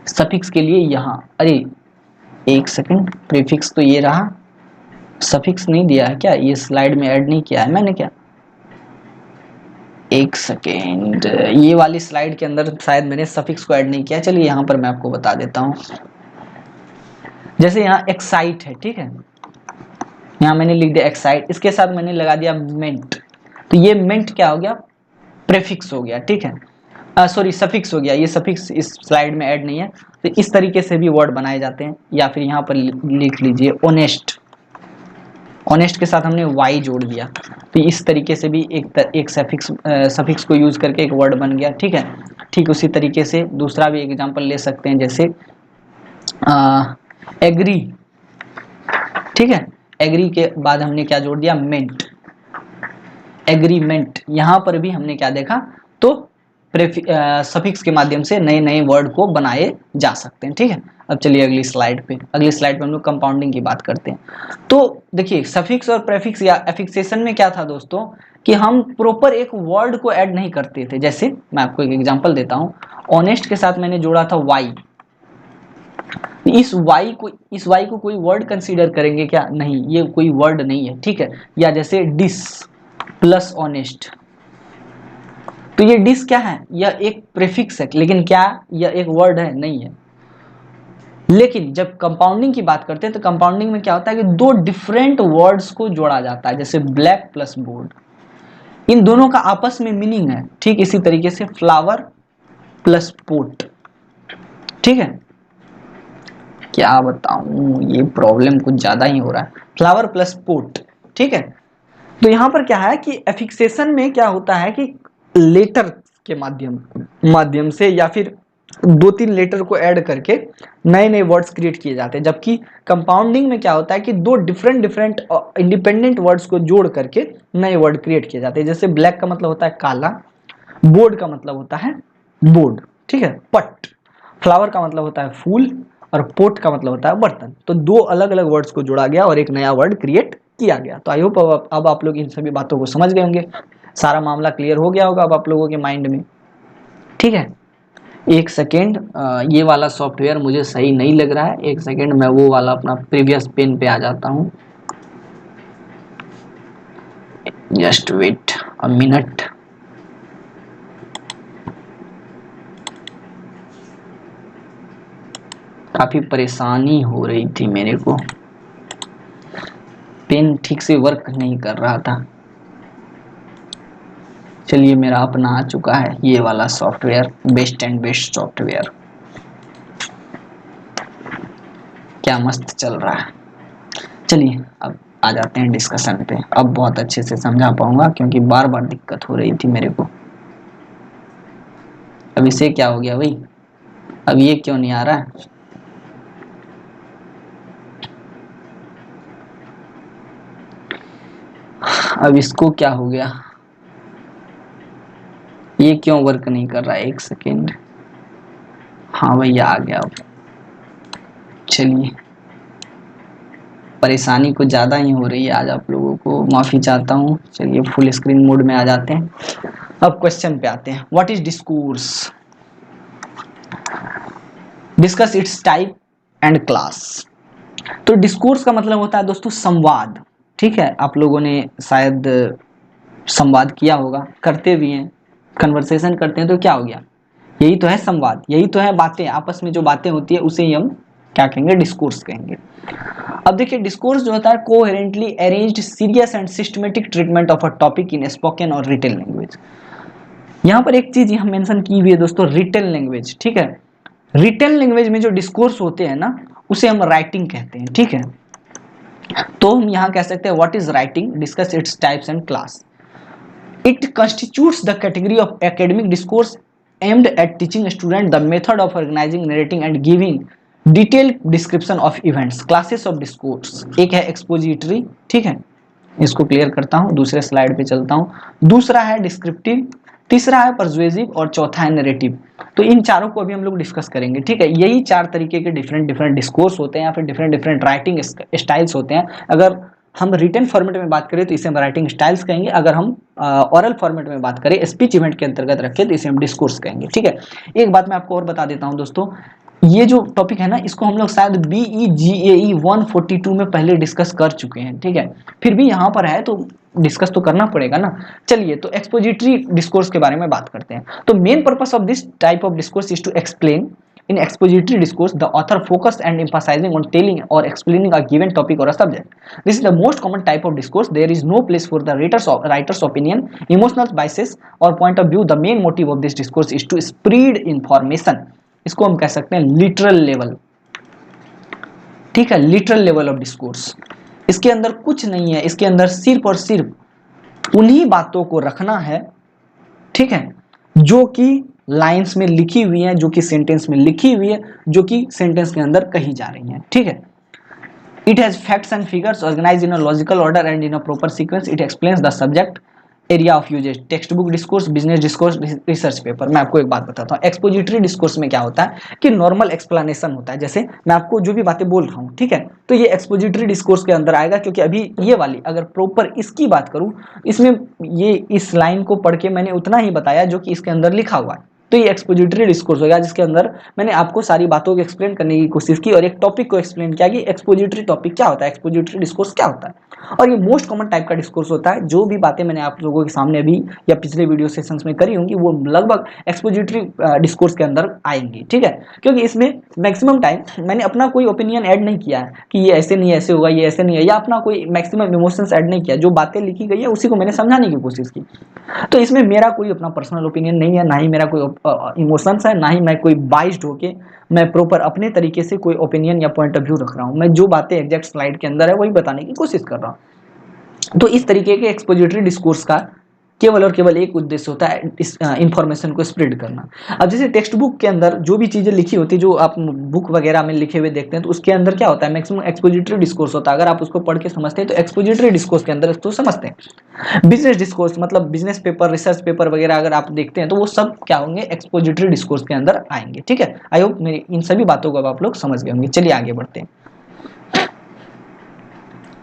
सफिक्स के लिए यहाँ, अरे एक सेकंड, प्रीफिक्स तो ये रहा, सफिक्स नहीं दिया है क्या? ये स्लाइड में ऐड नहीं किया है मैंने क्या? एक सेकेंड, ये वाली स्लाइड के अंदर शायद मैंने सफिक्स को ऐड नहीं किया। चलिए यहाँ पर मैं आपको बता देता हूँ। जैसे यहाँ एक्साइट है, ठीक है, यहाँ मैंने लिख दिया एक्साइट, इसके साथ मैंने लगा दिया मेंट, तो ये मेंट क्या हो गया? प्रेफिक्स हो गया, ठीक है, सॉरी सफिक्स हो गया। ये सफिक्स इस स्लाइड में ऐड नहीं है। तो इस तरीके से भी वर्ड बनाए जाते हैं। या फिर यहाँ पर लिख लीजिए ऑनेस्ट, ऑनेस्ट के साथ हमने वाई जोड़ दिया, तो इस तरीके से भी एक सफिक्स को यूज करके एक वर्ड बन गया, ठीक है। ठीक उसी तरीके से दूसरा भी एग्जांपल ले सकते हैं, जैसे एग्री, ठीक है। एग्री के बाद हमने क्या जोड़ दिया? मेंट, एग्रीमेंट। यहां पर भी हमने क्या देखा? तो सफिक्स के माध्यम से नए नए वर्ड को बनाए जा सकते हैं, ठीक है। अब चलिए अगली स्लाइड पे, अगली स्लाइड पे हम लोग कंपाउंडिंग की बात करते हैं। तो देखिए सफिक्स और प्रेफिक्स या एफिक्सेशन में क्या था दोस्तों, कि हम प्रॉपर एक वर्ड को ऐड नहीं करते थे। जैसे मैं आपको एक एग्जांपल देता हूं, ऑनेस्ट के साथ मैंने जोड़ा था वाई, इस वाई को कोई वर्ड कंसीडर करेंगे क्या? नहीं, ये कोई वर्ड नहीं है, ठीक है। या जैसे डिस प्लस ऑनेस्ट, तो ये डिस क्या है? यह एक प्रीफिक्स है, लेकिन क्या यह एक वर्ड है? नहीं है। लेकिन जब कंपाउंडिंग की बात करते हैं तो कंपाउंडिंग में क्या होता है कि दो डिफरेंट वर्ड्स को जोड़ा जाता है, जैसे ब्लैक प्लस बोर्ड, इन दोनों का आपस में मीनिंग है। ठीक इसी तरीके से फ्लावर प्लस पोट। ठीक है, क्या बताऊं, ये प्रॉब्लम कुछ ज्यादा ही हो रहा है, फ्लावर प्लस पोट। ठीक है, तो यहां पर क्या है कि एफिक्सेशन में क्या होता है कि लेटर के माध्यम से या फिर दो तीन लेटर को ऐड करके नए नए वर्ड्स क्रिएट किए जाते हैं, जबकि कंपाउंडिंग में क्या होता है कि दो डिफरेंट डिफरेंट इंडिपेंडेंट वर्ड्स को जोड़ करके नए वर्ड क्रिएट किए जाते हैं। जैसे ब्लैक का मतलब होता है काला, बोर्ड का मतलब होता है बोर्ड। ठीक है, पट फ्लावर का मतलब होता है फूल, और पोट का मतलब होता है बर्तन। तो दो अलग अलग वर्ड्स को जोड़ा गया और एक नया वर्ड क्रिएट किया गया। तो आई होप अब आप लोग इन सभी बातों को समझ गए होंगे, सारा मामला क्लियर हो गया होगा अब आप लोगों के माइंड में। ठीक है, एक सेकेंड, ये वाला सॉफ्टवेयर मुझे सही नहीं लग रहा है, एक सेकेंड मैं वो वाला अपना प्रीवियस पेन पे आ जाता हूँ, जस्ट वेट अ मिनट। काफी परेशानी हो रही थी मेरे को, पेन ठीक से वर्क नहीं कर रहा था। चलिए मेरा अपना आ चुका है ये वाला software, best and best software, क्या मस्त चल रहा है। चलिए अब आ जाते हैं डिस्कशन पे, अब बहुत अच्छे से समझा पाऊंगा क्योंकि बार बार दिक्कत हो रही थी मेरे को। अब इसे क्या हो गया भाई, अब ये क्यों नहीं आ रहा है, अब इसको क्या हो गया, ये क्यों वर्क नहीं कर रहा है, एक सेकेंड। हाँ भैया आ गया अब। चलिए परेशानी कुछ ज़्यादा ही हो रही है आज, आप लोगों को माफ़ी चाहता हूँ। चलिए फुल स्क्रीन मोड में आ जाते हैं, अब क्वेश्चन पे आते हैं। What is discourse, discuss it's type and class. तो डिस्कोर्स का मतलब होता है दोस्तों संवाद। ठीक है, आप लोगों ने शायद संवाद किया होगा, करते भी हैं, कन्वर्सेशन करते हैं, तो क्या हो गया, यही तो है संवाद, यही तो है बातें, आपस में जो बातें होती है उसे ही हम क्या कहेंगे, डिस्कोर्स कहेंगे। अब देखिए डिस्कोर्स जो होता है coherently arranged serious and systematic treatment of a topic in spoken और रिटन लैंग्वेज। यहाँ पर एक चीज यहाँ मेंशन की हुई है दोस्तों, रिटन लैंग्वेज। ठीक है, रिटन लैंग्वेज में जो डिस्कोर्स होते हैं ना उसे हम राइटिंग कहते हैं। ठीक है, तो हम यहाँ कह सकते हैं what is writing, discuss its types and class. It constitutes the category of academic discourse aimed at teaching students the method of organizing, narrating and giving detailed description of events. Classes of discourse, एक है expository, ठीक है, इसको clear करता हूँ, दूसरे slide पे चलता हूँ। दूसरा है डिस्क्रिप्टिव, तीसरा है परसुएसिव और चौथा है नरेटिव। तो इन चारों को अभी हम लोग डिस्कस करेंगे। ठीक है, यही चार तरीके के डिफरेंट डिफरेंट डिस्कोर्स होते हैं या फिर डिफरेंट डिफरेंट राइटिंग स्टाइल्स होते हैं। अगर हम रिटन फॉर्मेट में बात करें तो इसे हम राइटिंग स्टाइल्स कहेंगे, अगर हम ओरल फॉर्मेट में बात करें, स्पीच इवेंट के अंतर्गत रखें, तो इसे हम डिस्कोर्स कहेंगे। ठीक है, एक बात मैं आपको और बता देता हूं दोस्तों, ये जो टॉपिक है ना इसको हम लोग शायद BEGAE 142 में पहले डिस्कस कर चुके हैं। ठीक है, फिर भी यहाँ पर है तो डिस्कस तो करना पड़ेगा ना। चलिए तो एक्सपोजिटरी डिस्कोर्स के बारे में बात करते हैं। तो main purpose of this type of discourse is to explain. In expository discourse, the author focused and emphasizing on telling or explaining a given topic or a subject. This is the most common type of discourse. There is no place for the writer's opinion, emotional biases, or point of view. The main motive of this discourse is to spread information. इसको हम कह सकते हैं literal level. ठीक है, literal level of discourse, इसके अंदर कुछ नहीं है, इसके अंदर सिर्फ और सिर्फ उन्हीं बातों को रखना है, ठीक है, जो कि लाइंस में लिखी हुई है, जो कि सेंटेंस में लिखी हुई है, जो कि सेंटेंस के अंदर कही जा रही है। ठीक है, it has facts and figures organized in a logical order and in a proper sequence. It explains the subject area of usage, text book discourse, business discourse, research paper. मैं आपको एक बात बताता हूँ, एक्सपोजिटरी डिस्कोर्स में क्या होता है कि नॉर्मल एक्सप्लेनेशन होता है, जैसे मैं आपको जो भी बातें बोल रहा हूँ, ठीक है, तो ये एक्सपोजिटरी डिस्कोर्स के अंदर आएगा, क्योंकि अभी ये वाली अगर प्रॉपर इसकी बात करूँ, इसमें ये इस लाइन को पढ़ के मैंने उतना ही बताया जो कि इसके अंदर लिखा हुआ है। तो ये एक्सपोजिटरी डिस्कोर्स हो गया, जिसके अंदर मैंने आपको सारी बातों को एक्सप्लेन करने की कोशिश की और एक टॉपिक को एक्सप्लेन किया कि एक्सपोजिटरी टॉपिक क्या होता है, एक्सपोजिटरी डिस्कोर्स क्या होता है। और ये मोस्ट कॉमन टाइप का डिस्कोर्स होता है। जो भी बातें मैंने आप लोगों के सामने अभी या पिछले वीडियो सेशंस में करी होंगी वो लगभग एक्सपोजिटरी डिस्कोर्स के अंदर आएंगी, ठीक है। क्योंकि इसमें मैक्सिमम टाइम मैंने अपना कोई ओपिनियन ऐड नहीं किया है कि ये ऐसे नहीं ऐसे होगा, ये ऐसे नहीं है, या अपना कोई मैक्सिमम इमोशंस ऐड नहीं किया। जो बातें लिखी गई है उसी को मैंने समझाने की कोशिश की। तो इसमें मेरा कोई अपना पर्सनल ओपिनियन नहीं है, ना ही मेरा कोई इमोशंस है, ना ही मैं कोई बाइस्ड होके मैं प्रॉपर अपने तरीके से कोई ओपिनियन या पॉइंट ऑफ व्यू रख रहा हूँ। मैं जो बातें एग्जैक्ट स्लाइड के अंदर है वही बताने की कोशिश कर रहा हूँ। तो इस तरीके के एक्सपोजिटरी डिस्कोर्स का केवल और केवल एक उद्देश्य होता है, इस इंफॉर्मेशन को स्प्रेड करना। अब जैसे टेक्स्ट बुक के अंदर जो भी चीजें लिखी होती है, जो आप बुक वगैरह में लिखे हुए देखते हैं, तो उसके अंदर क्या होता है, मैक्सिमम एक्सपोजिटरी डिस्कोर्स होता है। अगर आप उसको पढ़ के समझते हैं तो एक्सपोजिटरी डिस्कोर्स के अंदर इसको समझते हैं। बिजनेस डिस्कोर्स मतलब बिजनेस पेपर, रिसर्च पेपर वगैरह अगर आप देखते हैं तो वो सब क्या होंगे, एक्सपोजिटरी डिस्कोर्स के अंदर आएंगे, ठीक है। आई होप मेरी इन सभी बातों को अब आप लोग समझ गए होंगे। चलिए आगे बढ़ते हैं,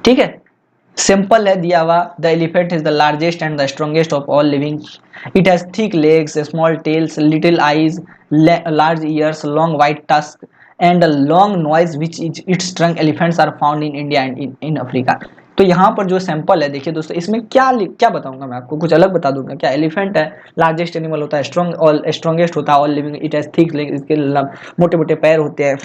ठीक है। सिंपल है दिया हुआ, the elephant is the largest and the strongest of all living. It has thick legs, small tails, little eyes, large ears, long white tusk and a long noise which is its trunk. Elephants are found in India and in Africa. तो यहाँ पर जो sample है देखिए दोस्तों, इसमें क्या क्या बताऊंगा मैं आपको, कुछ अलग बता दूंगा क्या। एलिफेंट है, लार्जेस्ट एनिमल होता है, स्ट्रॉन्गेस्ट होता है all living. It has thick legs, इसके मोटे मोटे पैर होते हैं।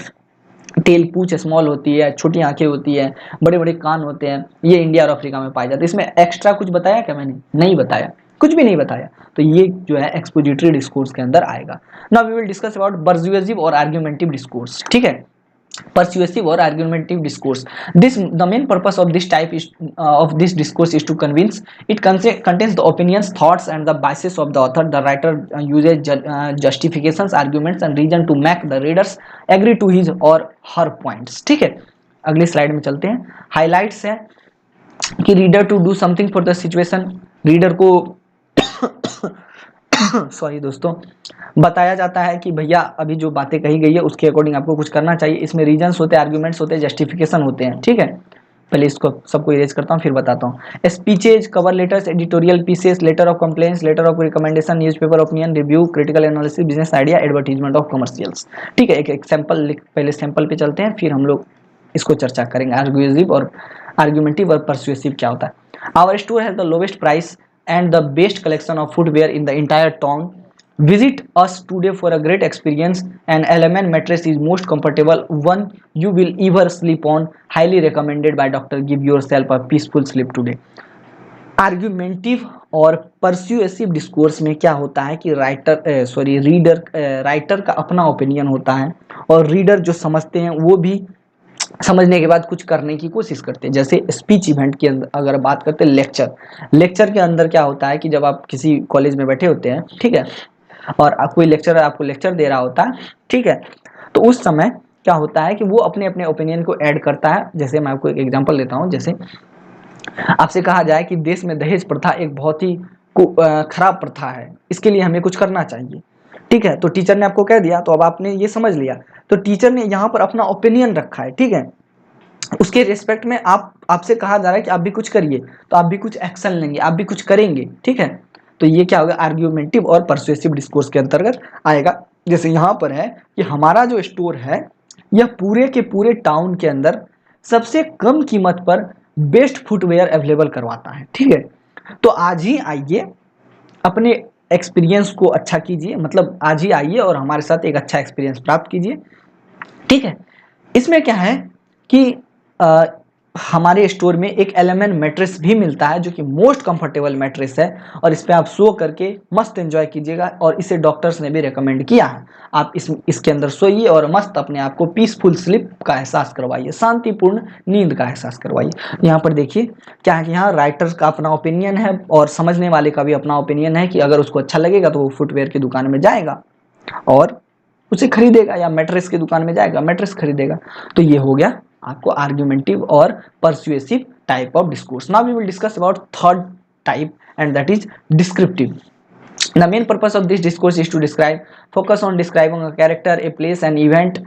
टेल पूछ स्मॉल होती है, छोटी आंखें होती है, बड़े बड़े कान होते हैं। ये इंडिया और अफ्रीका में पाए जाते हैं। इसमें एक्स्ट्रा कुछ बताया क्या मैंने? नहीं बताया, कुछ भी नहीं बताया। तो ये जो है एक्सपोजिटरी डिस्कोर्स के अंदर आएगा। Now we will discuss about persuasive और आर्गुमेंटिव डिस्कोर्स, ठीक है। persuasive or argumentative discourse, this the main purpose of this type is of this discourse is to convince. It contains the opinions, thoughts and the biases of the author. The writer uses justifications, arguments and reason to make the readers agree to his or her points, ठीक है। अगली slide में चलते हैं। Highlights है कि reader to do something for the situation, reader को sorry दोस्तों, बताया जाता है कि भैया अभी जो बातें कही गई है उसके अकॉर्डिंग आपको कुछ करना चाहिए। इसमें रीजंस होते हैं, आर्ग्यूमेंट्स होते हैं, जस्टिफिकेशन होते हैं, ठीक है। पहले इसको सबको इरेज करता हूँ फिर बताता हूँ। Speeches, cover letters, editorial pieces, letter of complaints, letter of recommendation, newspaper opinion, review, critical analysis, business idea, advertisement of commercials, ठीक है। एक एग्जाम्पल, पहले सैंपल पे चलते हैं फिर हम लोग इसको चर्चा करेंगे। आर्ग्यूजिव और आर्ग्यूमेंटिव और परसुएसिव क्या होता है। Our store has the lowest price and the best collection of footwear in the entire town. Visit us today for a great experience. An Element mattress is most comfortable one you will ever sleep on. Highly recommended by doctor. Give yourself a peaceful sleep today. आर्ग्यूमेंटिव और परस्यूएसिव discourse में क्या होता है कि writer का अपना opinion होता है और रीडर जो समझते हैं वो भी समझने के बाद कुछ करने की कोशिश करते हैं। जैसे स्पीच इवेंट के अंदर अगर बात करते हैं, लेक्चर के अंदर क्या होता है कि जब आप किसी कॉलेज में बैठे होते हैं, ठीक है, और कोई लेक्चरर आपको लेक्चर दे रहा होता है, ठीक है, तो उस समय क्या होता है कि वो अपने अपने ओपिनियन को ऐड करता है। जैसे मैं आपको एक एग्जांपल देता हूँ। जैसे आपसे कहा जाए कि देश में दहेज प्रथा एक बहुत ही खराब प्रथा है, इसके लिए हमें कुछ करना चाहिए, ठीक है। तो टीचर ने आपको कह दिया, तो अब आपने ये समझ लिया, तो टीचर ने यहाँ पर अपना ओपिनियन रखा है, ठीक है। उसके रिस्पेक्ट में आपसे कहा जा रहा है कि आप भी कुछ करिए, तो आप भी कुछ एक्शन लेंगे, आप भी कुछ करेंगे, ठीक है। तो ये क्या होगा, आर्ग्यूमेंटिव और परसुएसिव डिस्कोर्स के अंतर्गत आएगा। जैसे यहाँ पर है कि हमारा जो स्टोर है यह पूरे के पूरे टाउन के अंदर सबसे कम कीमत पर बेस्ट फुटवेयर अवेलेबल करवाता है, ठीक है। तो आज ही आइए, अपने एक्सपीरियंस को अच्छा कीजिए, मतलब आज ही आइए और हमारे साथ एक अच्छा एक्सपीरियंस प्राप्त कीजिए, ठीक है। इसमें क्या है कि हमारे स्टोर में एक एलिमेंट मैट्रेस भी मिलता है जो कि मोस्ट कंफर्टेबल मैट्रेस है और इस पे आप सो करके मस्त एंजॉय कीजिएगा और इसे डॉक्टर्स ने भी रेकमेंड किया है। आप इसके अंदर सोइए और मस्त अपने आप को पीसफुल स्लीप का एहसास करवाइए, शांतिपूर्ण नींद का एहसास करवाइए। यहाँ पर देखिए क्या है कि यहाँ राइटर्स का अपना ओपिनियन है और समझने वाले का भी अपना ओपिनियन है कि अगर उसको अच्छा लगेगा तो वो फुटवेयर की दुकान में जाएगा और उसे खरीदेगा, या मैट्रेस की दुकान में जाएगा मैट्रेस खरीदेगा। तो ये हो गया आपको आर्ग्यूमेंटिव और persuasive type of discourse. Now we will discuss about third type and that is descriptive. The main purpose of this discourse is to focus on describing a character, a place, an event,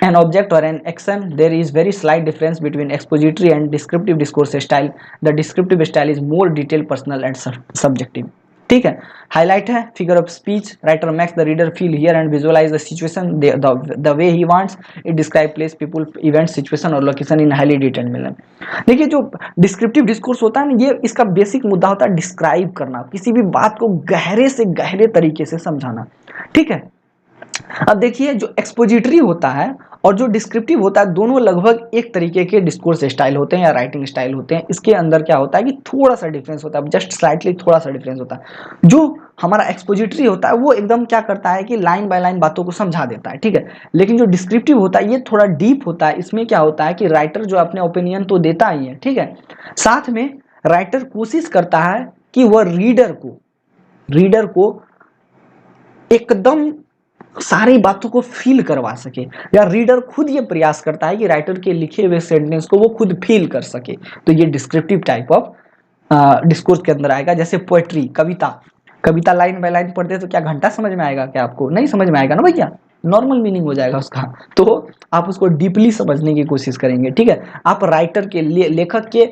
an object or an action. There is very slight difference between expository and descriptive discourse style. The descriptive style is more detailed, personal and subjective. ठीक है। Highlight है figure of speech, writer makes the reader feel here and visualise the situation the way he wants, it describe place people event situation और location in highly detailed manner. देखिए जो descriptive discourse होता है ना, ये इसका basic मुद्दा होता है डिस्क्राइब करना, किसी भी बात को गहरे से गहरे तरीके से समझाना, ठीक है। अब देखिए जो एक्सपोजिटरी होता है और जो डिस्क्रिप्टिव होता है, दोनों लगभग एक तरीके के डिस्कोर्स स्टाइल होते हैं या राइटिंग स्टाइल होते हैं। इसके अंदर क्या होता है कि थोड़ा सा डिफरेंस होता है, जस्ट स्लाइटली थोड़ा सा डिफरेंस होता है। जो हमारा एक्सपोजिटरी होता है वो एकदम क्या करता है कि लाइन बाय लाइन बातों को समझा देता है, ठीक है। लेकिन जो डिस्क्रिप्टिव होता है ये थोड़ा डीप होता है। इसमें क्या होता है कि राइटर जो अपने ओपिनियन तो देता ही है, ठीक है, साथ में राइटर कोशिश करता है कि वह रीडर को एकदम सारी बातों को फील करवा सके, या रीडर खुद ये प्रयास करता है कि राइटर के लिखे हुए सेंटेंस को वो खुद फील कर सके। तो ये डिस्क्रिप्टिव टाइप ऑफ डिस्कोर्स के अंदर आएगा। जैसे poetry, Kavita line by line पढ़ते तो क्या घंटा समझ में आएगा? क्या आपको नहीं समझ में आएगा ना भैया, नॉर्मल मीनिंग हो जाएगा उसका। तो आप उसको डीपली समझने की कोशिश करेंगे, ठीक है। आप राइटर के लिए लेखक के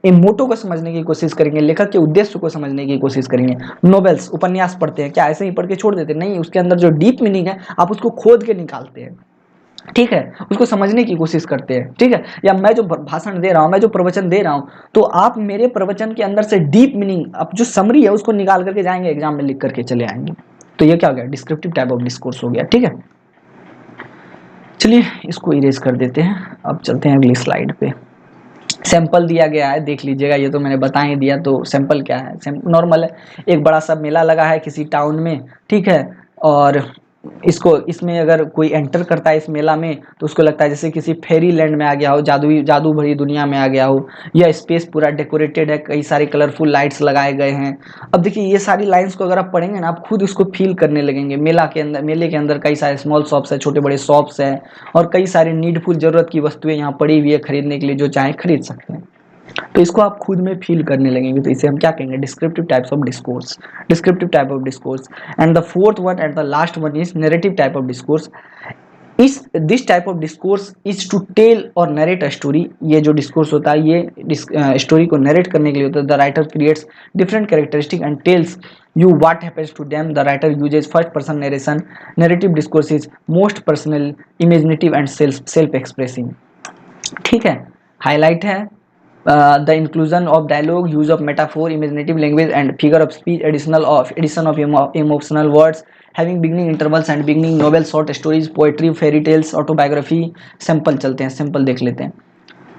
मोटो को समझने की कोशिश करेंगे, लेखक के उद्देश्य को समझने की कोशिश करेंगे। नोवेल्स, उपन्यास पढ़ते हैं, क्या ऐसे ही पढ़ के छोड़ देते? नहीं, उसके अंदर जो डीप मीनिंग है आप उसको खोद के निकालते हैं, ठीक है, उसको समझने की कोशिश करते हैं, ठीक है। या मैं जो भाषण दे रहा हूँ, मैं जो प्रवचन दे रहा हूँ, तो आप मेरे प्रवचन के अंदर से डीप मीनिंग, अब जो समरी है उसको निकाल करके जाएंगे, एग्जाम में लिख करके चले आएंगे। तो ये क्या हो गया? डिस्क्रिप्टिव टाइप ऑफ डिस्कोर्स हो गया, ठीक है। चलिए इसको इरेज कर देते हैं, अब चलते हैं अगली स्लाइड पे। सैंपल दिया गया है, देख लीजिएगा, ये तो मैंने बता ही दिया। तो सैंपल क्या है? नॉर्मल है, एक बड़ा सा मेला लगा है किसी टाउन में, ठीक है, और इसमें अगर कोई एंटर करता है इस मेला में तो उसको लगता है जैसे किसी फेरी लैंड में आ गया हो, जादू भरी दुनिया में आ गया हो। यह स्पेस पूरा डेकोरेटेड है, कई सारे कलरफुल लाइट्स लगाए गए हैं। अब देखिए ये सारी लाइंस को अगर आप पढ़ेंगे ना, आप खुद उसको फील करने लगेंगे। मेले के अंदर कई सारे स्मॉल शॉप्स है, छोटे बड़े शॉप्स हैं, और कई सारे नीडफुल जरूरत की वस्तुएं यहाँ पड़ी हुई है खरीदने के लिए, जो चाहे खरीद सकते हैं। तो इसको आप खुद में फील करने लगेंगे, तो इसे हम क्या कहेंगे? Descriptive types of discourse, descriptive type of discourse. And the fourth one and the last one is narrative type of discourse. This type of discourse is to tell और नरेट अ स्टोरी। ये जो discourse होता है ये story को narrate करने के लिए होता है। The writer creates different characteristic and tells you what happens to them. The writer uses first person narration. Narrative discourse is most personal, imaginative and self expressing, ठीक है। हाईलाइट है the inclusion of dialogue, use of metaphor, imaginative language and figure of speech, addition of emotional words, having beginning intervals and beginning novel, short stories, poetry, fairy tales, autobiography। Sample चलते हैं, sample देख लेते हैं।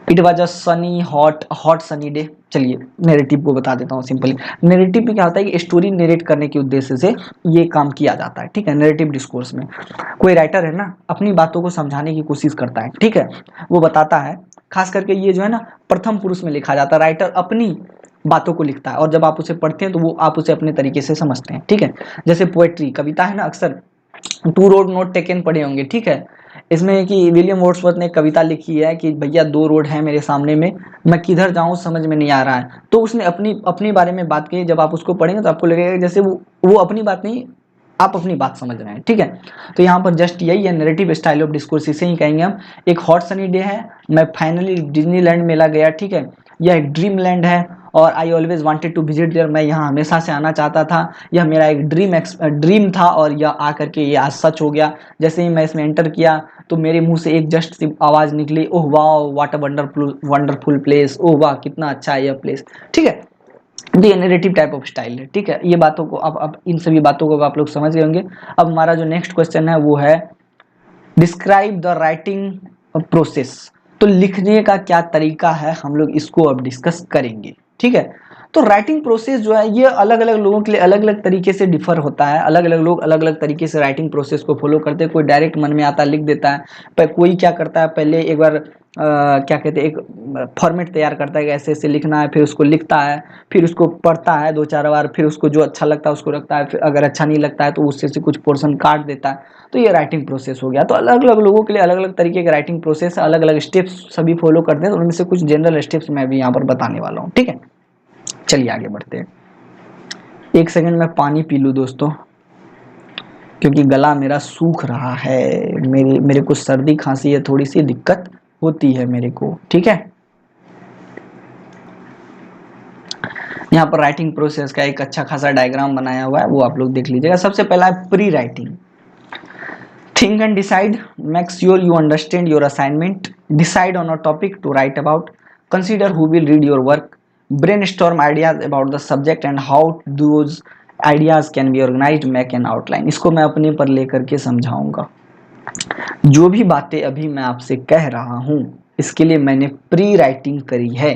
It was a Sunny hot sunny day. चलिए narrative को बता देता हूँ सिंपली। नेरेटिव में क्या होता है कि स्टोरी नेरेट करने के उद्देश्य से ये काम किया जाता है, ठीक है। नेरेटिव डिस्कोर्स में कोई राइटर है ना, अपनी बातों को समझाने की कोशिश करता है, ठीक है, वो बताता है। खास करके ये जो है ना प्रथम पुरुष में लिखा जाता है, राइटर अपनी बातों को लिखता है, और जब आप उसे पढ़ते हैं तो वो आप उसे अपने तरीके से समझते हैं, ठीक है। जैसे पोएट्री, कविता है ना, अक्सर टू रोड नॉट टेकन पढ़े होंगे, ठीक है। इसमें कि विलियम वर्ड्सवर्थ ने कविता लिखी है कि भैया दो रोड है मेरे सामने में, मैं किधर जाऊं समझ में नहीं आ रहा है। तो उसने अपनी अपने बारे में बात की। जब आप उसको पढ़ेंगे तो आपको लगेगा जैसे वो अपनी बात नहीं, आप अपनी बात समझ रहे हैं, ठीक है। तो यहाँ पर जस्ट यही है नैरेटिव स्टाइल ऑफ डिस्कोर्स, इसे ही कहेंगे हम। एक हॉट सनी डे है, मैं फाइनली डिज्नीलैंड मेला गया, ठीक है। यह एक ड्रीम लैंड है और I always wanted to visit there, मैं यहाँ हमेशा से आना चाहता था। यह मेरा एक ड्रीम था और यह आकर के ये आज सच हो गया। जैसे ही मैं इसमें एंटर किया तो मेरे मुंह से एक जस्ट सी आवाज़ निकली, ओह वाह व्हाट अ वंडरफुल प्लेस, ओह वाह कितना अच्छा है यह प्लेस, ठीक है। ये नैरेटिव टाइप ऑफ स्टाइल है, ठीक है। ये बातों को अब इन सभी बातों को आप लोग समझ गए होंगे। अब हमारा जो नेक्स्ट क्वेश्चन है वो है डिस्क्राइब द राइटिंग प्रोसेस। तो लिखने का क्या तरीका है, हम लोग इसको अब डिस्कस करेंगे, ठीक है। तो राइटिंग प्रोसेस जो है ये अलग अलग लोगों के लिए अलग अलग तरीके से डिफर होता है। अलग अलग लोग अलग अलग तरीके से राइटिंग प्रोसेस को फॉलो करते हैं। कोई डायरेक्ट मन में आता है लिख देता है, पर कोई क्या करता है पहले एक बार क्या कहते हैं एक फॉर्मेट तैयार करता है कि ऐसे ऐसे लिखना है, फिर उसको लिखता है, फिर उसको पढ़ता है दो चार बार, फिर उसको जो अच्छा लगता है उसको रखता है, फिर अगर अच्छा नहीं लगता है तो उससे से कुछ पोर्शन काट देता है। तो ये राइटिंग प्रोसेस हो गया। तो अलग अलग लोगों के लिए अलग अलग तरीके के राइटिंग प्रोसेस, अलग अलग स्टेप्स सभी फॉलो करते हैं। तो उनमें से कुछ जनरल स्टेप्स मैं भी यहाँ पर बताने वाला हूँ, ठीक है। चलिए आगे बढ़ते हैं। एक सेकंड में पानी पी लूँ दोस्तों, क्योंकि गला मेरा सूख रहा है। मेरे को सर्दी खांसी है, थोड़ी सी दिक्कत होती है मेरे को, ठीक है। यहाँ पर राइटिंग प्रोसेस का एक अच्छा खासा डायग्राम बनाया हुआ है, वो आप लोग देख लीजिएगा। सबसे पहला है pre writing. Think and decide, make sure you understand your assignment, decide on a topic to write about, consider who will read your work, brainstorm ideas about the subject and how those ideas can be organized, make an outline. इसको मैं अपने पर लेकर के समझाऊंगा। जो भी बातें अभी मैं आपसे कह रहा हूं इसके लिए मैंने प्री राइटिंग करी है।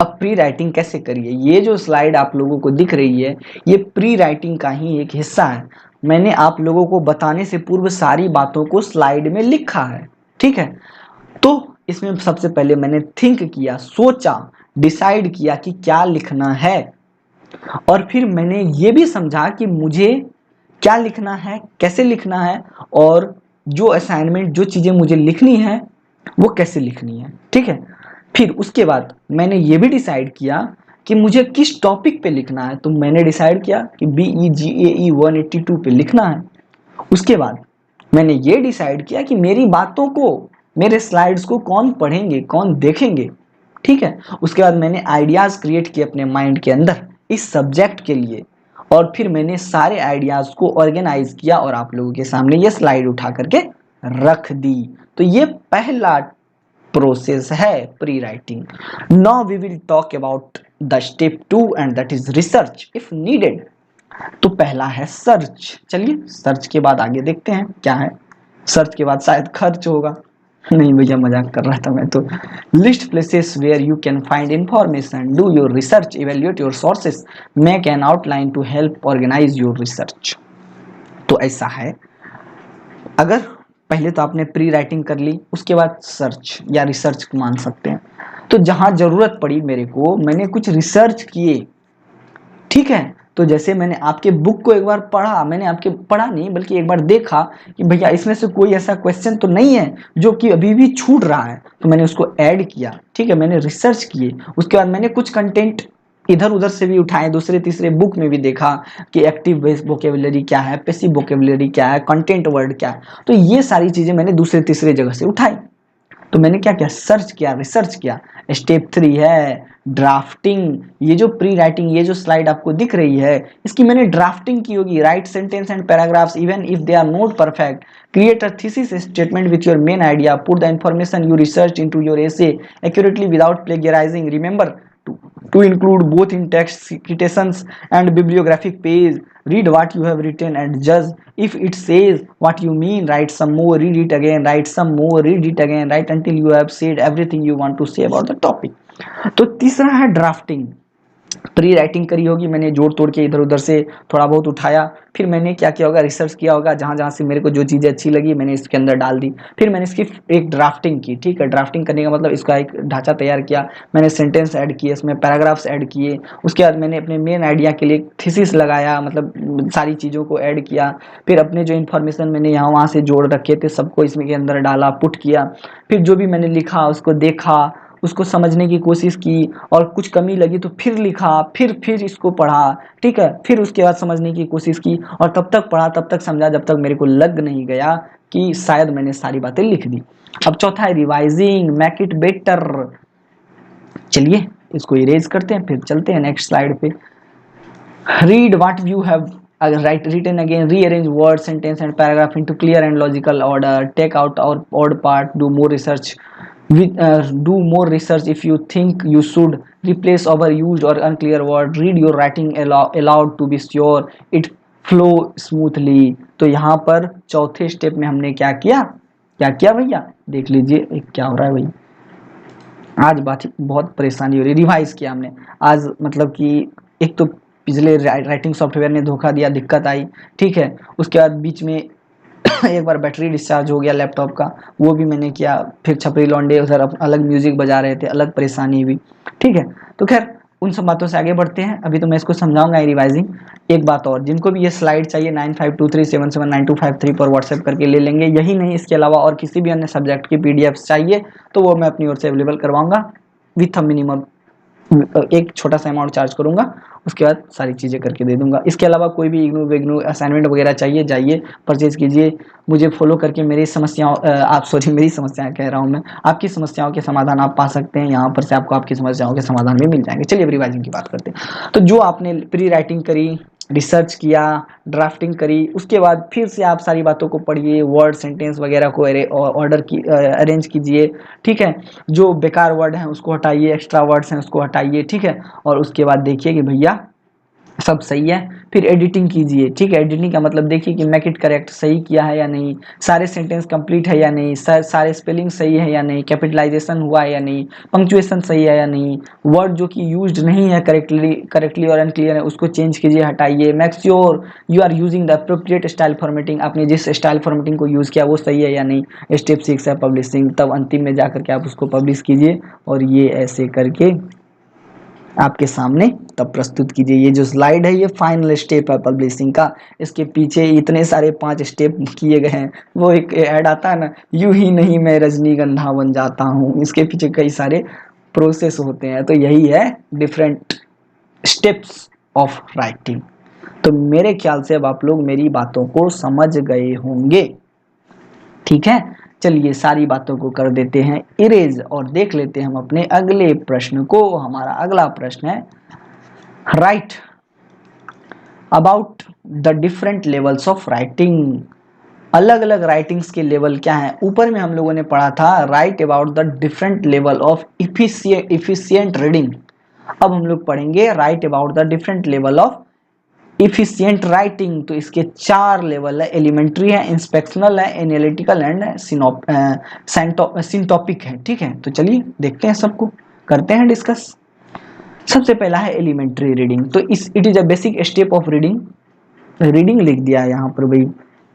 अब प्री राइटिंग कैसे करिए, ये जो स्लाइड आप लोगों को दिख रही है ये प्री राइटिंग का ही एक हिस्सा है। मैंने आप लोगों को बताने से पूर्व सारी बातों को स्लाइड में लिखा है, ठीक है। तो इसमें सबसे पहले मैंने थिंक किया, सोचा, डिसाइड किया कि क्या लिखना है, और फिर मैंने ये भी समझा कि मुझे क्या लिखना है, कैसे लिखना है, और जो असाइनमेंट, जो चीजें मुझे लिखनी है वो कैसे लिखनी है, ठीक है। फिर उसके बाद मैंने ये भी डिसाइड किया कि मुझे किस टॉपिक पे लिखना है, तो मैंने डिसाइड किया कि BEGAE 182 पे लिखना है। उसके बाद मैंने ये डिसाइड किया कि मेरी बातों को, मेरे स्लाइड्स को कौन पढ़ेंगे, कौन देखेंगे, ठीक है। उसके बाद मैंने आइडियाज क्रिएट किए अपने माइंड के अंदर इस सब्जेक्ट के लिए, और फिर मैंने सारे आइडियाज को ऑर्गेनाइज किया और आप लोगों के सामने ये स्लाइड उठा करके रख दी। तो ये पहला प्रोसेस है pre writing. Now we will talk about the step 2 and that is research if needed. तो पहला है सर्च। चलिए सर्च के बाद आगे देखते हैं क्या है। सर्च के बाद शायद खर्च होगा। नहीं भैया मजाक कर रहा था मैं तो। List places where you can find information, do your research, evaluate your sources, make an outline to help organize your research. तो ऐसा है, अगर पहले तो आपने प्री राइटिंग कर ली, उसके बाद सर्च या रिसर्च मान सकते हैं। तो जहां जरूरत पड़ी मेरे को, मैंने कुछ रिसर्च किए, ठीक है। तो जैसे मैंने आपके बुक को एक बार पढ़ा, मैंने आपके पढ़ा नहीं बल्कि एक बार देखा कि भैया इसमें से कोई ऐसा क्वेश्चन तो नहीं है जो कि अभी भी छूट रहा है, तो मैंने उसको ऐड किया, ठीक है। मैंने रिसर्च किए, उसके बाद मैंने कुछ कंटेंट इधर उधर से भी उठाए, दूसरे तीसरे बुक में भी देखा कि एक्टिव बेस वोकेबुलरी क्या है, पैसिव वोकेबुलरी क्या है, कंटेंट वर्ड क्या है। तो ये सारी चीजें मैंने दूसरे तीसरे जगह से उठाई। तो मैंने क्या किया, सर्च किया, रिसर्च किया। स्टेप 3 है ड्राफ्टिंग। ये जो प्री राइटिंग, ये जो स्लाइड आपको दिख रही है, इसकी मैंने ड्राफ्टिंग की होगी। Write sentence and paragraphs even if they are not perfect, create a thesis statement with your main idea, put the information you research into your essay accurately without plagiarising, remember to include both in text citations and bibliographic page, read what you have written and judge if it says what you mean, write some more, read it again, write some more, read it again, write until you have said everything you want to say about the topic। तो तीसरा है drafting. Pre writing करी होगी मैंने, जोड़ तोड़ के इधर उधर से थोड़ा बहुत उठाया, फिर मैंने क्या किया होगा, रिसर्च किया होगा, जहां जहां से मेरे को जो चीज़ें अच्छी लगी मैंने इसके अंदर डाल दी। फिर मैंने इसकी एक ड्राफ्टिंग की, ठीक है। ड्राफ्टिंग करने का मतलब इसका एक ढांचा तैयार किया, मैंने सेंटेंस ऐड किए, इसमें पैराग्राफ्स ऐड किए। उसके बाद मैंने अपने मेन आइडिया के लिए थीसिस लगाया, मतलब सारी चीज़ों को ऐड किया। फिर अपने जो इन्फॉर्मेशन मैंने यहाँ वहाँ से जोड़ रखे थे सबको इसमें के अंदर डाला, पुट किया। फिर जो भी मैंने लिखा उसको देखा, उसको समझने की कोशिश की, और कुछ कमी लगी तो फिर लिखा, फिर इसको पढ़ा, ठीक है। फिर उसके बाद समझने की कोशिश की, और तब तक पढ़ा, तब तक समझा जब तक मेरे को लग नहीं गया कि शायद मैंने सारी बातें लिख दी। अब चौथा है रिवाइजिंग, मेक इट बेटर। चलिए इसको इरेज करते हैं, फिर चलते हैं नेक्स्ट स्लाइड पे। Read what you have written again, rearrange words, sentence and paragraph into clear and logical order, take out or odd part, do more research if you think you should, replace overused or unclear word, read your writing aloud to be sure it flow smoothly। तो यहाँ पर चौथे step में हमने क्या किया, क्या किया भैया देख लीजिए क्या हो रहा है भाई। आज बात बहुत परेशानी हो रही, रिवाइज किया हमने आज, मतलब कि एक तो पिछले राइटिंग सॉफ्टवेयर ने धोखा दिया, दिक्कत आई, ठीक है। उसके बाद बीच में एक बार बैटरी डिस्चार्ज हो गया लैपटॉप का, वो भी मैंने किया। फिर छपरी लौंडे उधर अलग म्यूजिक बजा रहे थे, अलग परेशानी हुई, ठीक है। तो खैर उन सब बातों से आगे बढ़ते हैं, अभी तो मैं इसको समझाऊंगा रिवाइजिंग। एक बात और, जिनको भी ये स्लाइड चाहिए 9523779253 पर व्हाट्सएप करके ले लेंगे। यही नहीं, इसके अलावा और किसी भी अन्य सब्जेक्ट की PDF चाहिए तो वो मैं अपनी ओर से अवेलेबल करवाऊंगा विथ अ मिनिमम एक छोटा सा अमाउंट चार्ज करूंगा, उसके बाद सारी चीज़ें करके दे दूंगा। इसके अलावा कोई भी इग्नू विग्नू असाइनमेंट वगैरह चाहिए, जाइए परचेज कीजिए, मुझे फॉलो करके मेरी समस्याओं आप सॉरी मेरी समस्याएं कह रहा हूँ मैं, आपकी समस्याओं के समाधान आप पा सकते हैं यहाँ पर से, आपको आपकी समस्याओं के समाधान भी मिल जाएंगे। चलिए अब रिवाइजिंग की बात करते हैं। तो जो आपने प्री राइटिंग करी, रिसर्च किया, ड्राफ्टिंग करी, उसके बाद फिर से आप सारी बातों को पढ़िए, वर्ड सेंटेंस वगैरह को ऑर्डर की अरेंज कीजिए, ठीक है। जो बेकार वर्ड हैं उसको हटाइए, एक्स्ट्रा वर्ड्स हैं उसको हटाइए, ठीक है। और उसके बाद देखिए कि भैया सब सही है, फिर एडिटिंग कीजिए, ठीक है। एडिटिंग का मतलब देखिए कि मैक इट करेक्ट सही किया है या नहीं, सारे सेंटेंस कंप्लीट है या नहीं, सारे स्पेलिंग सही है या नहीं, कैपिटलाइजेशन हुआ है या नहीं, पंक्चुएशन सही है या नहीं, वर्ड जो कि यूज्ड नहीं है करेक्टली और अनक्लियर है उसको चेंज कीजिए, हटाइए। Make sure you are using the appropriate style formatting, आपने जिस स्टाइल फॉर्मेटिंग को यूज़ किया वो सही है या नहीं। स्टेप 6 है पब्लिशिंग, तब अंतिम में जा करके आप उसको पब्लिश कीजिए, और ये ऐसे करके आपके सामने तब प्रस्तुत कीजिए। ये जो स्लाइड है ये फाइनल स्टेप है पब्लिशिंग का, इसके पीछे इतने सारे 5 स्टेप किए गए हैं। वो एक ऐड आता है ना, यूं ही नहीं मैं रजनीगंधा बन जाता हूँ, इसके पीछे कई सारे प्रोसेस होते हैं। तो यही है डिफरेंट स्टेप्स ऑफ राइटिंग। तो मेरे ख्याल से अब आप लोग मेरी बातों को समझ गए होंगे, ठीक है। चलिए सारी बातों को कर देते हैं इरेज और देख लेते हैं हम अपने अगले प्रश्न को। हमारा अगला प्रश्न है, right about the different levels of writing. अलग अलग राइटिंग्स के लेवल क्या हैं। ऊपर में हम लोगों ने पढ़ा था right about the different level of efficient reading. अब हम लोग पढ़ेंगे right about the different level of efficient writing. तो इसके 4 लेवल है, एलिमेंट्री है, इंस्पेक्शनल है, एनालिटिकल एंड सिंटॉपिक है, ठीक है। तो चलिए देखते हैं, सबको करते हैं डिस्कस। सबसे पहला है एलिमेंट्री रीडिंग। तो it is a basic step of reading, reading लिख दिया है यहाँ पर भाई,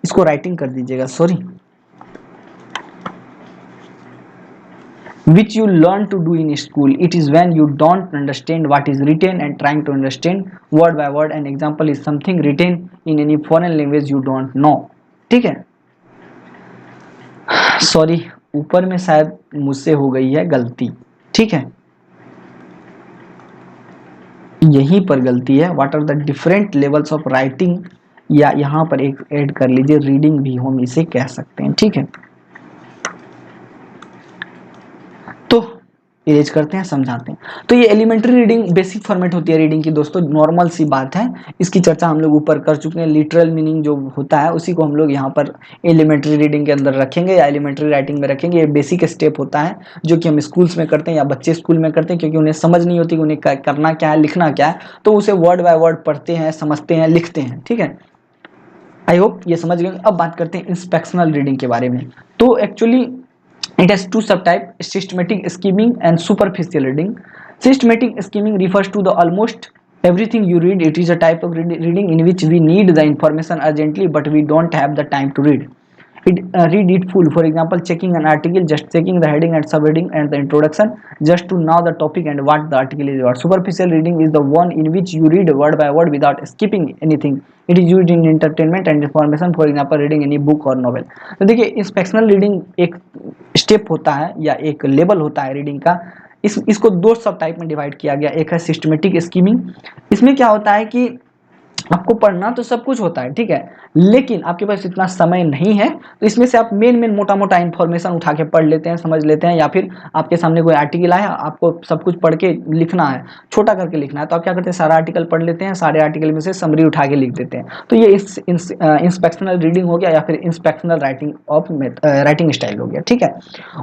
इसको राइटिंग कर दीजिएगा, sorry. which you learn to do in school. It is when you don't understand what is written and trying to understand word by word. An example is something written in any foreign language you don't know, ठीक है। Sorry ऊपर में शायद मुझसे हो गई है गलती, ठीक है, यहीं पर गलती है। What are the different levels of writing, या यहाँ पर एक ऐड कर लीजिए, रीडिंग भी हम इसे कह सकते हैं, ठीक है। तो इरेज करते हैं, समझाते हैं। तो ये एलिमेंट्री रीडिंग बेसिक फॉर्मेट होती है रीडिंग की दोस्तों, नॉर्मल सी बात है। इसकी चर्चा हम लोग ऊपर कर चुके हैं। लिटरल मीनिंग जो होता है उसी को हम लोग यहाँ पर एलिमेंट्री रीडिंग के अंदर रखेंगे या एलिमेंट्री राइटिंग में रखेंगे। ये बेसिक स्टेप होता है जो कि हम स्कूल्स में करते हैं या बच्चे स्कूल में करते हैं, क्योंकि उन्हें समझ नहीं होती कि उन्हें करना क्या है, लिखना क्या है, तो उसे वर्ड बाय वर्ड पढ़ते हैं, समझते हैं, लिखते हैं, ठीक है। आई होप ये समझ गए। अब बात करते हैं इंस्पेक्शनल रीडिंग के बारे में। तो actually it has two subtype, systematic skimming and superficial reading. Systematic skimming refers to the almost everything you read. It is a type of reading in which we need the information urgently but we don't have the time to read it full. For example, checking an article, just checking the heading and subheading and the introduction just to know the topic and what the article is about. Superficial reading is the one in which you read word by word without skipping anything. It is used in entertainment and information, for example reading any book or novel. तो देखिए इंस्पेक्शनल reading एक step होता है या एक level होता है reading का। इसको 2 सब टाइप में डिवाइड किया गया। एक है सिस्टमेटिक स्कीमिंग। इसमें क्या होता है कि आपको पढ़ना तो सब कुछ होता है, ठीक है, लेकिन आपके पास इतना समय नहीं है, तो इसमें से आप मेन मोटा मोटा इंफॉर्मेशन उठा के पढ़ लेते हैं, समझ लेते हैं, या फिर आपके सामने कोई आर्टिकल आया, आपको सब कुछ पढ़ के लिखना है, छोटा करके लिखना है, तो आप क्या करते हैं, सारा आर्टिकल पढ़ लेते हैं, सारे आर्टिकल में से समरी उठा के लिख देते हैं। तो ये इंस्पेक्शनल रीडिंग हो गया या फिर इंस्पेक्शनल राइटिंग स्टाइल हो गया, ठीक है।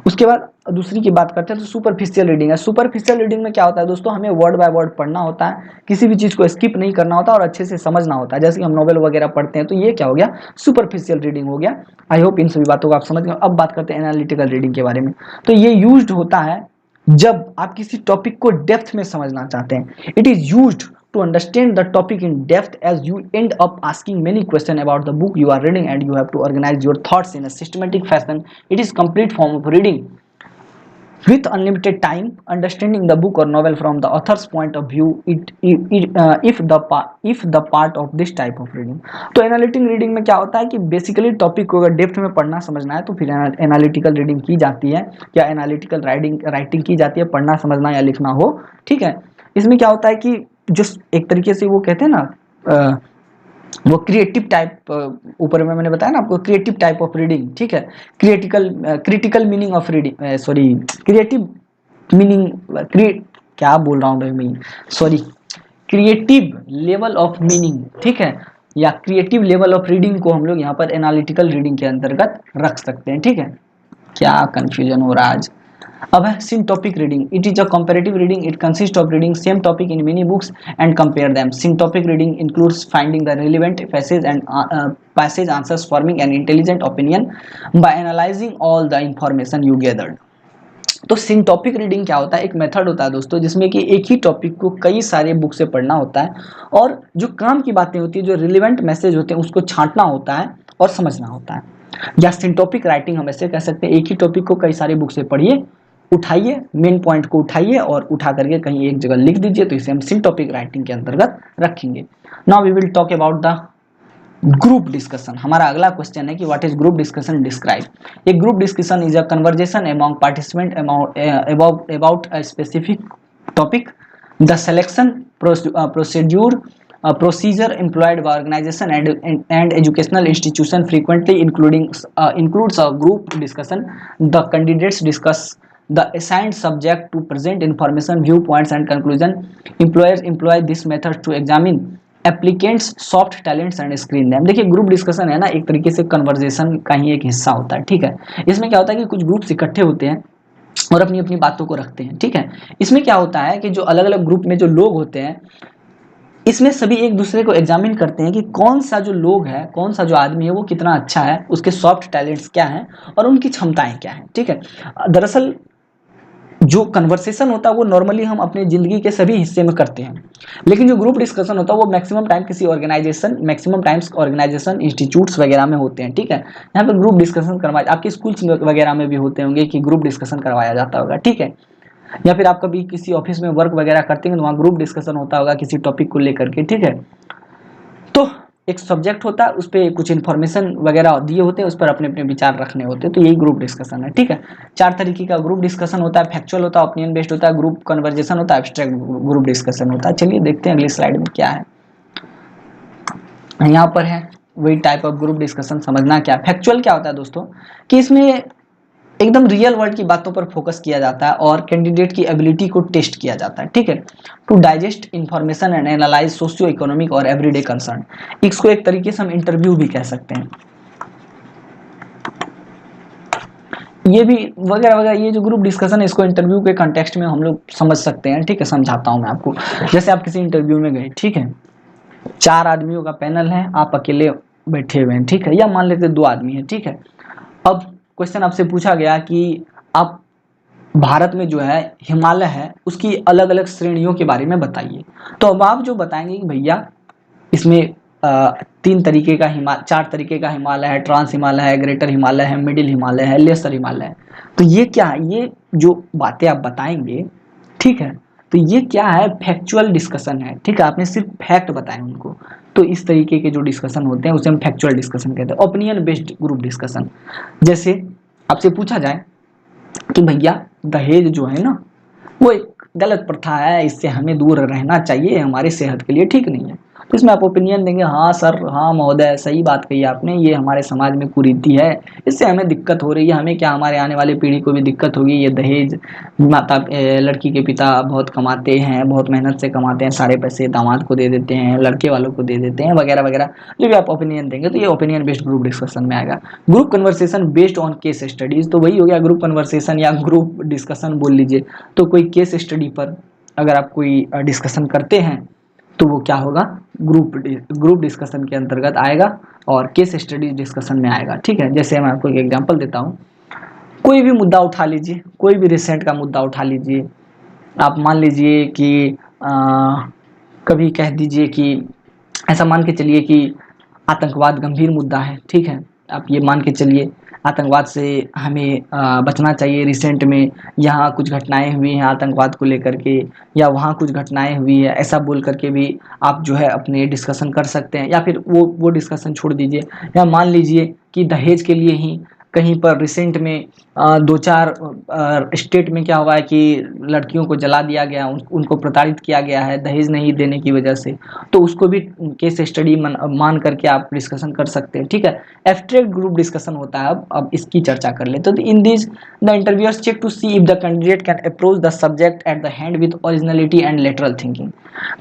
उसके बाद दूसरी की बात करते हैं तो सुपरफिशियल रीडिंग है। सुपरफिशियल रीडिंग में क्या होता है दोस्तों, हमें वर्ड बाय वर्ड पढ़ना होता है, किसी भी चीज़ को स्किप नहीं करना होता और अच्छे से समझना होता है। जैसे कि हम नॉवेल वगैरह पढ़ते हैं, तो ये क्या हो गया, सुपरफिशियल रीडिंग हो गया। आई होप इन सभी बातों को आप समझ गए। अब बात करते हैं एनालिटिकल रीडिंग के बारे में। तो ये यूज्ड होता है जब आप किसी टॉपिक को डेप्थ में समझना चाहते हैं। It is used to understand the topic in depth as you end up asking many questions about the book you are reading and you have to organize your thoughts in a systematic fashion. It is complete form of reading with unlimited time. Understanding the book or novel from the author's point of view if the part of this type of reading. तो analytic reading में क्या होता है कि basically topic को अगर depth में पढ़ना समझना है तो फिर एनालिटिकल रीडिंग की जाती है या एनालिटिकल राइटिंग की जाती है, पढ़ना समझना या लिखना हो, ठीक है। इसमें क्या होता है कि जो एक तरीके से वो कहते हैं ना, वो क्रिएटिव टाइप, ऊपर में मैंने बताया ना आपको, क्रिएटिव टाइप ऑफ रीडिंग, ठीक है, critical meaning of reading, sorry creative meaning, क्या बोल रहा हूँ भाई मैं, sorry, creative level of meaning, ठीक है, या क्रिएटिव लेवल ऑफ रीडिंग को हम लोग यहाँ पर एनालिटिकल रीडिंग के अंतर्गत रख सकते हैं, ठीक है। क्या कंफ्यूजन हो रहा है आज। अब है syntopic reading. It is a comparative reading. It consists of reading same topic in many books and compare them. Syntopic reading includes finding the relevant passage answers, forming an intelligent opinion by analyzing all the information you gathered. तो सिंटॉपिक reading क्या होता है, एक method होता है दोस्तों जिसमें कि एक ही टॉपिक को कई सारे बुक से पढ़ना होता है और जो काम की बातें होती है, जो रिलेवेंट मैसेज होते हैं उसको छांटना होता है और समझना होता है। या सिंटॉपिक राइटिंग हम ऐसे कह सकते हैं, एक ही टॉपिक को कई सारे बुक से पढ़िए, उठाइए, मेन पॉइंट को उठाइए और उठा करके कहीं एक जगह लिख दीजिए, तो इसे हम सिंटॉपिक राइटिंग के अंतर्गत रखेंगे। Now we will talk about the group discussion. हमारा अगला क्वेश्चन है कि what is group discussion, describe. A group discussion is a conversation among participant about a specific topic. The selection procedure employed by organization and educational institution frequently includes a group discussion. The candidates discuss the assigned subject to present information, viewpoints and conclusion. Employers employ this method to examine applicants soft talents and screen name. देखिए group discussion है ना, एक तरीके से conversation का ही एक हिस्सा होता है, ठीक है। इसमें क्या होता है कि कुछ ग्रुप्स इकट्ठे होते हैं और अपनी अपनी बातों को रखते हैं, ठीक है। इसमें क्या होता है कि जो अलग अलग ग्रुप में जो लोग होते हैं, इसमें सभी एक दूसरे को एग्जामिन करते हैं कि कौन सा जो लोग है, कौन सा जो आदमी है वो कितना अच्छा है, उसके सॉफ्ट टैलेंट्स क्या हैं और उनकी क्षमताएं क्या हैं, ठीक है। दरअसल जो कन्वर्सेशन होता है वो नॉर्मली हम अपने जिंदगी के सभी हिस्से में करते हैं, लेकिन जो ग्रुप डिस्कशन होता है वो मैक्सिमम टाइम किसी organization, maximum times organization, institutes वगैरह में होते हैं, ठीक है। यहाँ पर ग्रुप डिस्कशन करवाए, आपके स्कूल्स वगैरह में भी होते होंगे कि ग्रुप डिस्कशन करवाया जाता होगा, ठीक है। या फिर आप कभी किसी ऑफिस में वर्क वगैरह करते हैं तो वहाँ ग्रुप डिस्कशन होता होगा किसी टॉपिक को लेकर के, ठीक है। तो एक सब्जेक्ट होता है, उस पर कुछ इन्फॉर्मेशन वगैरह दिए होते हैं, उस पर अपने अपने विचार रखने होते हैं, तो यही ग्रुप डिस्कशन है, ठीक है। 4 तरीके का ग्रुप डिस्कशन होता है, फैक्चुअल होता है, ओपिनियन बेस्ड होता है, ग्रुप कन्वर्जेशन होता है, एब्स्ट्रैक्ट ग्रुप डिस्कशन होता है। चलिए देखते हैं अगली स्लाइड में क्या है। यहाँ पर है वही टाइप ऑफ ग्रुप डिस्कशन। समझना क्या फैक्चुअल क्या होता है दोस्तों, कि इसमें एकदम रियल वर्ल्ड की बातों पर फोकस किया जाता है और कैंडिडेट की एबिलिटी को टेस्ट किया जाता है, ठीक है, to digest information and analyze socio economic और एवरीडे कंसर्न। इसको एक तरीके से हम इंटरव्यू भी कह सकते हैं, ये भी वगैरह वगैरह। ये जो ग्रुप डिस्कशन है इसको इंटरव्यू के कंटेक्स्ट में हम लोग समझ सकते हैं, ठीक है। समझाता हूं मैं आपको। जैसे आप किसी इंटरव्यू में गए, ठीक है, 4 आदमियों का पैनल है, आप अकेले बैठे हुए हैं, ठीक है, या मान लेते 2 आदमी है, ठीक है। अब क्वेश्चन आपसे पूछा गया कि आप भारत में जो है हिमालय है उसकी अलग अलग श्रेणियों के बारे में बताइए। तो अब आप जो बताएंगे कि भैया इसमें 3 तरीके का 4 तरीके का हिमालय है, ट्रांस हिमालय है, ग्रेटर हिमालय है, मिडिल हिमालय है, लेसर हिमालय है। तो ये क्या है, ये जो बातें आप बताएंगे, ठीक है, तो ये क्या है, फैक्चुअल डिस्कशन है, ठीक है। आपने सिर्फ फैक्ट बताए उनको, तो इस तरीके के जो डिस्कशन होते हैं उसे हम फैक्चुअल डिस्कशन कहते हैं। ओपिनियन बेस्ड ग्रुप डिस्कशन, जैसे आपसे पूछा जाए कि भैया दहेज जो है ना वो एक गलत प्रथा है, इससे हमें दूर रहना चाहिए, हमारी सेहत के लिए ठीक नहीं है। तो इसमें आप ओपिनियन देंगे, हाँ सर, हाँ महोदय, सही बात कही आपने, ये हमारे समाज में कुरीति है, इससे हमें दिक्कत हो रही है, हमें क्या हमारे आने वाली पीढ़ी को भी दिक्कत होगी। ये दहेज, लड़की के पिता बहुत कमाते हैं, बहुत मेहनत से कमाते हैं, सारे पैसे दामाद को दे देते हैं, लड़के वालों को दे देते हैं, वगैरह वगैरह। जो भी आप ओपिनियन देंगे तो ये ओपिनियन बेस्ड ग्रुप डिस्कशन में आएगा। Group conversation based on case studies, तो वही हो गया ग्रुप कन्वर्सेशन या ग्रुप डिस्कशन बोल लीजिए। तो कोई केस स्टडी पर अगर आप कोई डिस्कशन करते हैं तो वो क्या होगा, ग्रुप डिस्कशन के अंतर्गत आएगा और केस स्टडी डिस्कशन में आएगा, ठीक है। जैसे मैं आपको एक एग्जांपल देता हूँ, कोई भी मुद्दा उठा लीजिए, कोई भी रिसेंट का मुद्दा उठा लीजिए। आप मान लीजिए कि कभी कह दीजिए कि ऐसा मान के चलिए कि आतंकवाद गंभीर मुद्दा है, ठीक है। आप ये मान के चलिए आतंकवाद से हमें बचना चाहिए, रिसेंट में यहाँ कुछ घटनाएं हुई हैं आतंकवाद को लेकर के, या वहाँ कुछ घटनाएं हुई है, ऐसा बोल करके भी आप जो है अपने डिस्कशन कर सकते हैं। या फिर वो डिस्कशन छोड़ दीजिए, या मान लीजिए कि दहेज के लिए ही कहीं पर रिसेंट में दो चार स्टेट में क्या हुआ है कि लड़कियों को जला दिया गया, उनको प्रताड़ित किया गया है दहेज नहीं देने की वजह से, तो उसको भी केस स्टडी मान करके आप डिस्कशन कर सकते हैं, ठीक है। एब्स्ट्रैक्ट ग्रुप डिस्कशन होता है। अब इसकी चर्चा कर लेते हैं। तो in this the interviewers check to see if the candidate can approach the subject at the hand with originality and lateral thinking.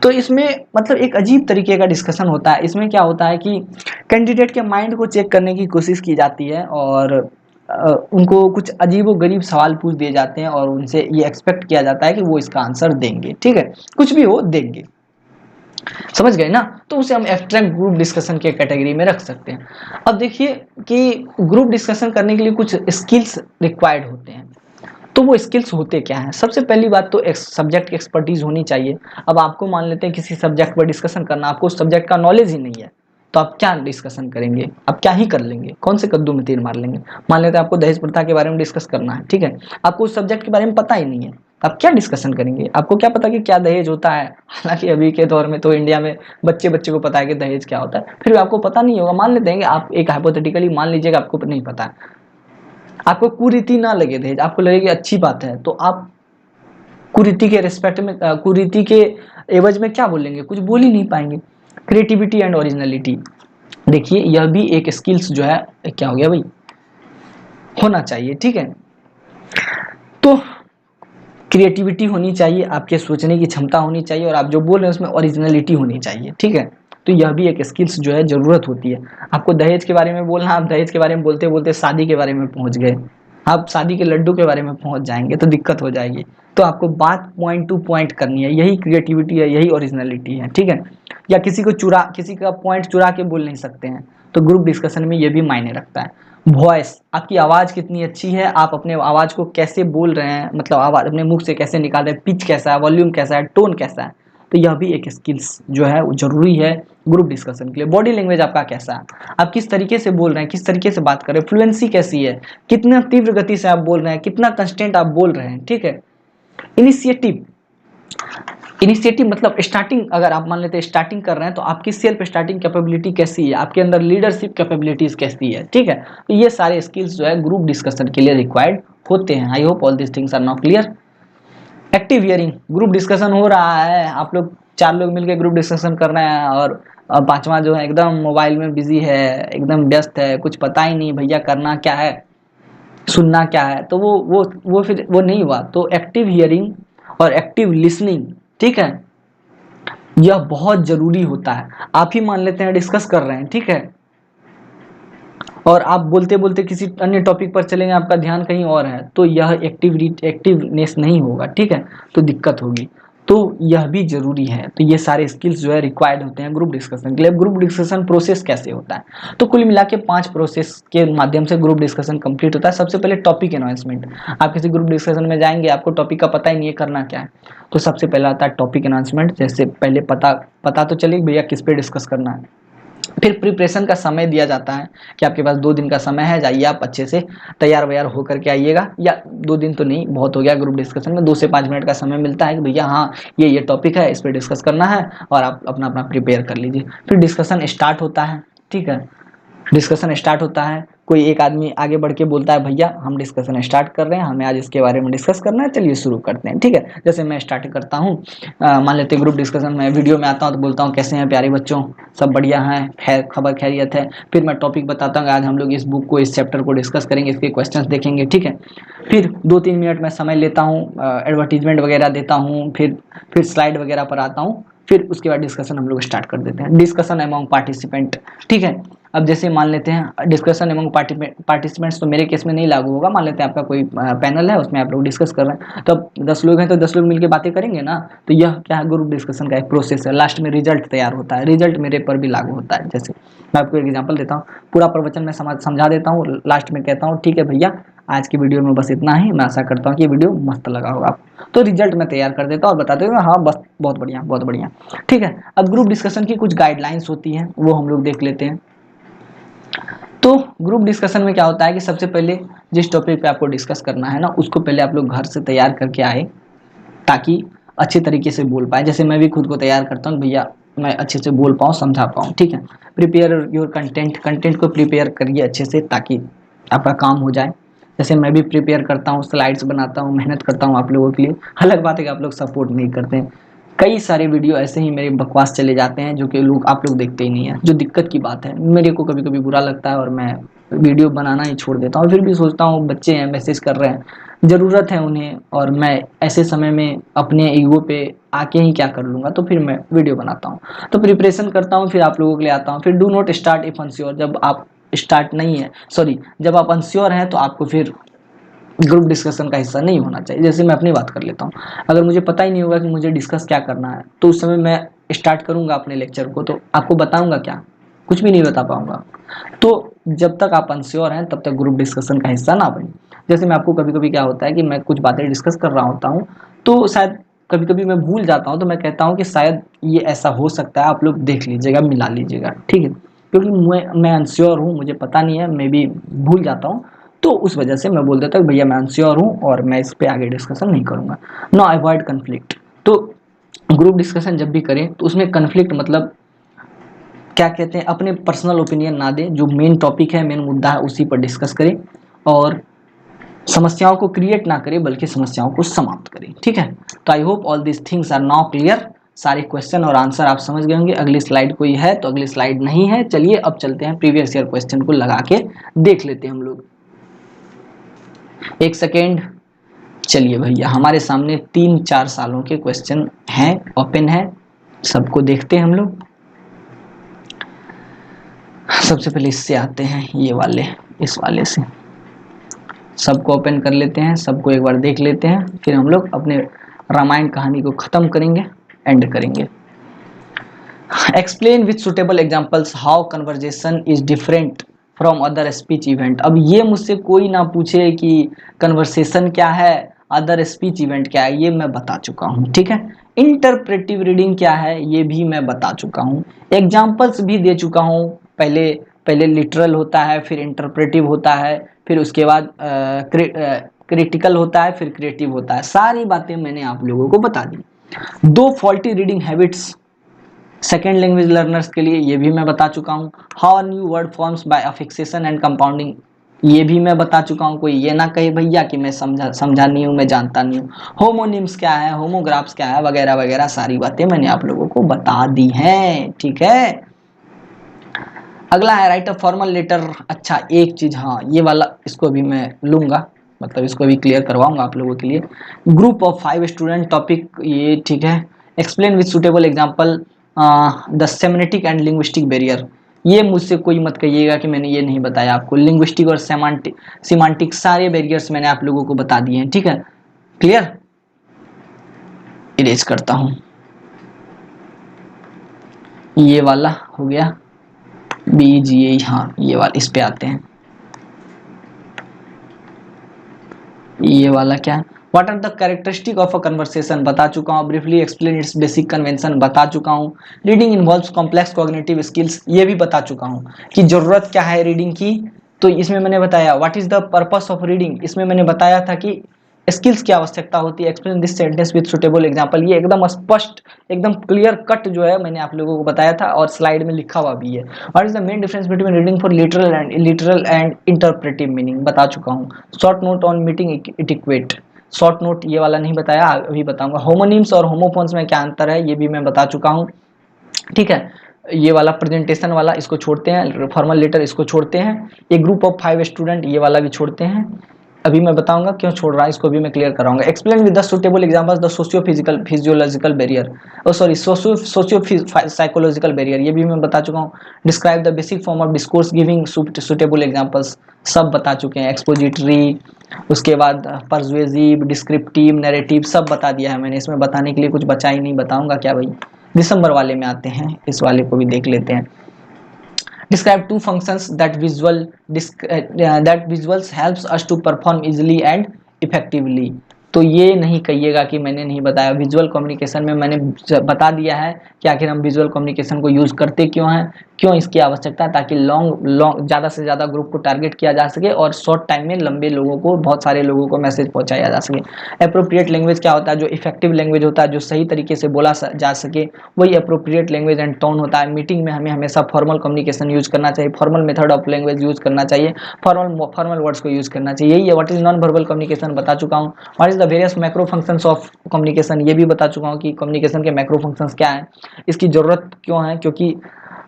तो इसमें मतलब एक अजीब तरीके का डिस्कशन होता है। इसमें क्या होता है कि कैंडिडेट के माइंड को चेक करने की कोशिश की जाती है और उनको कुछ अजीबोगरीब सवाल पूछ दिए जाते हैं और उनसे ये एक्सपेक्ट किया जाता है कि वो इसका आंसर देंगे, ठीक है, कुछ भी हो देंगे, समझ गए ना। तो उसे हम एब्स्ट्रैक्ट ग्रुप डिस्कशन के कैटेगरी में रख सकते हैं। अब देखिए कि ग्रुप डिस्कशन करने के लिए कुछ स्किल्स रिक्वायर्ड होते हैं। तो वो स्किल्स होते क्या हैं? सबसे पहली बात तो सब्जेक्ट की एक्सपर्टीज होनी चाहिए। अब आपको मान लेते हैं किसी सब्जेक्ट पर डिस्कशन करना, आपको उस सब्जेक्ट का नॉलेज ही नहीं है, तो आप क्या डिस्कशन करेंगे? आप क्या ही कर लेंगे? कौन से कद्दू में तीर मार लेंगे? मान लेते हैं आपको दहेज प्रथा के बारे में डिस्कस करना है, ठीक है, आपको उस सब्जेक्ट के बारे में पता ही नहीं है, आप क्या डिस्कशन करेंगे? आपको क्या पता कि क्या दहेज होता है? हालांकि अभी के दौर में तो इंडिया में बच्चे बच्चे को पता है कि दहेज क्या होता है, फिर भी आपको पता नहीं होगा। मान लेते हैं कि आप एक हाइपोथेटिकली मान लीजिएगा आपको नहीं पता है, आपको कुरीति ना लगे दहेज, आपको लगे कि अच्छी बात है, तो आप कुरीति के रिस्पेक्ट में कुरीति के एवज में क्या बोलेंगे? कुछ बोल ही नहीं पाएंगे। क्रिएटिविटी एंड ओरिजिनलिटी, देखिए यह भी एक स्किल्स जो है क्या हो गया भाई, होना चाहिए, ठीक है। तो क्रिएटिविटी होनी चाहिए, आपके सोचने की क्षमता होनी चाहिए और आप जो बोल रहे हैं उसमें ओरिजिनलिटी होनी चाहिए, ठीक है। तो यह भी एक स्किल्स जो है जरूरत होती है। आपको दहेज के बारे में बोलना, आप दहेज के बारे में बोलते बोलते शादी के बारे में पहुंच गए, आप शादी के लड्डू के बारे में पहुंच जाएंगे तो दिक्कत हो जाएगी। तो आपको बात पॉइंट टू पॉइंट करनी है, यही क्रिएटिविटी है, यही ओरिजिनलिटी है, ठीक है। या किसी का पॉइंट चुरा के बोल नहीं सकते हैं, तो ग्रुप डिस्कशन में ये भी मायने रखता है। वॉइस, आपकी आवाज़ कितनी अच्छी है, आप अपने आवाज़ को कैसे बोल रहे हैं, मतलब आवाज़ अपने मुख से कैसे निकाल रहे हैं, पिच कैसा है, वॉल्यूम कैसा है, टोन कैसा है, तो यह भी एक स्किल्स जो है वो जरूरी है ग्रुप डिस्कशन के लिए। बॉडी लैंग्वेज आपका कैसा है, आप किस तरीके से बोल रहे हैं, किस तरीके से बात कर रहे हैं, फ्लुएंसी कैसी है, कितना तीव्र गति से आप बोल रहे हैं, कितना कंस्टेंट आप बोल रहे हैं, ठीक है। इनिशिएटिव, इनिशिएटिव मतलब स्टार्टिंग, अगर आप मान लेते हैं स्टार्टिंग कर रहे हैं तो आपकी सेल्फ स्टार्टिंग कैपेबिलिटी कैसी है, आपके अंदर लीडरशिप कैपेबिलिटीज कैसी है, ठीक है। तो ये सारे स्किल्स जो है ग्रुप डिस्कशन के लिए रिक्वायर्ड होते हैं। I hope all this things are now clear. Active hearing, group discussion हो रहा है, आप लोग 4 लोग मिलकर ग्रुप डिस्कशन कर रहे हैं और पांचवा जो है एकदम मोबाइल में बिजी है, एकदम व्यस्त है, कुछ पता ही नहीं भैया करना क्या है, सुनना क्या है, तो वो फिर वो नहीं हुआ। तो एक्टिव हियरिंग और एक्टिव लिसनिंग, ठीक है, यह बहुत जरूरी होता है। आप ही मान लेते हैं डिस्कस कर रहे हैं, ठीक है, और आप बोलते बोलते किसी अन्य टॉपिक पर चलेंगे, आपका ध्यान कहीं और है, तो यह एक्टिवनेस नहीं होगा, ठीक है, तो दिक्कत होगी। तो यह भी जरूरी है। तो ये सारे स्किल्स जो है रिक्वायर्ड होते हैं ग्रुप डिस्कशन के लिए। ग्रुप डिस्कशन प्रोसेस कैसे होता है? तो कुल मिला के 5 प्रोसेस के माध्यम से ग्रुप डिस्कशन कंप्लीट होता है। सबसे पहले टॉपिक अनाउंसमेंट, आप किसी ग्रुप डिस्कशन में जाएंगे, आपको टॉपिक का पता ही नहीं है करना क्या है, तो सबसे पहला आता है टॉपिक अनाउंसमेंट। जैसे पहले पता तो चले भैया किस पे डिस्कस करना है। फिर प्रिपरेशन का समय दिया जाता है कि आपके पास 2 दिन का समय है, जाइए आप अच्छे से तैयार व्यार होकर के आइएगा, या 2 दिन तो नहीं, बहुत हो गया, ग्रुप डिस्कशन में 2 से 5 मिनट का समय मिलता है कि भैया हाँ ये टॉपिक है, इस पर डिस्कस करना है, और आप अपना अपना प्रिपेयर कर लीजिए। फिर डिस्कशन स्टार्ट होता है, ठीक है, डिस्कशन स्टार्ट होता है, कोई एक आदमी आगे बढ़ के बोलता है भैया हम डिस्कशन स्टार्ट कर रहे हैं, हमें आज इसके बारे में डिस्कस करना है, चलिए शुरू करते हैं, ठीक है। जैसे मैं स्टार्ट करता हूँ, मान लेते हैं ग्रुप डिस्कशन में वीडियो में आता हूँ तो बोलता हूँ कैसे हैं प्यारे बच्चों, सब बढ़िया हैं, खबर खैरियत है। फिर मैं टॉपिक बताता हूँ आज हम लोग इस बुक को, इस चैप्टर को डिस्कस करेंगे, इसके क्वेश्चंस देखेंगे, ठीक है। फिर 2-3 मिनट में समय लेता हूँ, एडवर्टीजमेंट वगैरह देता हूँ, फिर स्लाइड वगैरह पर आता हूँ, फिर उसके बाद डिस्कशन हम लोग स्टार्ट कर देते हैं। डिस्कशन अमंग पार्टिसिपेंट, ठीक है। अब जैसे मान लेते हैं डिस्कशन अमंग पार्टिसिपेंट्स तो मेरे केस में नहीं लागू होगा। मान लेते हैं आपका कोई पैनल है, उसमें आप लोग डिस्कस कर रहे हैं, तो अब 10 लोग हैं तो 10 लोग मिलकर बातें करेंगे ना, तो यह क्या है, ग्रुप डिस्कशन का एक प्रोसेस है। लास्ट में रिजल्ट तैयार होता है, रिजल्ट मेरे पर भी लागू होता है। जैसे मैं आपको एक एग्जाम्पल देता हूँ, पूरा प्रवचन में समझा देता हूँ, लास्ट में कहता हूँ ठीक है भैया आज की वीडियो में बस इतना ही, मैं आशा करता हूँ कि ये वीडियो मस्त लगा होगा आपको, तो रिजल्ट मैं तैयार कर देता हूँ और बताते हुए हाँ बस बहुत बढ़िया बहुत बढ़िया, ठीक है। अब ग्रुप डिस्कशन की कुछ गाइडलाइंस होती हैं, वो हम लोग देख लेते हैं। तो ग्रुप डिस्कशन में क्या होता है कि सबसे पहले जिस टॉपिक पे आपको डिस्कस करना है ना, उसको पहले आप लोग घर से तैयार करके आए, ताकि अच्छे तरीके से बोल पाए। जैसे मैं भी खुद को तैयार करता हूँ भैया मैं अच्छे से बोल पाऊँ, समझा पाऊँ, ठीक है। प्रिपेयर योर कंटेंट, कंटेंट को प्रिपेयर करिए अच्छे से, ताकि आपका काम हो जाए। जैसे मैं भी प्रिपेयर करता हूँ, स्लाइड्स बनाता हूँ, मेहनत करता हूँ आप लोगों के लिए। अलग बात है कि आप लोग सपोर्ट नहीं करते हैं। कई सारे वीडियो ऐसे ही मेरे बकवास चले जाते हैं जो कि आप लोग देखते ही नहीं है, जो दिक्कत की बात है। मेरे को कभी कभी बुरा लगता है और मैं वीडियो बनाना ही छोड़ देता हूँ। फिर भी सोचता हूँ बच्चे हैं, मैसेज कर रहे हैं, ज़रूरत है उन्हें, और मैं ऐसे समय में अपने ईगो पे आके ही क्या कर लूँगा, तो फिर मैं वीडियो बनाता हूँ। तो प्रिपरेशन करता हूँ, फिर आप लोगों के लिए आता हूँ। फिर do not start if unsure, जब आप स्टार्ट नहीं है, सॉरी, जब आप अनश्योर हैं तो आपको फिर ग्रुप डिस्कशन का हिस्सा नहीं होना चाहिए। जैसे मैं अपनी बात कर लेता हूँ, अगर मुझे पता ही नहीं होगा कि मुझे डिस्कस क्या करना है, तो उस समय मैं स्टार्ट करूँगा अपने लेक्चर को, तो आपको बताऊँगा क्या? कुछ भी नहीं बता पाऊँगा। तो जब तक आप अनश्योर हैं तब तक ग्रुप डिस्कशन का हिस्सा ना बने। जैसे मैं आपको कभी कभी क्या होता है कि मैं कुछ बातें डिस्कस कर रहा होता हूँ, तो शायद कभी कभी मैं भूल जाता हूँ, तो मैं कहता हूँ कि शायद ये ऐसा हो सकता है, आप लोग देख लीजिएगा, मिला लीजिएगा, ठीक है? क्योंकि मैं अनश्योर हूँ, मुझे पता नहीं है, मैं भी भूल जाता हूँ, तो उस वजह से मैं बोल देता हूँ भैया मैं अनश्योर हूँ और मैं इस पे आगे डिस्कशन नहीं करूँगा। No avoid conflict. तो ग्रुप डिस्कशन जब भी करें तो उसमें कन्फ्लिक्ट मतलब क्या कहते हैं, अपने पर्सनल ओपिनियन ना दें, जो मेन टॉपिक है, मेन मुद्दा है, उसी पर डिस्कस करें, और समस्याओं को क्रिएट ना करें बल्कि समस्याओं को समाप्त करें, ठीक है? तो I hope all this things are now clear. सारे क्वेश्चन और आंसर आप समझ गए होंगे। अगली स्लाइड कोई है तो अगली स्लाइड नहीं है। चलिए अब चलते हैं, प्रीवियस ईयर क्वेश्चन को लगा के देख लेते हैं हम लोग। एक सेकेंड, चलिए भैया, हमारे सामने 3-4 सालों के क्वेश्चन हैं, ओपन है, सबको देखते हैं हम लोग। सबसे पहले इससे आते हैं, ये वाले, इस वाले से सबको ओपन कर लेते हैं, सबको एक बार देख लेते हैं, फिर हम लोग अपने रामायण कहानी को खत्म करेंगे, एंड करेंगे। Explain with suitable examples how conversation is different from other speech event. अब ये मुझसे कोई ना पूछे कि कन्वर्सेशन क्या है, अदर स्पीच इवेंट क्या है, ये मैं बता चुका हूँ, ठीक है? इंटरप्रेटिव रीडिंग क्या है, ये भी मैं बता चुका हूँ, एग्जाम्पल्स भी दे चुका हूँ। पहले पहले लिटरल होता है, फिर इंटरप्रेटिव होता है, फिर उसके बाद क्रिटिकल होता है, फिर क्रिएटिव होता है। सारी बातें मैंने आप लोगों को बता दी। 2 faulty reading habits second language learners के लिए, ये भी मैं बता चुका हूँ। How new word forms by affixation and compounding, ये भी मैं बता चुका हूँ। कोई ये ना कहे भैया कि मैं समझा नहीं हूँ, मैं जानता नहीं हूँ। होमोनिम्स क्या है, होमोग्राफ्स क्या है, वगैरह वगैरह सारी बातें मैंने आप लोगों को बता दी हैं, ठीक है? अगला है राइट अ फॉर्मल लेटर। अच्छा एक चीज, हाँ ये वाला, इसको भी मैं लूंगा, मतलब इसको भी क्लियर करवाऊंगा आप लोगों के लिए। ग्रुप ऑफ 5 स्टूडेंट टॉपिक, ये ठीक है। Explain with suitable example the semantic and linguistic barrier. ये मुझसे कोई मत कहिएगा कि मैंने ये नहीं बताया आपको। लिंग्विस्टिक और सेमांटिक सारे बैरियर्स मैंने आप लोगों को बता दिए हैं, ठीक है? क्लियर? इरेज करता हूं, ये वाला हो गया बीजीए, हाँ ये वाला, इस पे आते हैं। ये वाला क्या है, what are the characteristic of a conversation, बता चुका हूँ। Briefly explain its basic convention, बता चुका हूँ। Reading involves complex cognitive skills, ये भी बता चुका हूँ कि जरूरत क्या है रीडिंग की। तो इसमें मैंने बताया what is the purpose of reading, इसमें मैंने बताया था कि स्किल्स की आवश्यकता होती है। Explain this sentence with suitable example, ये एकदम स्पष्ट, एकदम क्लियर कट जो है मैंने आप लोगों को बताया था, और स्लाइड में लिखा हुआ भी है। What is the main difference between reading for literal and interpretive meaning, बता चुका हूँ। Short note on meeting etiquette, short note ये वाला नहीं बताया, अभी बताऊंगा। होमोनिम्स और होमोफोन्स में क्या अंतर है, ये भी मैं बता चुका हूँ, ठीक है? ये वाला प्रेजेंटेशन वाला इसको छोड़ते हैं, फॉर्मल लेटर इसको छोड़ते हैं। ये ग्रुप ऑफ 5 स्टूडेंट, ये वाला भी छोड़ते हैं। अभी मैं बताऊंगा क्यों छोड़ रहा है, इसको भी मैं क्लियर कराऊंगा। Explain with the suitable examples the socio physical physiological barrier, oh sorry socio psychological barrier, ये भी मैं बता चुका हूँ। Describe the basic form of discourse giving suitable examples, सब बता चुके हैं। एक्सपोजिटरी, उसके बाद परसुएसिव, डिस्क्रिप्टिव, नैरेटिव, सब बता दिया है मैंने। इसमें बताने के लिए कुछ बचा ही नहीं, बताऊंगा क्या भाई। दिसंबर वाले में आते हैं, इस वाले को भी देख लेते हैं। Describe 2 functions that visuals helps us to perform easily and effectively। तो ये नहीं कहिएगा कि मैंने नहीं बताया। विजुअल कम्युनिकेशन में मैंने बता दिया है कि आखिर हम विजुअल कम्युनिकेशन को यूज करते क्यों हैं। क्यों इसकी आवश्यकता है? ताकि लॉन्ग ज़्यादा से ज़्यादा ग्रुप को टारगेट किया जा सके और शॉर्ट टाइम में लंबे लोगों को, बहुत सारे लोगों को मैसेज पहुंचाया जा सके। अप्रोप्रिएट लैंग्वेज क्या होता है? जो इफेक्टिव लैंग्वेज होता है, जो सही तरीके से बोला जा सके, वही अप्रोप्रिएट लैंग्वेज एंड टोन होता है। मीटिंग में हमें हमेशा फॉर्मल कम्युनिकेशन यूज करना चाहिए, formal method of language use करना चाहिए, फॉर्मल वर्ड्स को यूज करना चाहिए। यही है what is non verbal communication बता चुका हूँ। What is the various macro functions of communication, ये भी बता चुका हूँ कि कम्युनिकेशन के मैक्रो फंक्शंस क्या है, इसकी जरूरत क्यों है, क्योंकि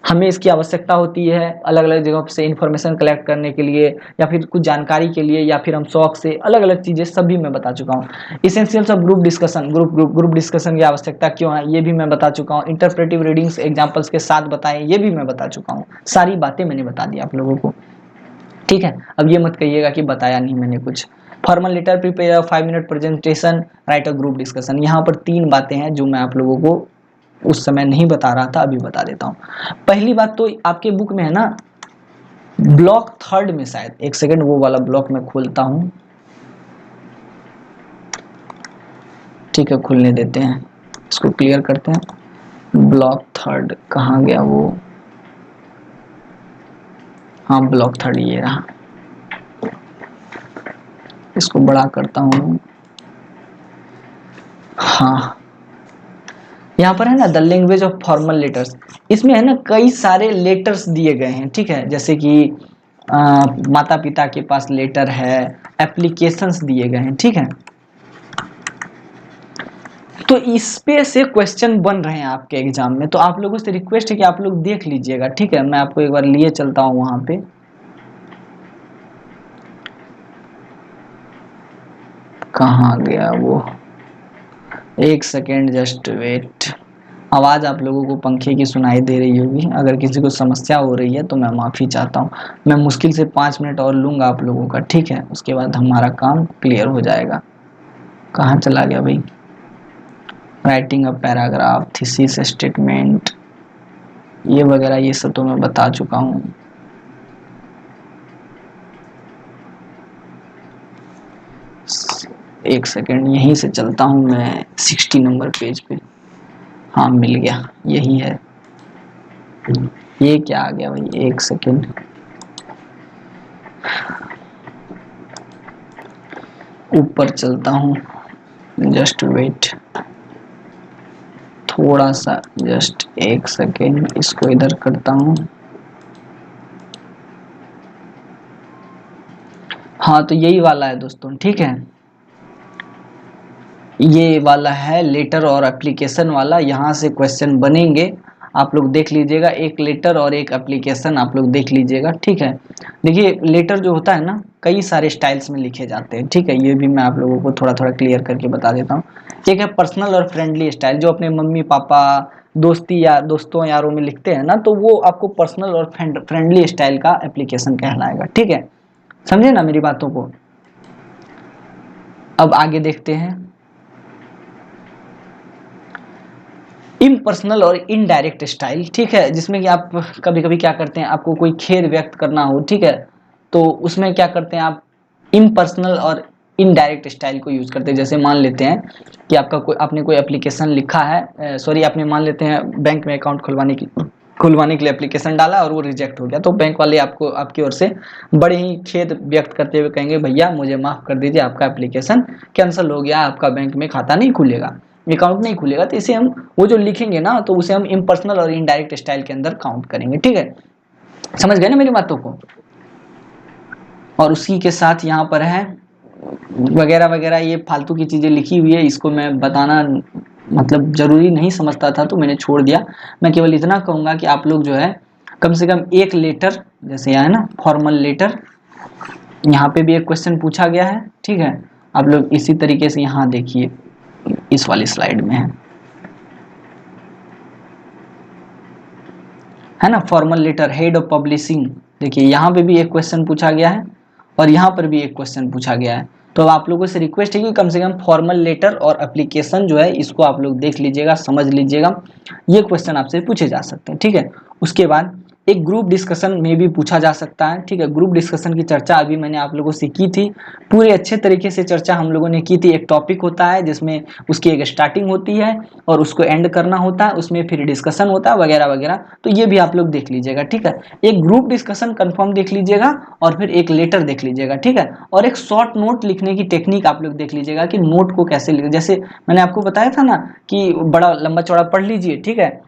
हमें इसकी आवश्यकता होती है अलग अलग जगहों से इंफॉर्मेशन कलेक्ट करने के लिए, या फिर कुछ जानकारी के लिए, या फिर हम शौक से अलग अलग चीज़ें सब भी मैं बता चुका हूँ। Essentials of group discussion, group discussion की आवश्यकता क्यों है, ये भी मैं बता चुका हूँ। इंटरप्रेटिव रीडिंग्स एग्जाम्पल्स के साथ बताएं, ये भी मैं बता चुका हूँ। सारी बातें मैंने बता दी आप लोगों को, ठीक है। अब ये मत कहिएगा कि बताया नहीं मैंने कुछ। Formal letter, prepare 5 minute presentation, write a group discussion. यहाँ पर 3 बातें हैं जो मैं आप लोगों को उस समय नहीं बता रहा था, अभी बता देता हूँ। पहली बात तो आपके बुक में है ना, ब्लॉक 3 में शायद, एक सेकंड वो वाला ब्लॉक मैं खोलता हूँ, ठीक है, खुलने देते हैं, इसको क्लियर करते हैं। ब्लॉक 3 कहाँ गया वो? हाँ, ब्लॉक 3 ये रहा। इसको बड़ा करता हूँ। हाँ, यहाँ पर है ना the language of formal letters. इसमें है ना कई सारे लेटर्स दिए गए हैं, ठीक है, जैसे कि माता पिता के पास लेटर है, एप्लीकेशंस दिए गए हैं, ठीक है। तो इस पे से क्वेश्चन बन रहे हैं आपके एग्जाम में, तो आप लोगों से रिक्वेस्ट है कि आप लोग देख लीजिएगा, ठीक है। मैं आपको एक बार लिए चलता हूँ वहां पे। कहाँ गया वो? एक सेकेंड, जस्ट वेट। आवाज़ आप लोगों को पंखे की सुनाई दे रही होगी, अगर किसी को समस्या हो रही है तो मैं माफ़ी चाहता हूँ। मैं मुश्किल से 5 मिनट और लूँगा आप लोगों का, ठीक है, उसके बाद हमारा काम क्लियर हो जाएगा। कहाँ चला गया भाई? Writing a paragraph, thesis statement, ये वगैरह ये सब तो मैं बता चुका हूँ। एक सेकेंड, यहीं से चलता हूँ मैं 60 नंबर पेज पे। हाँ, मिल गया, यही है। ये क्या आ गया भाई? एक सेकेंड, ऊपर चलता हूँ, जस्ट वेट, थोड़ा सा, जस्ट एक सेकेंड, इसको इधर करता हूँ। हाँ, तो यही वाला है दोस्तों, ठीक है, ये वाला है लेटर और एप्लीकेशन वाला। यहाँ से क्वेश्चन बनेंगे, आप लोग देख लीजिएगा। एक लेटर और एक एप्लीकेशन आप लोग देख लीजिएगा, ठीक है। देखिए, लेटर जो होता है ना, कई सारे स्टाइल्स में लिखे जाते हैं, ठीक है, ये भी मैं आप लोगों को थोड़ा थोड़ा क्लियर करके बता देता हूँ। एक है पर्सनल और फ्रेंडली स्टाइल, जो अपने मम्मी पापा, दोस्ती या दोस्तों यारों में लिखते हैं ना, तो वो आपको पर्सनल और फ्रेंडली स्टाइल का एप्लीकेशन कहलाएगा, ठीक है। समझे ना मेरी बातों को? अब आगे देखते हैं। इम्पर्सनल और इनडायरेक्ट स्टाइल, ठीक है, जिसमें कि आप कभी कभी क्या करते हैं, आपको कोई खेद व्यक्त करना हो, ठीक है, तो उसमें क्या करते हैं आप, इम्पर्सनल और इनडायरेक्ट स्टाइल को यूज करते हैं। जैसे मान लेते हैं कि आपने कोई एप्लीकेशन लिखा है, सॉरी, आपने मान लेते हैं बैंक में अकाउंट खुलवाने के लिए एप्लीकेशन डाला और वो रिजेक्ट हो गया, तो बैंक वाले आपको आपकी ओर से बड़े ही खेद व्यक्त करते हुए कहेंगे, भैया मुझे माफ कर दीजिए, आपका एप्लीकेशन कैंसिल हो गया, आपका बैंक में खाता नहीं खुलेगा, अकाउंट नहीं खुलेगा। तो इसे हम, वो जो लिखेंगे ना, तो उसे हम इम्पर्सनल और इनडायरेक्ट स्टाइल के अंदर काउंट करेंगे, ठीक है। समझ गए ना मेरी बातों को? और उसी के साथ यहाँ पर है वगैरह वगैरह, ये फालतू की चीजें लिखी हुई है, इसको मैं बताना मतलब जरूरी नहीं समझता था, तो मैंने छोड़ दिया। मैं केवल इतना कहूंगा कि आप लोग जो है कम से कम एक लेटर, जैसे यहाँ है ना फॉर्मल लेटर, यहाँ पे भी एक क्वेश्चन पूछा गया है, ठीक है। आप लोग इसी तरीके से यहाँ देखिए, इस वाली स्लाइड में है ना, formal letter, head of publishing. देखिए यहाँ पे भी एक क्वेश्चन पूछा गया है और यहाँ पर भी एक क्वेश्चन पूछा गया है। तो आप लोगों से रिक्वेस्ट है कि कम से कम फॉर्मल लेटर और एप्लीकेशन जो है, इसको आप लोग देख लीजिएगा, समझ लीजिएगा, ये क्वेश्चन आपसे पूछे जा सकते हैं, ठीक है। उसके बाद एक ग्रुप डिस्कशन में भी पूछा जा सकता है, ठीक है। ग्रुप डिस्कशन की चर्चा अभी मैंने आप लोगों से की थी, पूरे अच्छे तरीके से चर्चा हम लोगों ने की थी। एक टॉपिक होता है जिसमें उसकी एक स्टार्टिंग होती है और उसको एंड करना होता है, उसमें फिर डिस्कशन होता है वगैरह वगैरह, तो ये भी आप लोग देख लीजिएगा, ठीक है। एक ग्रुप डिस्कशन कंफर्म देख लीजिएगा और फिर एक लेटर देख लीजिएगा, ठीक है। और एक शॉर्ट नोट लिखने की टेक्निक आप लोग देख लीजिएगा कि नोट को कैसे लिखें। जैसे मैंने आपको बताया था ना कि बड़ा लंबा चौड़ा पढ़ लीजिए, ठीक है,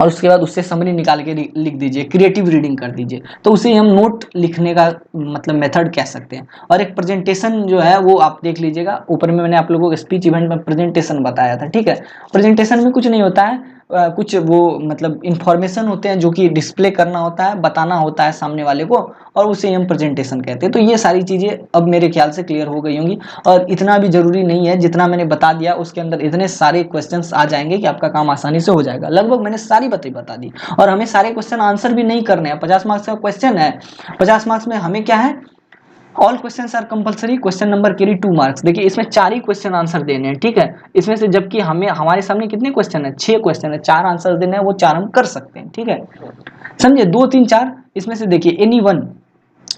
और उसके बाद उससे समरी निकाल के लिख दीजिए, क्रिएटिव रीडिंग कर दीजिए, तो उसे हम नोट लिखने का मतलब मेथड कह सकते हैं। और एक प्रेजेंटेशन जो है वो आप देख लीजिएगा, ऊपर में मैंने आप लोगों को स्पीच इवेंट में प्रेजेंटेशन बताया था, ठीक है। प्रेजेंटेशन में कुछ नहीं होता है, कुछ वो मतलब इंफॉर्मेशन होते हैं जो कि डिस्प्ले करना होता है, बताना होता है सामने वाले को, और उसे हम प्रेजेंटेशन कहते हैं। तो ये सारी चीजें अब मेरे ख्याल से क्लियर हो गई होंगी, और इतना भी जरूरी नहीं है, जितना मैंने बता दिया उसके अंदर इतने सारे क्वेश्चंस आ जाएंगे कि आपका काम आसानी से हो जाएगा। लगभग मैंने सारी बातें बता दी, और हमें सारे क्वेश्चन आंसर भी नहीं करने हैं। 50 मार्क्स का क्वेश्चन है, 50 मार्क्स में हमें क्या है, all questions are compulsory, question number carry 2 marks. देखिए इसमें 4 ही क्वेश्चन आंसर देने हैं, ठीक है। इसमें से जबकि हमें हमारे सामने कितने क्वेश्चन है, 6 क्वेश्चन है, 4 आंसर देने हैं, वो 4 हम कर सकते हैं, ठीक है। समझे, 2 3 4, इसमें से देखिए एनी वन,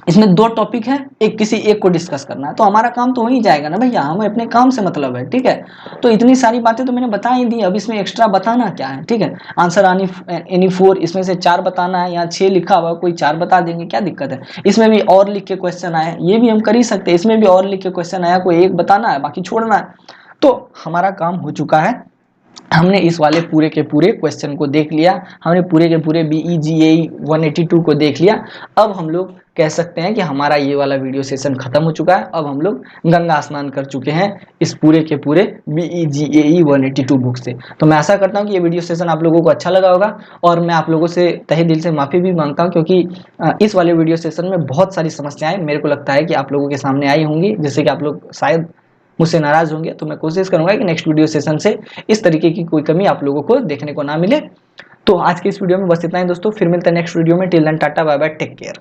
इसमें 2 टॉपिक है, एक किसी एक को डिस्कस करना है, तो हमारा काम तो हो ही जाएगा ना भैया, हमें अपने काम से मतलब है, ठीक है। तो इतनी सारी बातें तो मैंने बता ही दी, अब इसमें एक्स्ट्रा बताना क्या है, ठीक है। आंसर एनी 4, इसमें से 4 बताना है, यहाँ 6 लिखा हुआ, कोई 4 बता देंगे, क्या दिक्कत है। इसमें भी और लिख के क्वेश्चन आए, ये भी हम कर ही सकते हैं, इसमें भी और लिख के क्वेश्चन आया, कोई एक बताना है, बाकी छोड़ना है, तो हमारा काम हो चुका है। हमने इस वाले पूरे के पूरे क्वेश्चन को देख लिया, हमने पूरे के पूरे BEGAE 182 को देख लिया। अब हम लोग कह सकते हैं कि हमारा ये वाला वीडियो सेशन खत्म हो चुका है। अब हम लोग गंगा स्नान कर चुके हैं इस पूरे के पूरे BEGAE 182 बुक से। तो मैं आशा करता हूँ कि ये वीडियो सेशन आप लोगों को अच्छा लगा होगा, और मैं आप लोगों से तहे दिल से माफ़ी भी मांगता हूँ, क्योंकि इस वाले वीडियो सेशन में बहुत सारी समस्याएं मेरे को लगता है कि आप लोगों के सामने आई होंगी, जिससे कि आप लोग शायद मुझसे नाराज होंगे। तो मैं कोशिश करूंगा कि नेक्स्ट वीडियो सेशन से इस तरीके की कोई कमी आप लोगों को देखने को ना मिले। तो आज के इस वीडियो में बस इतना ही दोस्तों, फिर मिलते हैं नेक्स्ट वीडियो में। Till then tata bye bye, take care.